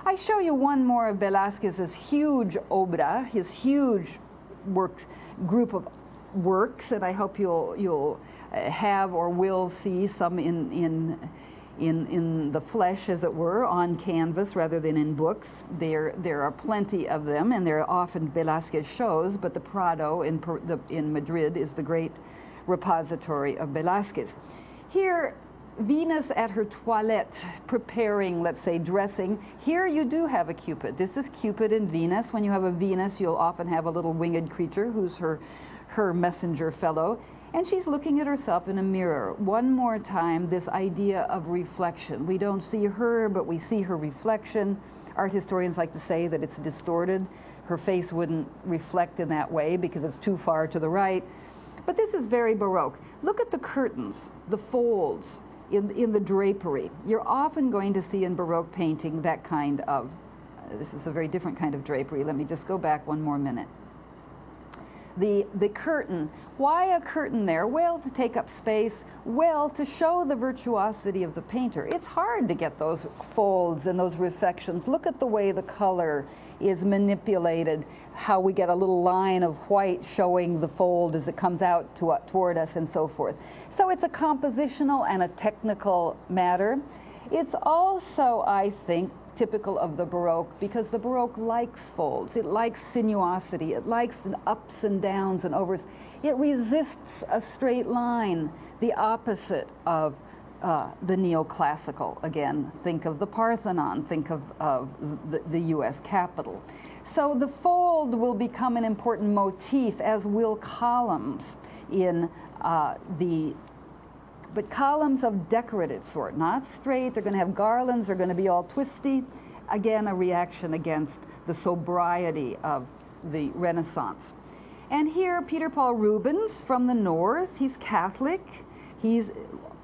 I show you one more of Velázquez's huge obra, his huge group of works, and I hope you'll have or will see some in the flesh, as it were, on canvas rather than in books. There are plenty of them, and they're often Velázquez shows, but the Prado in Madrid is the great repository of Velázquez. Here, Venus at her toilette, preparing, let's say, dressing. Here you do have a Cupid. This is Cupid and Venus. When you have a Venus, you'll often have a little winged creature who's her messenger fellow. And she's looking at herself in a mirror. One more time, this idea of reflection. We don't see her, but we see her reflection. Art historians like to say that it's distorted. Her face wouldn't reflect in that way because it's too far to the right. But this is very Baroque. Look at the curtains, the folds in the drapery. You're often going to see in Baroque painting that kind of, this is a very different kind of drapery. Let me just go back one more minute. The curtain. Why a curtain there? Well, to take up space. Well, to show the virtuosity of the painter. It's hard to get those folds and those reflections. Look at the way the color is manipulated, how we get a little line of white showing the fold as it comes out toward us and so forth. So it's a compositional and a technical matter. It's also, I think, typical of the Baroque because the Baroque likes folds. It likes sinuosity. It likes the ups and downs and overs. It resists a straight line, the opposite of the neoclassical. Again, think of the Parthenon, think of the U.S. Capitol. So the fold will become an important motif, as will columns in but columns of decorative sort, not straight. They're going to have garlands. They're going to be all twisty. Again, a reaction against the sobriety of the Renaissance. And here, Peter Paul Rubens from the north. He's Catholic. He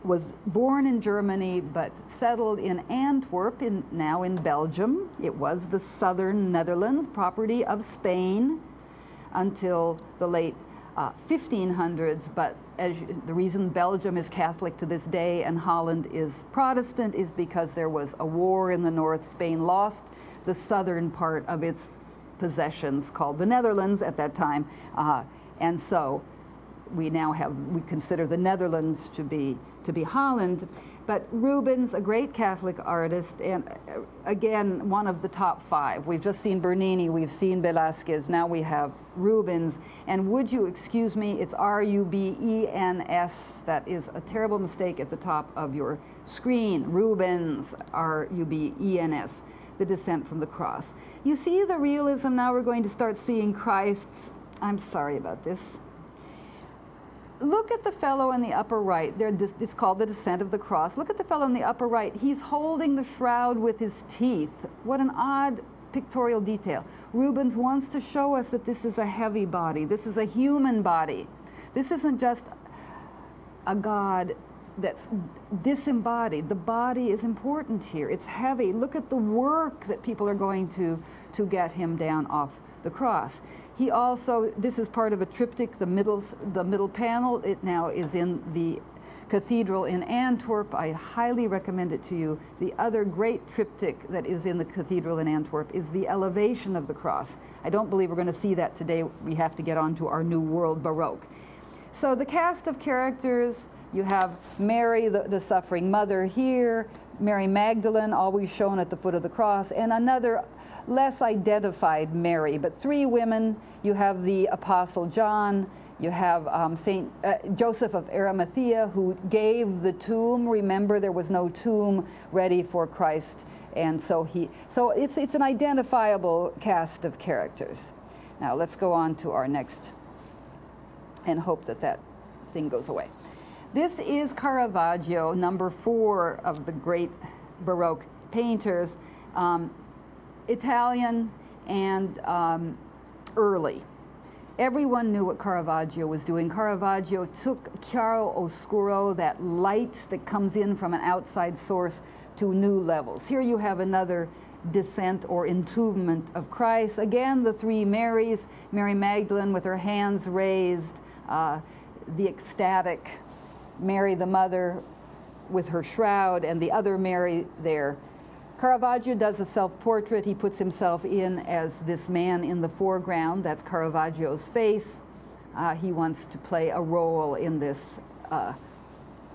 was born in Germany but settled in Antwerp, now in Belgium. It was the southern Netherlands, property of Spain until the late 1500s, but the reason Belgium is Catholic to this day and Holland is Protestant is because there was a war in the north. Spain lost the southern part of its possessions called the Netherlands at that time, and so we consider the Netherlands to be Holland. But Rubens, a great Catholic artist, and again, one of the top five. We've just seen Bernini, we've seen Velázquez, now we have Rubens. And would you excuse me, it's R-U-B-E-N-S. That is a terrible mistake at the top of your screen. Rubens, R-U-B-E-N-S, The Descent from the Cross. You see the realism, now we're going to start seeing Christ's, I'm sorry about this. Look at the fellow in the upper right. It's called The Descent of the Cross. Look at the fellow in the upper right. He's holding the shroud with his teeth. What an odd pictorial detail. Rubens wants to show us that this is a heavy body. This is a human body. This isn't just a God that's disembodied. The body is important here. It's heavy. Look at the work that people are going to get him down off the cross. He also, this is part of a triptych, the middle panel. It now is in the cathedral in Antwerp. I highly recommend it to you. The other great triptych that is in the cathedral in Antwerp is the Elevation of the Cross. I don't believe we're going to see that today. We have to get on to our New World Baroque. So the cast of characters, you have Mary, the suffering mother here, Mary Magdalene, always shown at the foot of the cross, and another less identified Mary, but three women. You have the Apostle John, you have Saint Joseph of Arimathea, who gave the tomb. Remember, there was no tomb ready for Christ, and so it's an identifiable cast of characters. Now let's go on to our next, and hope that thing goes away. This is Caravaggio, number 4 of the great Baroque painters. Italian and early. Everyone knew what Caravaggio was doing. Caravaggio took chiaro oscuro, that light that comes in from an outside source, to new levels. Here you have another descent or entombment of Christ. Again, the three Marys, Mary Magdalene with her hands raised, the ecstatic Mary the Mother with her shroud, and the other Mary there. Caravaggio does a self-portrait. He puts himself in as this man in the foreground. That's Caravaggio's face. He wants to play a role in this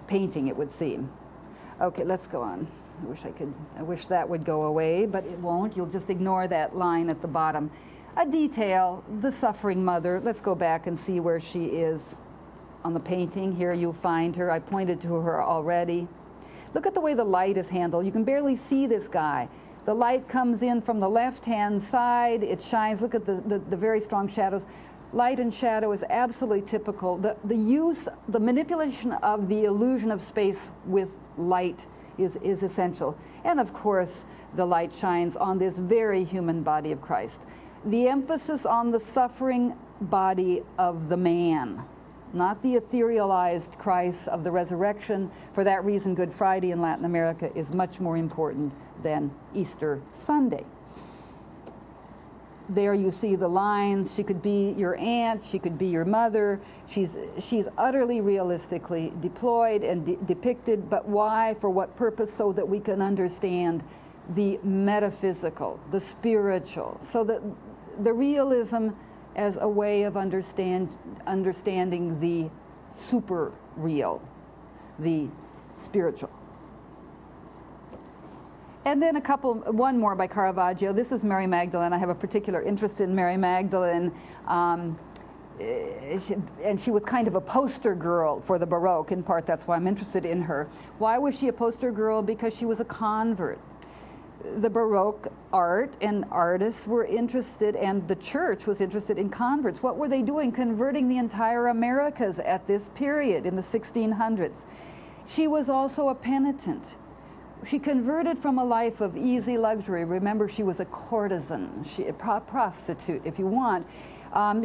painting, it would seem. Okay, let's go on. I wish that would go away, but it won't. You'll just ignore that line at the bottom. A detail, the suffering mother. Let's go back and see where she is. on the painting. Here you'll find her. I pointed to her already. Look at the way the light is handled. You can barely see this guy. The light comes in from the left-hand side. It shines. Look at the very strong shadows. Light and shadow is absolutely typical. The manipulation of the illusion of space with light is essential. And of course, the light shines on this very human body of Christ. The emphasis on the suffering body of the man, not the etherealized Christ of the resurrection. For that reason, Good Friday in Latin America is much more important than Easter Sunday. There you see the lines. She could be your aunt, she could be your mother. She's utterly realistically deployed and depicted, but why? For what purpose? So that we can understand the metaphysical, the spiritual. So that the realism as a way of understanding the super real, the spiritual. And then one more by Caravaggio. This is Mary Magdalene. I have a particular interest in Mary Magdalene. And she was kind of a poster girl for the Baroque. In part, that's why I'm interested in her. Why was she a poster girl? Because she was a convert. The Baroque art and artists were interested, and the church was interested in converts. What were they doing? Converting the entire Americas at this period in the 1600s. She was also a penitent. She converted from a life of easy luxury. Remember, she was a courtesan, a prostitute, if you want.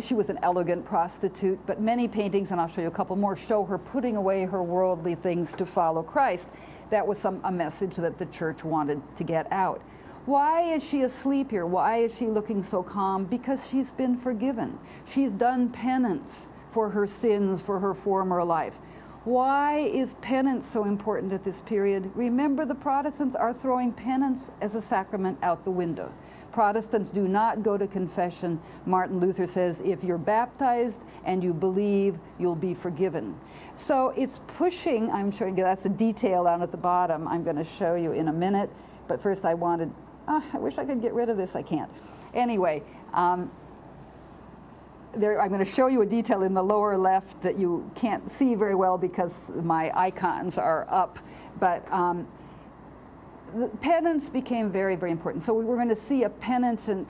She was an elegant prostitute, but many paintings, and I'll show you a couple more, show her putting away her worldly things to follow Christ. That was a message that the church wanted to get out. Why is she asleep here? Why is she looking so calm? Because she's been forgiven. She's done penance for her sins, for her former life. Why is penance so important at this period? Remember, the Protestants are throwing penance as a sacrament out the window. Protestants do not go to confession. Martin Luther says, if you're baptized and you believe, you'll be forgiven. So it's pushing, I'm sure that's a detail down at the bottom I'm going to show you in a minute. But first I wish I could get rid of this, I can't. Anyway, I'm going to show you a detail in the lower left that you can't see very well because my icons are up. But penance became very, very important. So we're going to see a penitent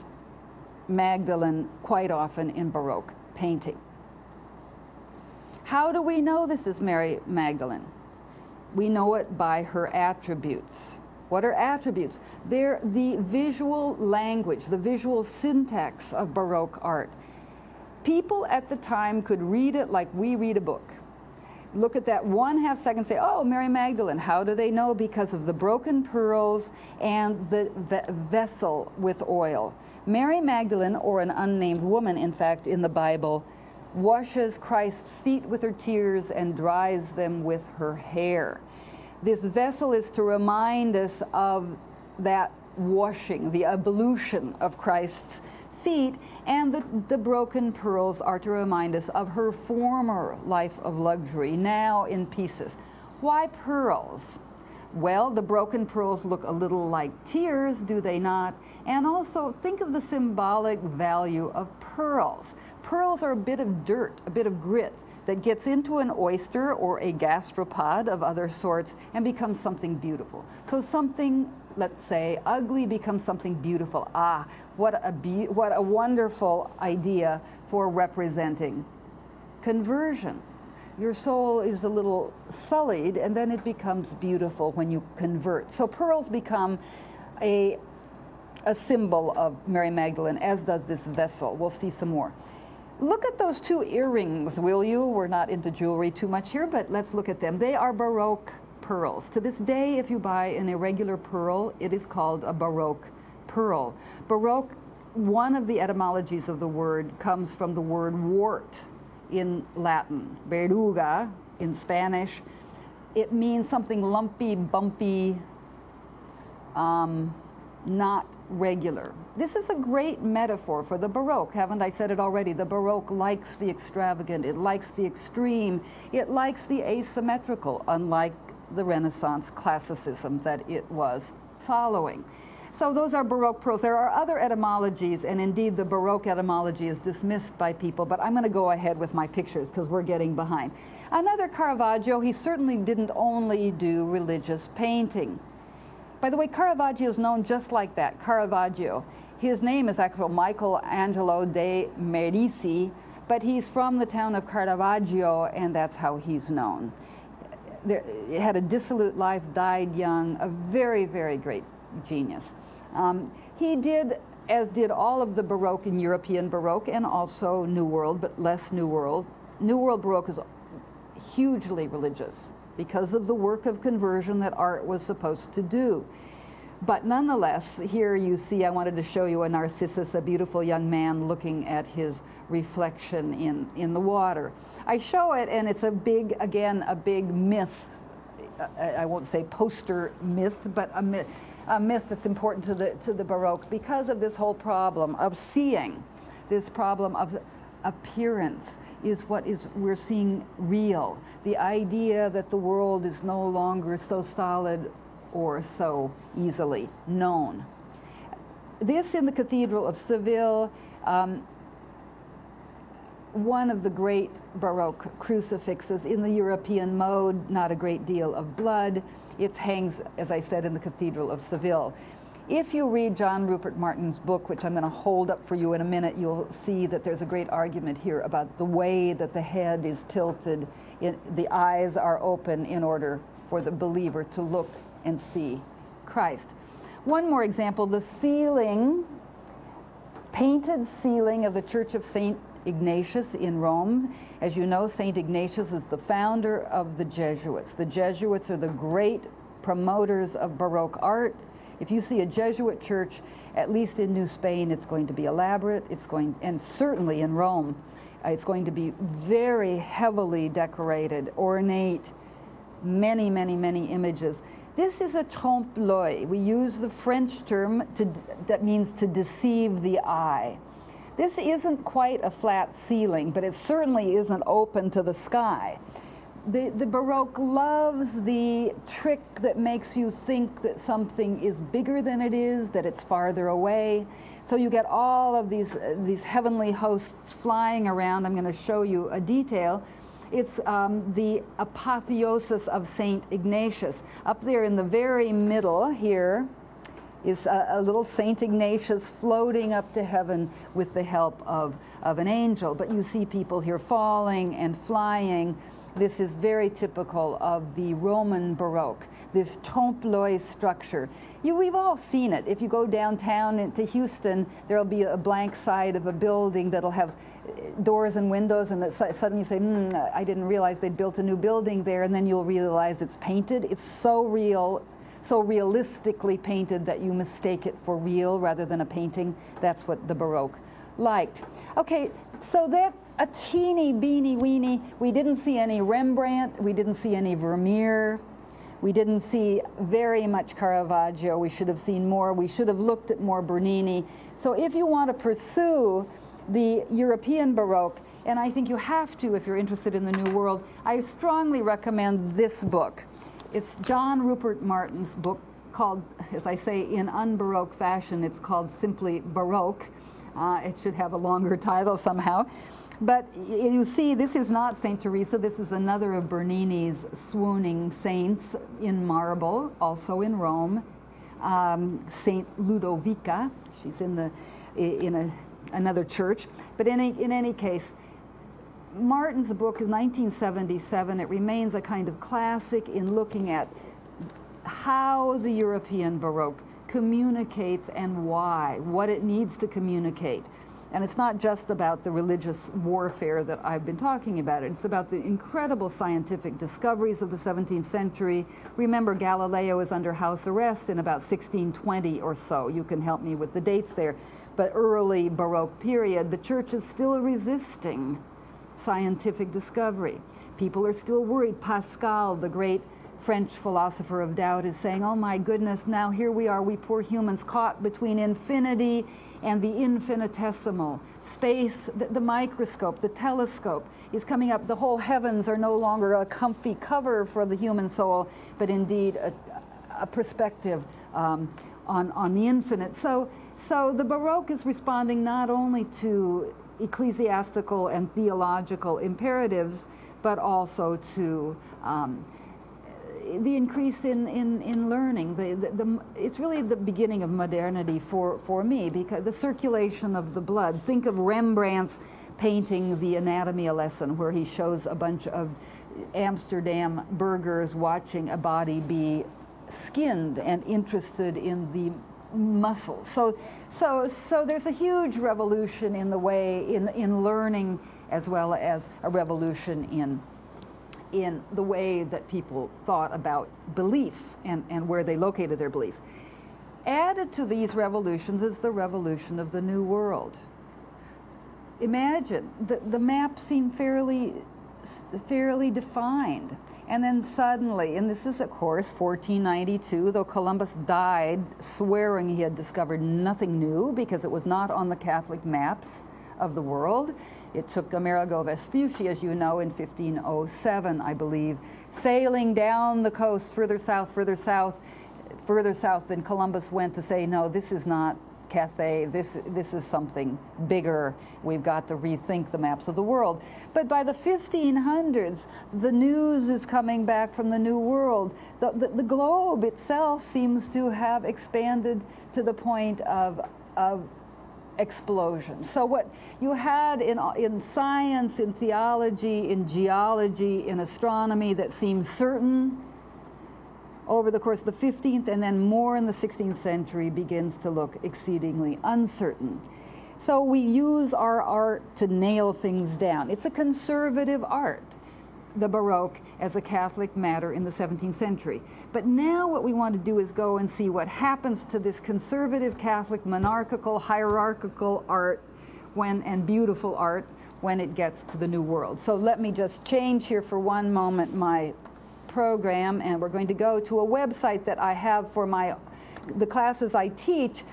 Magdalene quite often in Baroque painting. How do we know this is Mary Magdalene? We know it by her attributes. What are attributes? They're the visual language, the visual syntax of Baroque art. People at the time could read it like we read a book. Look at that 1/2 second, say, oh, Mary Magdalene. How do they know? Because of the broken pearls and the vessel with oil. Mary Magdalene, or an unnamed woman, in fact, in the Bible, washes Christ's feet with her tears and dries them with her hair. This vessel is to remind us of that washing, the ablution of Christ's feet, and the broken pearls are to remind us of her former life of luxury, now in pieces. Why pearls? Well, the broken pearls look a little like tears, do they not? And also, think of the symbolic value of pearls. Pearls are a bit of dirt, a bit of grit that gets into an oyster or a gastropod of other sorts and becomes something beautiful. So something, let's say, ugly becomes something beautiful. Ah, what a wonderful idea for representing conversion. Your soul is a little sullied, and then it becomes beautiful when you convert. So pearls become a symbol of Mary Magdalene, as does this vessel. We'll see some more. Look at those 2 earrings, will you? We're not into jewelry too much here, but let's look at them. They are Baroque pearls. To this day, if you buy an irregular pearl, it is called a Baroque pearl. Baroque, one of the etymologies of the word comes from the word wart in Latin, verruga in Spanish. It means something lumpy, bumpy, not regular. This is a great metaphor for the Baroque. Haven't I said it already? The Baroque likes the extravagant, it likes the extreme, it likes the asymmetrical, unlike the Renaissance classicism that it was following. So those are Baroque prose. There are other etymologies, and indeed the Baroque etymology is dismissed by people, but I'm going to go ahead with my pictures because we're getting behind. Another Caravaggio, he certainly didn't only do religious painting. By the way, Caravaggio is known just like that, Caravaggio. His name is actually Michelangelo de Medici, but he's from the town of Caravaggio, and that's how he's known. He had a dissolute life, died young, a very, very great genius. He did, as did all of the Baroque and European Baroque, and also New World, but less New World. New World Baroque is hugely religious because of the work of conversion that art was supposed to do. But nonetheless, here you see, I wanted to show you a Narcissus, a beautiful young man looking at his reflection in the water. I show it, and it's a big, again, a big myth. I won't say poster myth, but a myth that's important to the Baroque because of this whole problem of seeing, this problem of appearance is what we're seeing real. The idea that the world is no longer so solid or so easily known. This in the Cathedral of Seville, one of the great Baroque crucifixes in the European mode, not a great deal of blood. It hangs, as I said, in the Cathedral of Seville. If you read John Rupert Martin's book, which I'm going to hold up for you in a minute, you'll see that there's a great argument here about the way that the head is tilted, the eyes are open in order for the believer to look and see Christ. One more example, the ceiling, painted ceiling of the Church of St. Ignatius in Rome. As you know, St. Ignatius is the founder of the Jesuits. The Jesuits are the great promoters of Baroque art. If you see a Jesuit church, at least in New Spain, it's going to be elaborate. And certainly in Rome, it's going to be very heavily decorated, ornate, many, many, many images. This is a trompe-l'œil. We use the French term that means to deceive the eye. This isn't quite a flat ceiling, but it certainly isn't open to the sky. The Baroque loves the trick that makes you think that something is bigger than it is, that it's farther away. So you get all of these heavenly hosts flying around. I'm going to show you a detail. It's the apotheosis of St. Ignatius. Up there in the very middle here is a little St. Ignatius floating up to heaven with the help of an angel. But you see people here falling and flying. This is very typical of the Roman Baroque, this trompe-l'œil structure. We've all seen it. If you go downtown into Houston, there'll be a blank side of a building that'll have doors and windows, and suddenly you say, I didn't realize they'd built a new building there, and then you'll realize it's painted. It's so real, so realistically painted that you mistake it for real rather than a painting. That's what the Baroque liked. Okay, so that a teeny beeny weeny, we didn't see any Rembrandt, we didn't see any Vermeer, we didn't see very much Caravaggio. We should have seen more. We should have looked at more Bernini. So if you want to pursue the European Baroque, and I think you have to if you're interested in the New World, I strongly recommend this book. It's John Rupert Martin's book called, as I say, in un-Baroque fashion, it's called simply Baroque. It should have a longer title somehow. But you see, this is not St. Teresa. This is another of Bernini's swooning saints in marble, also in Rome. St. Ludovica, she's in another church. But in any case, Martin's book is 1977. It remains a kind of classic in looking at how the European Baroque communicates and why, what it needs to communicate. And it's not just about the religious warfare that I've been talking about. It's about the incredible scientific discoveries of the 17th century. Remember, Galileo is under house arrest in about 1620 or so. You can help me with the dates there. But early Baroque period, the church is still resisting scientific discovery. People are still worried. Pascal, the great French philosopher of doubt, is saying, oh my goodness, now here we are, we poor humans caught between infinity and the infinitesimal. Space, the microscope, the telescope is coming up. The whole heavens are no longer a comfy cover for the human soul, but indeed a perspective on the infinite. So the Baroque is responding not only to ecclesiastical and theological imperatives, but also to the increase in learning. It's really the beginning of modernity for me, because the circulation of the blood. Think of Rembrandt's painting The Anatomy a Lesson, where he shows a bunch of Amsterdam burghers watching a body be skinned and interested in the muscles. So there's a huge revolution in the way in learning, as well as a revolution in the way that people thought about belief and where they located their beliefs. Added to these revolutions is the revolution of the New World. Imagine, the map seemed fairly defined. And then suddenly, and this is of course 1492, though Columbus died swearing he had discovered nothing new because it was not on the Catholic maps of the world. It took Amerigo Vespucci, as you know, in 1507, I believe, sailing down the coast further south than Columbus went, to say, no, this is not Cathay, this is something bigger. We've got to rethink the maps of the world. But by the 1500s, the news is coming back from the New World. The globe itself seems to have expanded to the point of explosion. So what you had in science, in theology, in geology, in astronomy that seemed certain over the course of the 15th and then more in the 16th century begins to look exceedingly uncertain. So we use our art to nail things down. It's a conservative art, the Baroque, as a Catholic matter in the 17th century. But now what we want to do is go and see what happens to this conservative Catholic monarchical hierarchical art and beautiful art when it gets to the New World. So let me just change here for one moment my program, and we're going to go to a website that I have for the classes I teach.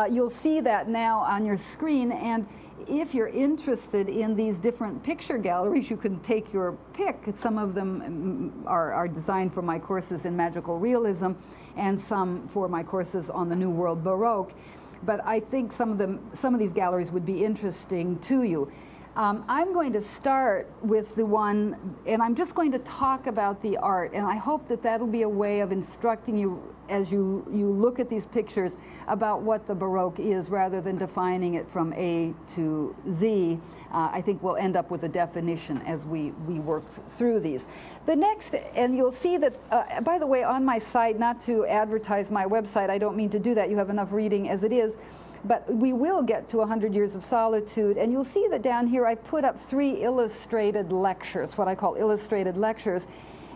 You'll see that now on your screen, and if you're interested in these different picture galleries, you can take your pick. Some of them are designed for my courses in magical realism, and some for my courses on the New World Baroque. But I think some of these galleries would be interesting to you. I'm going to start with the one, and I'm just going to talk about the art, and I hope that that'll be a way of instructing you as you look at these pictures about what the Baroque is, rather than defining it from A to Z. I think we'll end up with a definition as we work through these. The next, and you'll see that, by the way, on my site, not to advertise my website, I don't mean to do that, you have enough reading as it is, but we will get to 100 Years of Solitude, and you'll see that down here I put up 3 illustrated lectures, what I call illustrated lectures.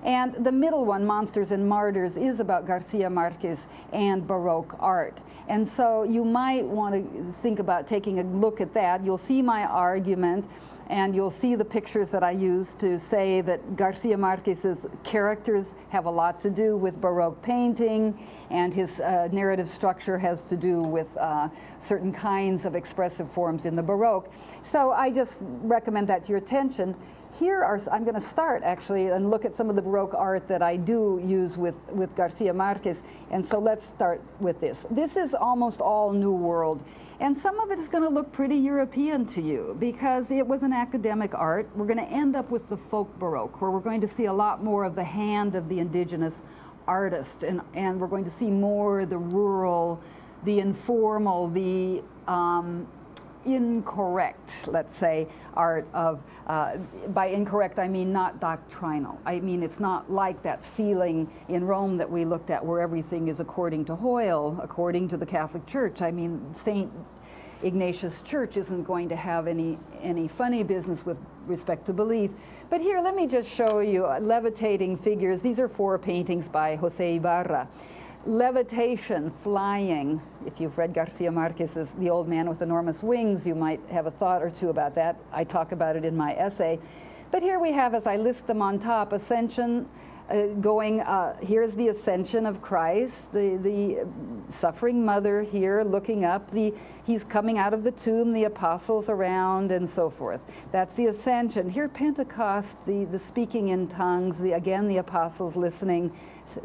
And the middle one, Monsters and Martyrs, is about Garcia Marquez and Baroque art. And so you might want to think about taking a look at that. You'll see my argument, and you'll see the pictures that I use to say that Garcia Marquez's characters have a lot to do with Baroque painting, and his narrative structure has to do with certain kinds of expressive forms in the Baroque. So I just recommend that to your attention. I'm going to start actually and look at some of the Baroque art that I do use with Garcia Marquez. And so let's start with this. This is almost all New World. And some of it is going to look pretty European to you because it was an academic art. We're going to end up with the folk Baroque, where we're going to see a lot more of the hand of the indigenous artist. And we're going to see more the rural, the informal, the incorrect, let's say, art of, by incorrect I mean not doctrinal. I mean it's not like that ceiling in Rome that we looked at where everything is according to Hoyle, according to the Catholic Church. I mean St. Ignatius Church isn't going to have any funny business with respect to belief. But here, let me just show you levitating figures. These are 4 paintings by Jose Ibarra. Levitation, flying. If you've read Garcia Marquez's The Old Man with Enormous Wings, you might have a thought or two about that. I talk about it in my essay. But here we have, as I list them on top, ascension, here's the ascension of Christ, the suffering mother here looking up, he's coming out of the tomb, the apostles around, and so forth. That's the ascension. Here Pentecost, the speaking in tongues, again the apostles listening,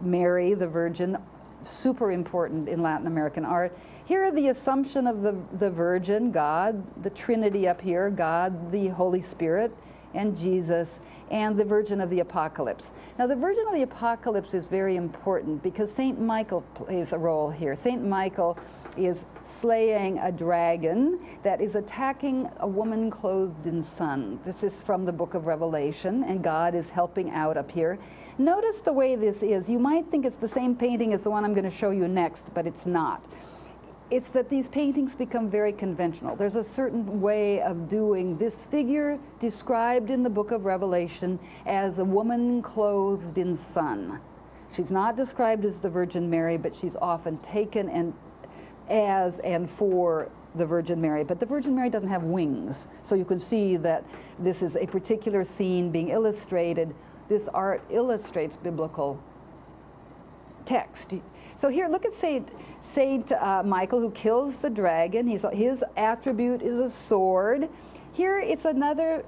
Mary, the Virgin, super important in Latin American art. Here are the Assumption of the Virgin, God, the Trinity up here, God, the Holy Spirit, and Jesus, and the Virgin of the Apocalypse. Now, the Virgin of the Apocalypse is very important because St. Michael plays a role here. St. Michael is slaying a dragon that is attacking a woman clothed in sun. This is from the book of Revelation, and God is helping out up here. Notice the way this is. You might think it's the same painting as the one I'm going to show you next, but it's not. It's that these paintings become very conventional. There's a certain way of doing this figure described in the book of Revelation as a woman clothed in sun. She's not described as the Virgin Mary, but she's often taken as and for the Virgin Mary. But the Virgin Mary doesn't have wings. So you can see that this is a particular scene being illustrated. This art illustrates biblical text. So here, look at Saint Michael, who kills the dragon. His attribute is a sword. Here, it's another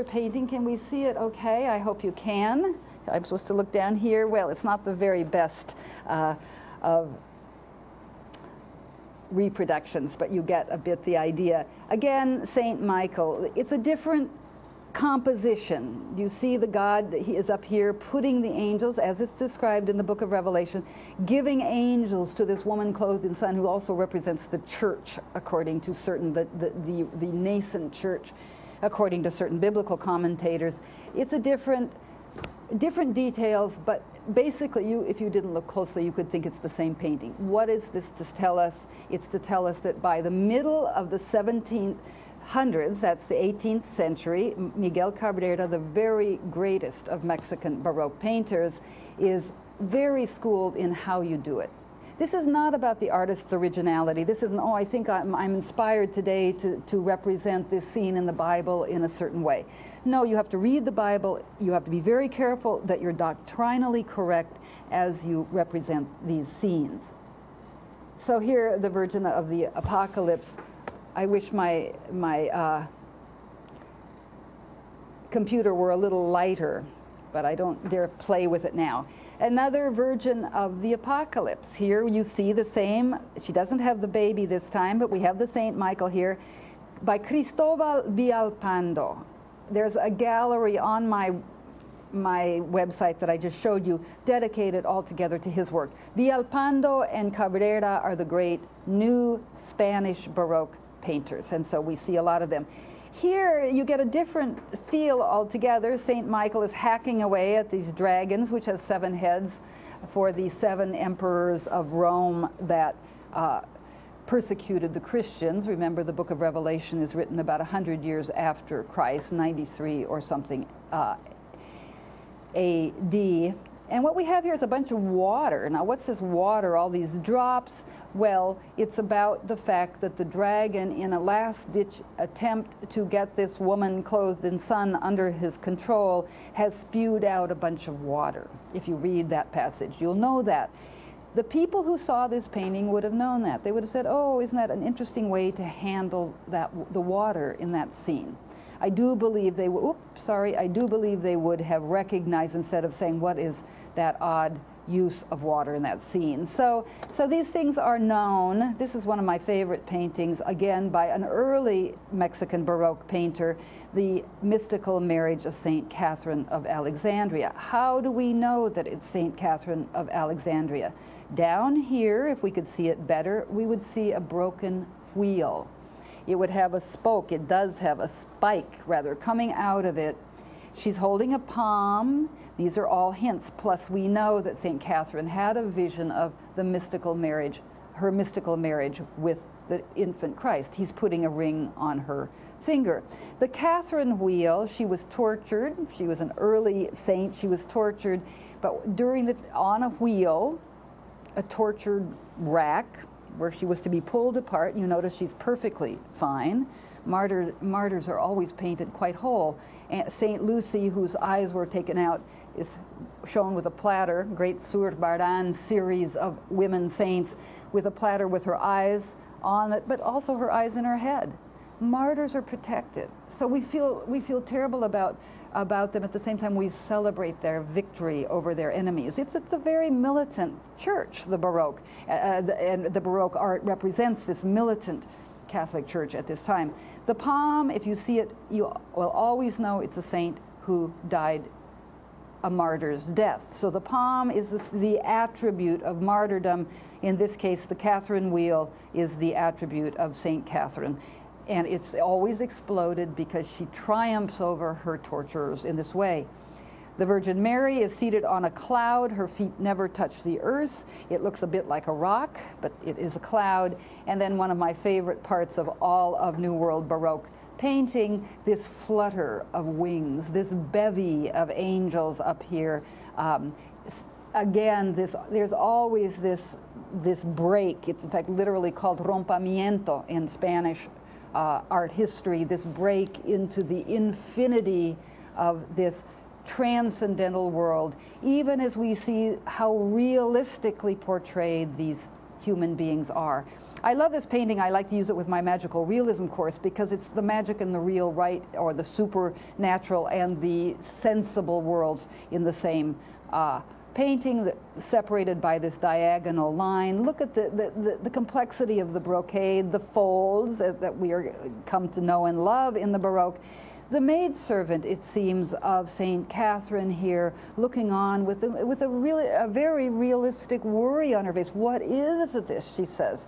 painting. Can we see it okay? I hope you can. I'm supposed to look down here. Well, it's not the very best of reproductions, but you get a bit the idea. Again, Saint Michael. It's a different composition. You see the God, he is up here putting the angels, as it's described in the book of Revelation, giving angels to this woman clothed in sun, who also represents the church, according to certain, the nascent church, according to certain biblical commentators. It's a different details, but basically, if you didn't look closely, you could think it's the same painting. What is this to tell us? It's to tell us that by the middle of the 1700s, that's the 18th century, Miguel Cabrera, the very greatest of Mexican Baroque painters, is very schooled in how you do it. This is not about the artist's originality. This isn't, oh, I think I'm inspired today to represent this scene in the Bible in a certain way. No, you have to read the Bible. You have to be very careful that you're doctrinally correct as you represent these scenes. So here, the Virgin of the Apocalypse. I wish my computer were a little lighter, but I don't dare play with it now. Another Virgin of the Apocalypse. Here you see the same. She doesn't have the baby this time, but we have the Saint Michael here by Cristobal Villalpando. There's a gallery on my website that I just showed you, dedicated altogether to his work. Villalpando and Cabrera are the great new Spanish Baroque painters, and so we see a lot of them. Here you get a different feel altogether. St. Michael is hacking away at these dragons, which has 7 heads, for the 7 emperors of Rome that persecuted the Christians. Remember, the book of Revelation is written about 100 years after Christ, 93 or something AD. And what we have here is a bunch of water. Now, what's this water, all these drops? Well, it's about the fact that the dragon, in a last-ditch attempt to get this woman clothed in sun under his control, has spewed out a bunch of water. If you read that passage, you'll know that. The people who saw this painting would have known that. They would have said, oh, isn't that an interesting way to handle the water in that scene? I do believe they would, I do believe they would have recognized, instead of saying, what is that odd use of water in that scene? So these things are known. This is one of my favorite paintings, again, by an early Mexican Baroque painter, the mystical marriage of St. Catherine of Alexandria. How do we know that it's St. Catherine of Alexandria? Down here, if we could see it better, we would see a broken wheel. It would have a spoke. It does have a spike, rather, coming out of it. She's holding a palm. These are all hints. Plus, we know that St. Catherine had a vision of the mystical marriage, her mystical marriage with the infant Christ. He's putting a ring on her finger. The Catherine wheel, she was tortured. She was an early saint. She was tortured, but on a wheel, a tortured rack, where she was to be pulled apart. You notice she's perfectly fine. Martyrs are always painted quite whole. St. Lucy, whose eyes were taken out, is shown with a platter, great Zurbarán series of women saints, with a platter with her eyes on it, but also her eyes in her head. Martyrs are protected. So we feel terrible about about them. At the same time, we celebrate their victory over their enemies. It's a very militant church, the Baroque, and the Baroque art represents this militant Catholic Church at this time. The palm, if you see it, you will always know it's a saint who died a martyr's death. So the palm is the attribute of martyrdom. In this case, the Catherine wheel is the attribute of Saint Catherine. And it's always exploded because she triumphs over her torturers in this way. The Virgin Mary is seated on a cloud. Her feet never touch the earth. It looks a bit like a rock, but it is a cloud. And then one of my favorite parts of all of New World Baroque painting, this flutter of wings, this bevy of angels up here. Again, there's always this break. It's in fact literally called rompimiento in Spanish art history, this break into the infinity of this transcendental world, even as we see how realistically portrayed these human beings are. I love this painting. I like to use it with my magical realism course because it's the magic and the real, right, or the supernatural and the sensible worlds in the same painting, separated by this diagonal line. Look at the complexity of the brocade, the folds that we are come to know and love in the Baroque. The maidservant, it seems, of Saint Catherine here, looking on with a very realistic worry on her face. What is this, she says.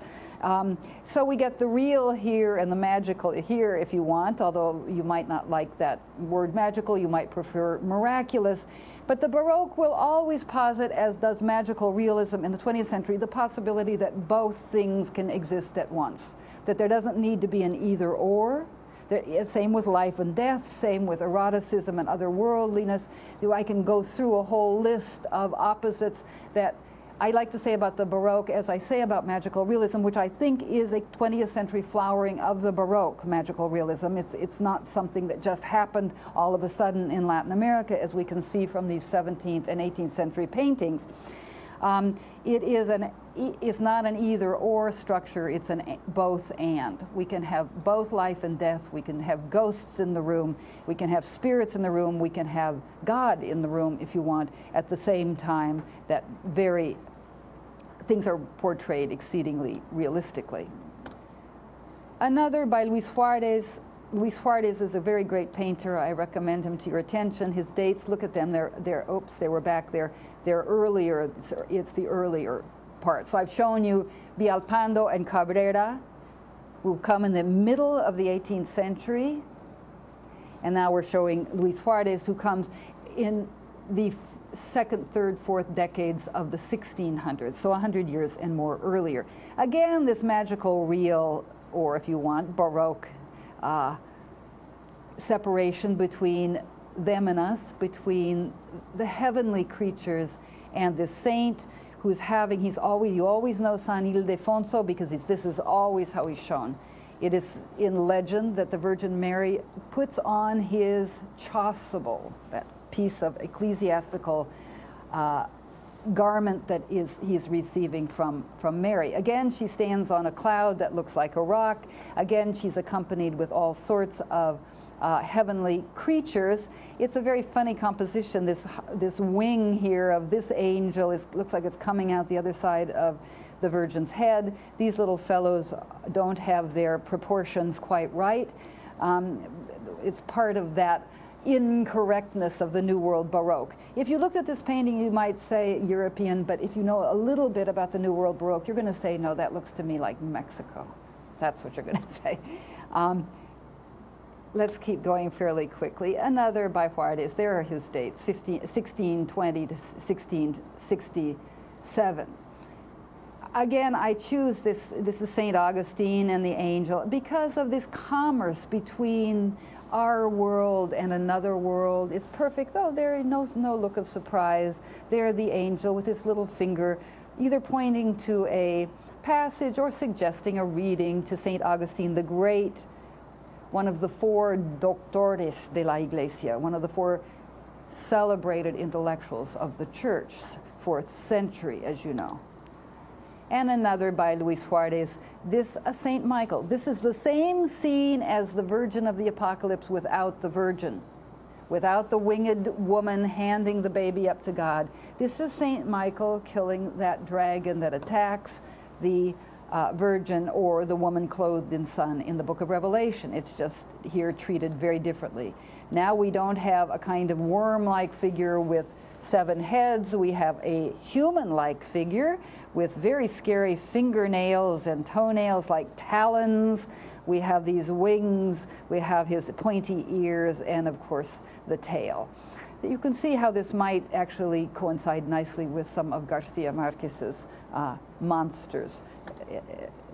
So we get the real here and the magical here, if you want, although you might not like that word magical, you might prefer miraculous. But the Baroque will always posit, as does magical realism in the 20th century, the possibility that both things can exist at once, that there doesn't need to be an either-or. Same with life and death, same with eroticism and otherworldliness. I can go through a whole list of opposites that I like to say about the Baroque as I say about magical realism, which I think is a 20th century flowering of the Baroque magical realism. It's not something that just happened all of a sudden in Latin America, as we can see from these 17th and 18th century paintings. It's not an either-or structure, it's an both-and. We can have both life and death, we can have ghosts in the room, we can have spirits in the room, we can have God in the room, if you want, at the same time that things are portrayed exceedingly realistically. Another by Luis Juarez. Luis Juarez is a very great painter. I recommend him to your attention. His dates, look at them, oops, they were back there. They're earlier, it's the earlier part. So I've shown you Villalpando and Cabrera, who come in the middle of the 18th century. And now we're showing Luis Juarez, who comes in the second, third, fourth decades of the 1600s, so 100 years and more earlier. Again, this magical real, or if you want, Baroque separation between them and us, between the heavenly creatures and the saint who's you always know San Ildefonso because this is always how he's shown. It is in legend that the Virgin Mary puts on his chasuble, that piece of ecclesiastical garment that he's receiving from Mary. Again, she stands on a cloud that looks like a rock. Again, she's accompanied with all sorts of heavenly creatures. It's a very funny composition. This wing here of this angel looks like it's coming out the other side of the Virgin's head. These little fellows don't have their proportions quite right. It's part of that incorrectness of the New World Baroque. If you looked at this painting, you might say European, but if you know a little bit about the New World Baroque, you're going to say, no, that looks to me like Mexico. That's what you're going to say. Let's keep going fairly quickly. Another by Juarez. There are his dates, 1620 to 1667. Again, I choose this is St. Augustine and the angel because of this commerce between our world and another world. It's perfect. Oh, there is no look of surprise. There the angel with his little finger either pointing to a passage or suggesting a reading to St. Augustine the Great, one of the four doctores de la Iglesia, one of the four celebrated intellectuals of the church, 4th century, as you know. And another by Luis Juarez, Saint Michael. This is the same scene as the Virgin of the Apocalypse without the Virgin, without the winged woman handing the baby up to God. This is Saint Michael killing that dragon that attacks the virgin or the woman clothed in sun in the book of Revelation. It's just here treated very differently. Now we don't have a kind of worm-like figure with 7 heads. We have a human-like figure with very scary fingernails and toenails like talons. We have these wings, we have his pointy ears, and of course the tail. You can see how this might actually coincide nicely with some of Garcia Marquez's monsters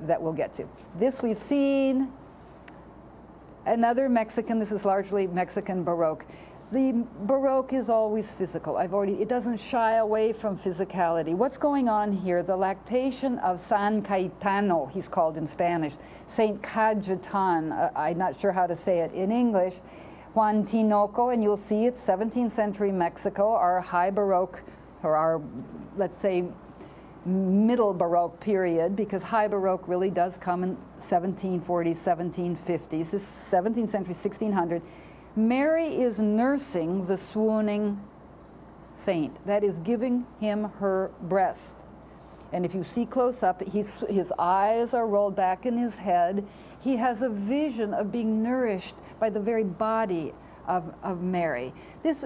that we'll get to. This we've seen. Another Mexican, this is largely Mexican Baroque. The Baroque is always physical. It doesn't shy away from physicality. What's going on here? The lactation of San Cayetano, he's called in Spanish. Saint Cajetan, I'm not sure how to say it in English. Juan Tinoco, and you'll see it's 17th century Mexico, our high Baroque, or our, let's say, middle Baroque period, because high Baroque really does come in 1740s, 1750s. This is 17th century, 1600. Mary is nursing the swooning saint, that is giving him her breast. And if you see close up, his eyes are rolled back in his head. He has a vision of being nourished by the very body of Mary.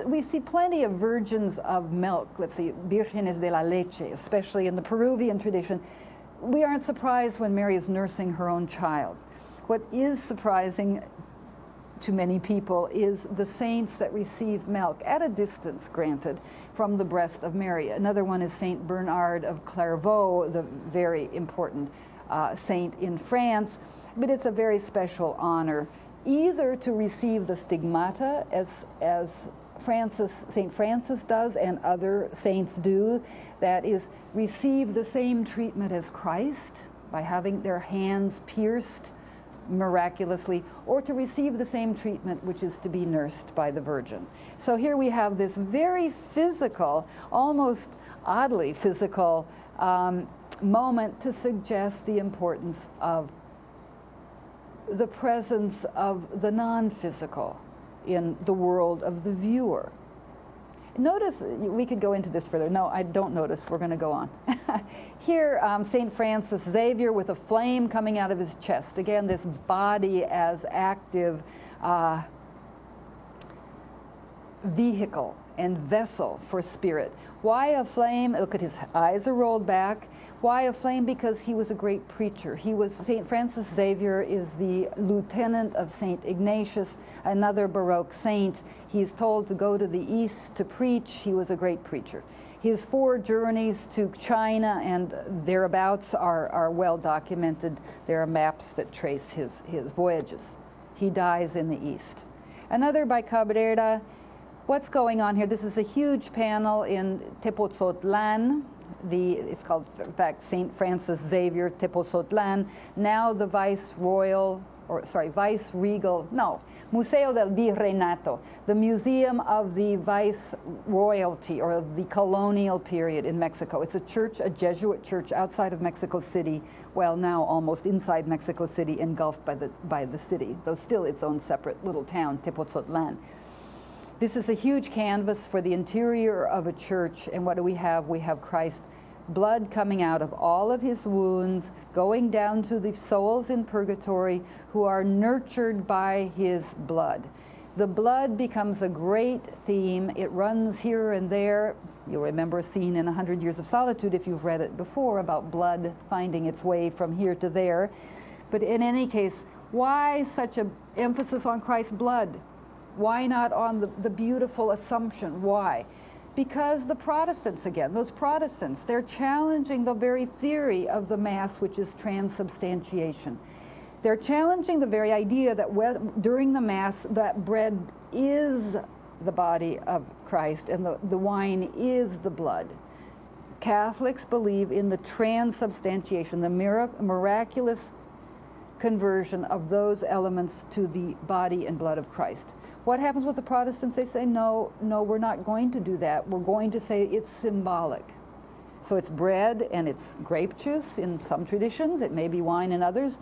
We see plenty of virgins of milk, let's see, vírgenes de la leche, especially in the Peruvian tradition. We aren't surprised when Mary is nursing her own child. What is surprising to many people is the saints that receive milk, at a distance, granted, from the breast of Mary. Another one is Saint Bernard of Clairvaux, the very important saint in France, but it's a very special honor, either to receive the stigmata, as Saint Francis does and other saints do, that is, receive the same treatment as Christ by having their hands pierced miraculously, or to receive the same treatment, which is to be nursed by the Virgin. So here we have this very physical, almost oddly physical moment to suggest the importance of the presence of the non-physical in the world of the viewer. Notice, we could go into this further. No, I don't notice. We're going to go on. Here, St. Francis Xavier with a flame coming out of his chest. Again, this body as active vehicle and vessel for spirit. Why a flame? Look at his eyes are rolled back. Why a flame? Because he was a great preacher. St. Francis Xavier is the lieutenant of St. Ignatius, another Baroque saint. He's told to go to the east to preach. He was a great preacher. His 4 journeys to China and thereabouts are well documented. There are maps that trace his voyages. He dies in the east. Another by Cabrera. What's going on here? This is a huge panel in Tepoztlan. It's called, in fact, St. Francis Xavier Tepoztlan. Now the Vice-Regal, Museo del Virreinato, the Museum of the Vice-Royalty, or the colonial period in Mexico. It's a church, a Jesuit church outside of Mexico City, well, now almost inside Mexico City, engulfed by the city, though still its own separate little town, Tepoztlan. This is a huge canvas for the interior of a church, and what do we have? We have Christ, blood coming out of all of his wounds, going down to the souls in purgatory who are nurtured by his blood. The blood becomes a great theme. It runs here and there. You'll remember a scene in 100 Years of Solitude, if you've read it before, about blood finding its way from here to there. But in any case, why such an emphasis on Christ's blood? Why not on the beautiful Assumption? Why? Because the Protestants, again, those Protestants, they're challenging the very theory of the Mass, which is transubstantiation. They're challenging the very idea that during the Mass, that bread is the body of Christ and the wine is the blood. Catholics believe in the transubstantiation, the miraculous conversion of those elements to the body and blood of Christ. What happens with the Protestants? They say, no, we're not going to do that. We're going to say it's symbolic. So it's bread and it's grape juice in some traditions. It may be wine in others.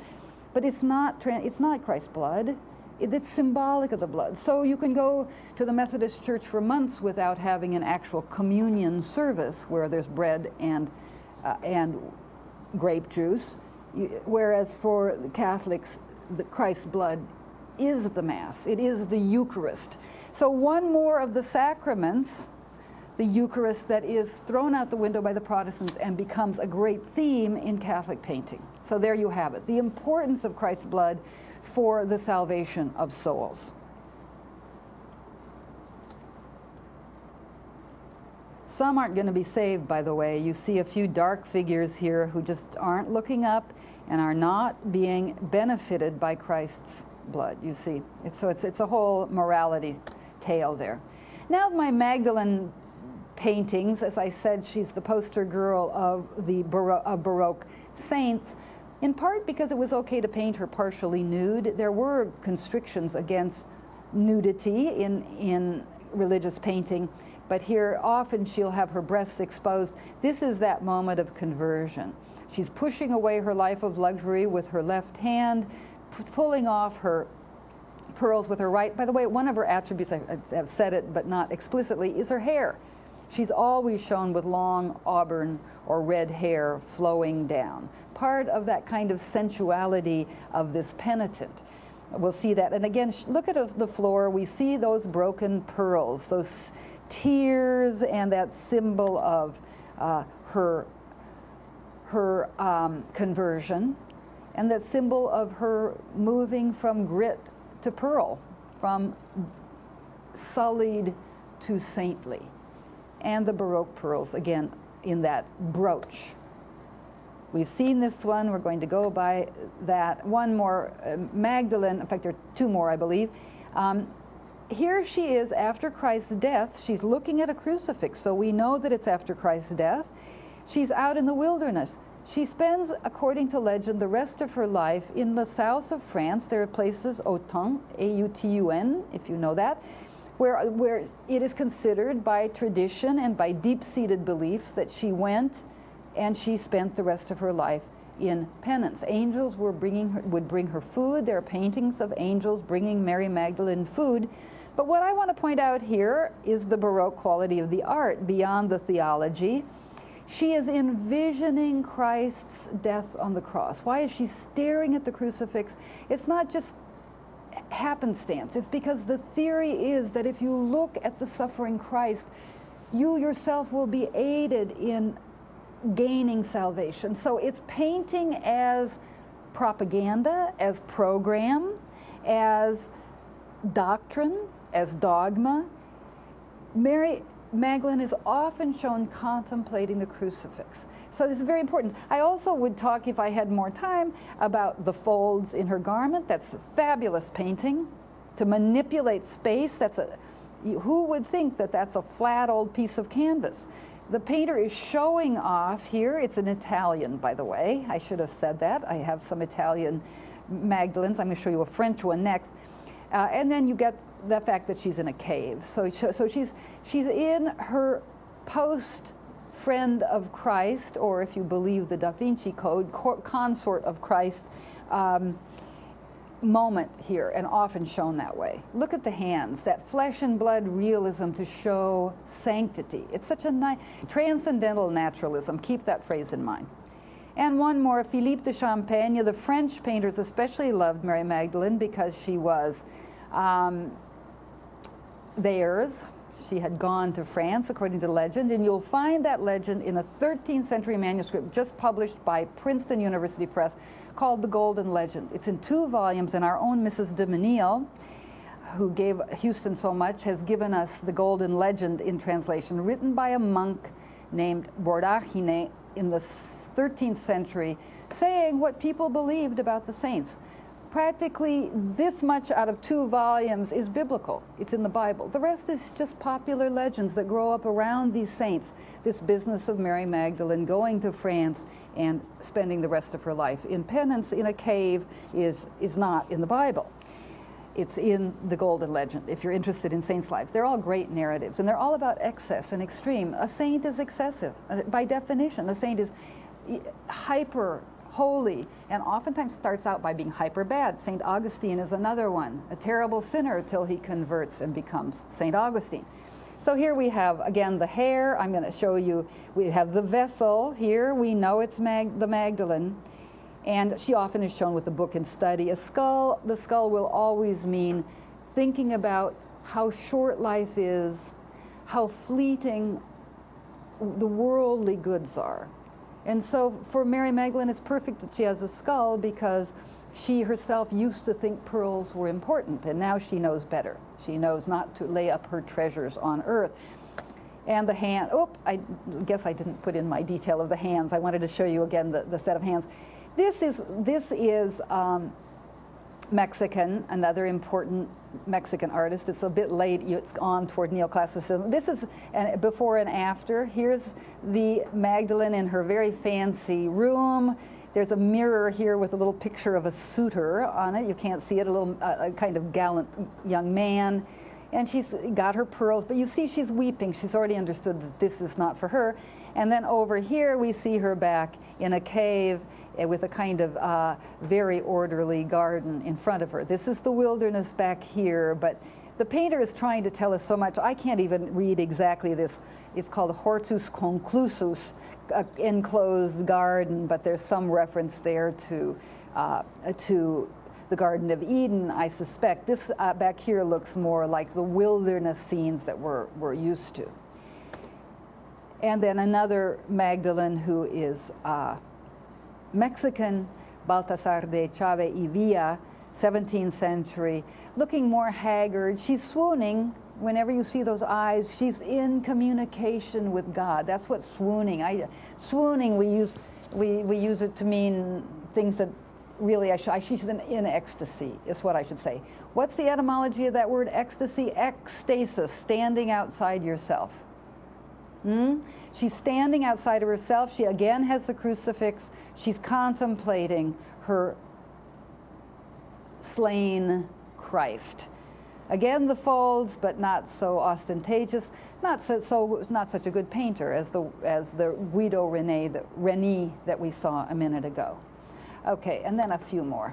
But it's not Christ's blood. It's symbolic of the blood. So you can go to the Methodist Church for months without having an actual communion service where there's bread and grape juice, whereas for the Catholics, Christ's blood is the Mass. It is the Eucharist. So one more of the sacraments, the Eucharist, that is thrown out the window by the Protestants and becomes a great theme in Catholic painting. So there you have it, the importance of Christ's blood for the salvation of souls. Some aren't going to be saved, by the way. You see a few dark figures here who just aren't looking up and are not being benefited by Christ's blood, you see. It's a whole morality tale there. Now my Magdalene paintings, as I said, she's the poster girl of the Baroque saints, in part because it was okay to paint her partially nude. There were constrictions against nudity in religious painting, but here often she'll have her breasts exposed. This is that moment of conversion. She's pushing away her life of luxury with her left hand, pulling off her pearls with her right. By the way, one of her attributes, I've said it but not explicitly, is her hair. She's always shown with long auburn or red hair flowing down. Part of that kind of sensuality of this penitent. We'll see that. And again, look at the floor. We see those broken pearls, those tears, and that symbol of her conversion, and that symbol of her moving from grit to pearl, from sullied to saintly. And the Baroque pearls, again, in that brooch. We've seen this one. We're going to go by that. One more, Magdalene. In fact, there are two more, I believe. Here she is after Christ's death. She's looking at a crucifix, so we know that it's after Christ's death. She's out in the wilderness. She spends, according to legend, the rest of her life in the south of France. There are places, Autun, A-U-T-U-N, if you know that, where it is considered by tradition and by deep-seated belief that she went and she spent the rest of her life in penance. Angels would bring her food. There are paintings of angels bringing Mary Magdalene food. But what I want to point out here is the Baroque quality of the art beyond the theology. She is envisioning Christ's death on the cross. Why is she staring at the crucifix? It's not just happenstance. It's because the theory is that if you look at the suffering Christ, you yourself will be aided in gaining salvation. So it's painting as propaganda, as program, as doctrine, as dogma. Mary Magdalene is often shown contemplating the crucifix. So this is very important. I also would talk, if I had more time, about the folds in her garment. That's a fabulous painting. To manipulate space, who would think that that's a flat old piece of canvas? The painter is showing off here. It's an Italian, by the way. I should have said that. I have some Italian Magdalenes. I'm going to show you a French one next. And then you get the fact that she's in a cave. So she's in her post-friend of Christ, or if you believe the Da Vinci Code, consort of Christ moment here, and often shown that way. Look at the hands, that flesh and blood realism to show sanctity. It's such a nice, transcendental naturalism. Keep that phrase in mind. And one more, Philippe de Champaigne. The French painters especially loved Mary Magdalene because she was theirs. She had gone to France, according to legend, and you'll find that legend in a 13th century manuscript just published by Princeton University Press called The Golden Legend. It's in 2 volumes, and our own Mrs. de Menil, who gave Houston so much, has given us The Golden Legend in translation, written by a monk named Bordachine in the 13th century, saying what people believed about the saints. Practically this much out of 2 volumes is biblical. It's in the Bible. The rest is just popular legends that grow up around these saints. This business of Mary Magdalene going to France and spending the rest of her life in penance in a cave is not in the Bible. It's in the Golden Legend, if you're interested in saints' lives. They're all great narratives, and they're all about excess and extreme. A saint is excessive. By definition, a saint is hyper holy, and oftentimes starts out by being hyper bad. St. Augustine is another one, a terrible sinner till he converts and becomes St. Augustine. So here we have, again, the hair. I'm going to show you, we have the vessel. Here we know it's the Magdalene. And she often is shown with a book and study. A skull, the skull will always mean thinking about how short life is, how fleeting the worldly goods are. And so for Mary Magdalene, it's perfect that she has a skull because she herself used to think pearls were important, and now she knows better. She knows not to lay up her treasures on earth. And the hand, I guess I didn't put in my detail of the hands. I wanted to show you again the set of hands. This is Mexican, another important Mexican artist. It's a bit late, it's on toward neoclassicism. This is before and after. Here's the Magdalene in her very fancy room. There's a mirror here with a little picture of a suitor on it. You can't see it, a kind of gallant young man. And she's got her pearls, but you see she's weeping. She's already understood that this is not for her. And then over here we see her back in a cave with a kind of very orderly garden in front of her. This is the wilderness back here, but the painter is trying to tell us so much. I can't even read exactly this. It's called Hortus Conclusus, enclosed garden, but there's some reference there to the Garden of Eden, I suspect. This back here looks more like the wilderness scenes that we're used to. And then another Magdalene who is Mexican, Baltasar de Chávez y Villa, 17th century, looking more haggard. She's swooning. Whenever you see those eyes, she's in communication with God. That's what swooning. Swooning, we use it to mean things that really, she's in ecstasy, is what I should say. What's the etymology of that word, ecstasy? Ecstasis, standing outside yourself. She's standing outside of herself. She again has the crucifix. She's contemplating her slain Christ. Again, the folds, but not so ostentatious. Not such a good painter as the Guido Reni that we saw a minute ago. Okay, and then a few more.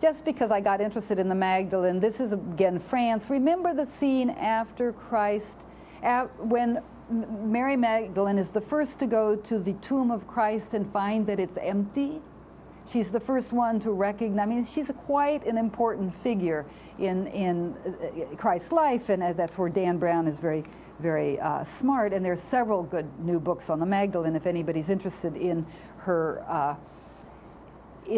Just because I got interested in the Magdalene, this is again France. Remember the scene after Christ, when Mary Magdalene is the first to go to the tomb of Christ and find that it's empty? She's the first one to recognize. I mean, she's quite an important figure in Christ's life, and that's where Dan Brown is very, very smart. And there's several good new books on the Magdalene if anybody's interested in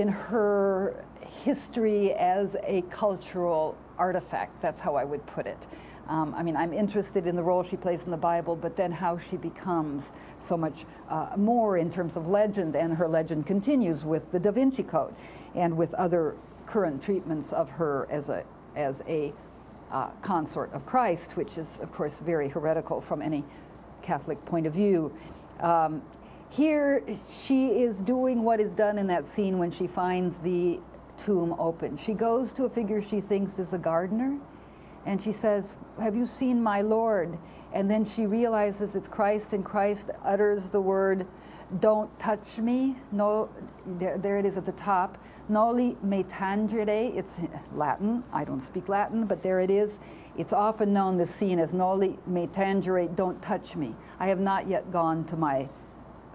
her history as a cultural artifact. That's how I would put it. I mean, I'm interested in the role she plays in the Bible, but then how she becomes so much more in terms of legend, and her legend continues with the Da Vinci Code and with other current treatments of her as a consort of Christ, which is, of course, very heretical from any Catholic point of view. Here, she is doing what is done in that scene when she finds the tomb open. She goes to a figure she thinks is a gardener, and she says, "Have you seen my Lord?" And then she realizes it's Christ, and Christ utters the word, "Don't touch me." No, there it is at the top. Noli me tangere. It's Latin. I don't speak Latin, but there it is. It's often known, this scene, as Noli me tangere, don't touch me. I have not yet gone to my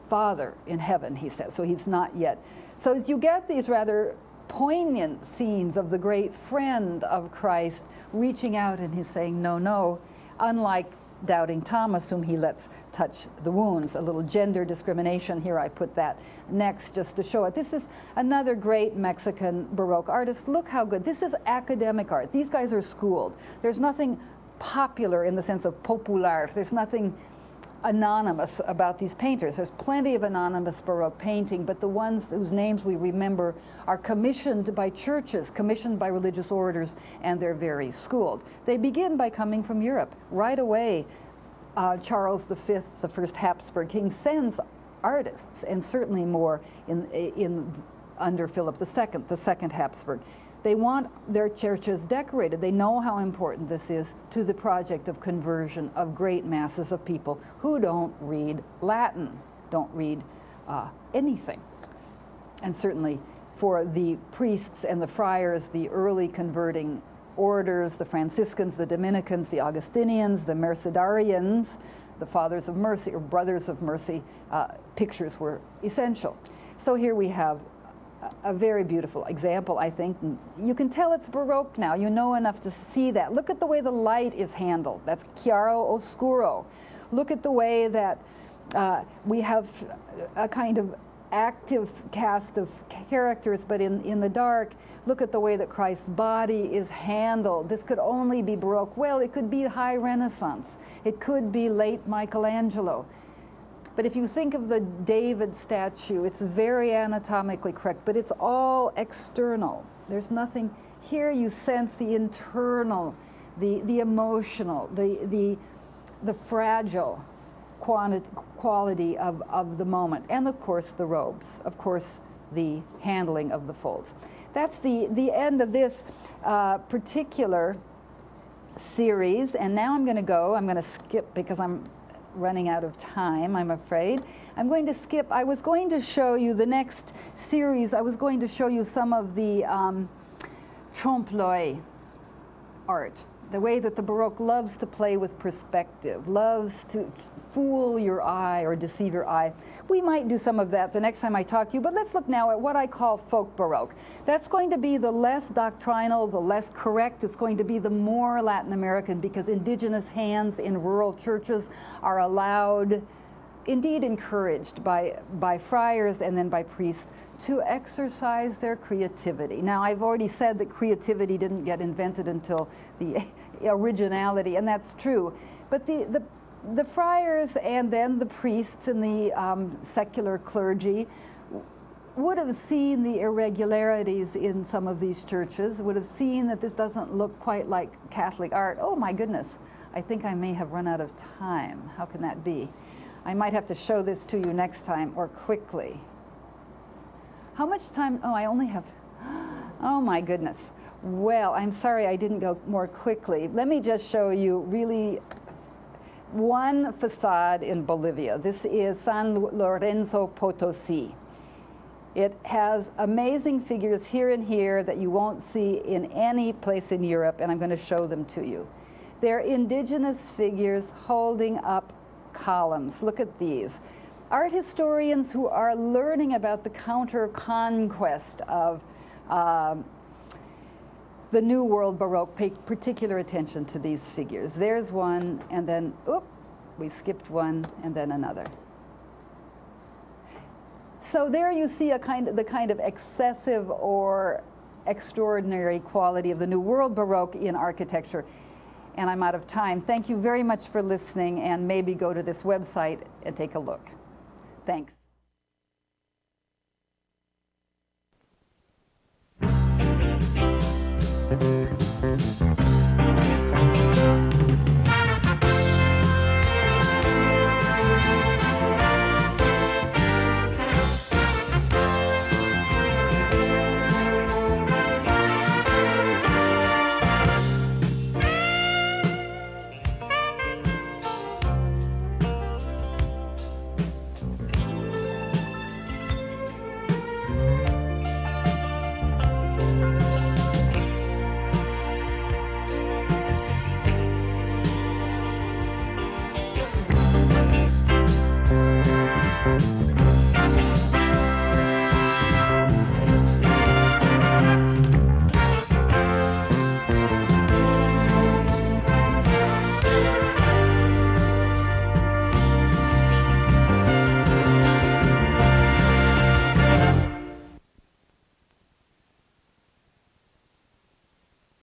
Father in heaven, he says. So he's not yet. So as you get these rather poignant scenes of the great friend of Christ reaching out, and he's saying, no, no, unlike doubting Thomas, whom he lets touch the wounds. A little gender discrimination here. I put that next just to show it. This is another great Mexican Baroque artist. Look how good. This is academic art. These guys are schooled. There's nothing popular in the sense of popular. There's nothing anonymous about these painters. There's plenty of anonymous Baroque painting, but the ones whose names we remember are commissioned by churches, commissioned by religious orders, and they're very schooled. They begin by coming from Europe. Right away, Charles V, the first Habsburg king, sends artists, and certainly more under Philip II, the second Habsburg. They want their churches decorated. They know how important this is to the project of conversion of great masses of people who don't read Latin, don't read anything. and certainly for the priests and the friars, the early converting orders, the Franciscans, the Dominicans, the Augustinians, the Mercedarians, the Fathers of Mercy or Brothers of Mercy, pictures were essential. So here we have a very beautiful example, I think. You can tell it's Baroque now. You know enough to see that. Look at the way the light is handled. That's chiaro oscuro. Look at the way that we have a kind of active cast of characters, but in the dark. Look at the way that Christ's body is handled. This could only be Baroque. Well, it could be High Renaissance. It could be late Michelangelo. But if you think of the David statue, it's very anatomically correct, but it's all external. There's nothing, here you sense the internal, the emotional, the fragile quality of the moment. And of course the robes, of course the handling of the folds. That's the end of this particular series. And now I'm going to skip because I'm running out of time, I'm afraid. I'm going to skip. I was going to show you the next series. I was going to show you some of the trompe-l'oeil art, the way that the Baroque loves to play with perspective, loves to fool your eye or deceive your eye. We might do some of that the next time I talk to you, but let's look now at what I call folk Baroque. That's going to be the less doctrinal, the less correct. It's going to be the more Latin American, because indigenous hands in rural churches are allowed, indeed encouraged by friars and then by priests, to exercise their creativity. Now, I've already said that creativity didn't get invented until the originality, and that's true. But the friars and then the priests and the secular clergy would have seen the irregularities in some of these churches, would have seen that this doesn't look quite like Catholic art. Oh my goodness, I think I may have run out of time. How can that be? I might have to show this to you next time or quickly. How much time? Oh, I only have, oh my goodness. Well, I'm sorry I didn't go more quickly. Let me just show you really one facade in Bolivia. This is San Lorenzo Potosi. It has amazing figures here and here that you won't see in any place in Europe, and I'm going to show them to you. They're indigenous figures holding up columns. Look at these. Art historians who are learning about the counter-conquest of the New World Baroque pay particular attention to these figures. There's one, and then, oop, we skipped one, and then another. So there you see the kind of excessive or extraordinary quality of the New World Baroque in architecture. And I'm out of time. Thank you very much for listening, and maybe go to this website and take a look. Thanks.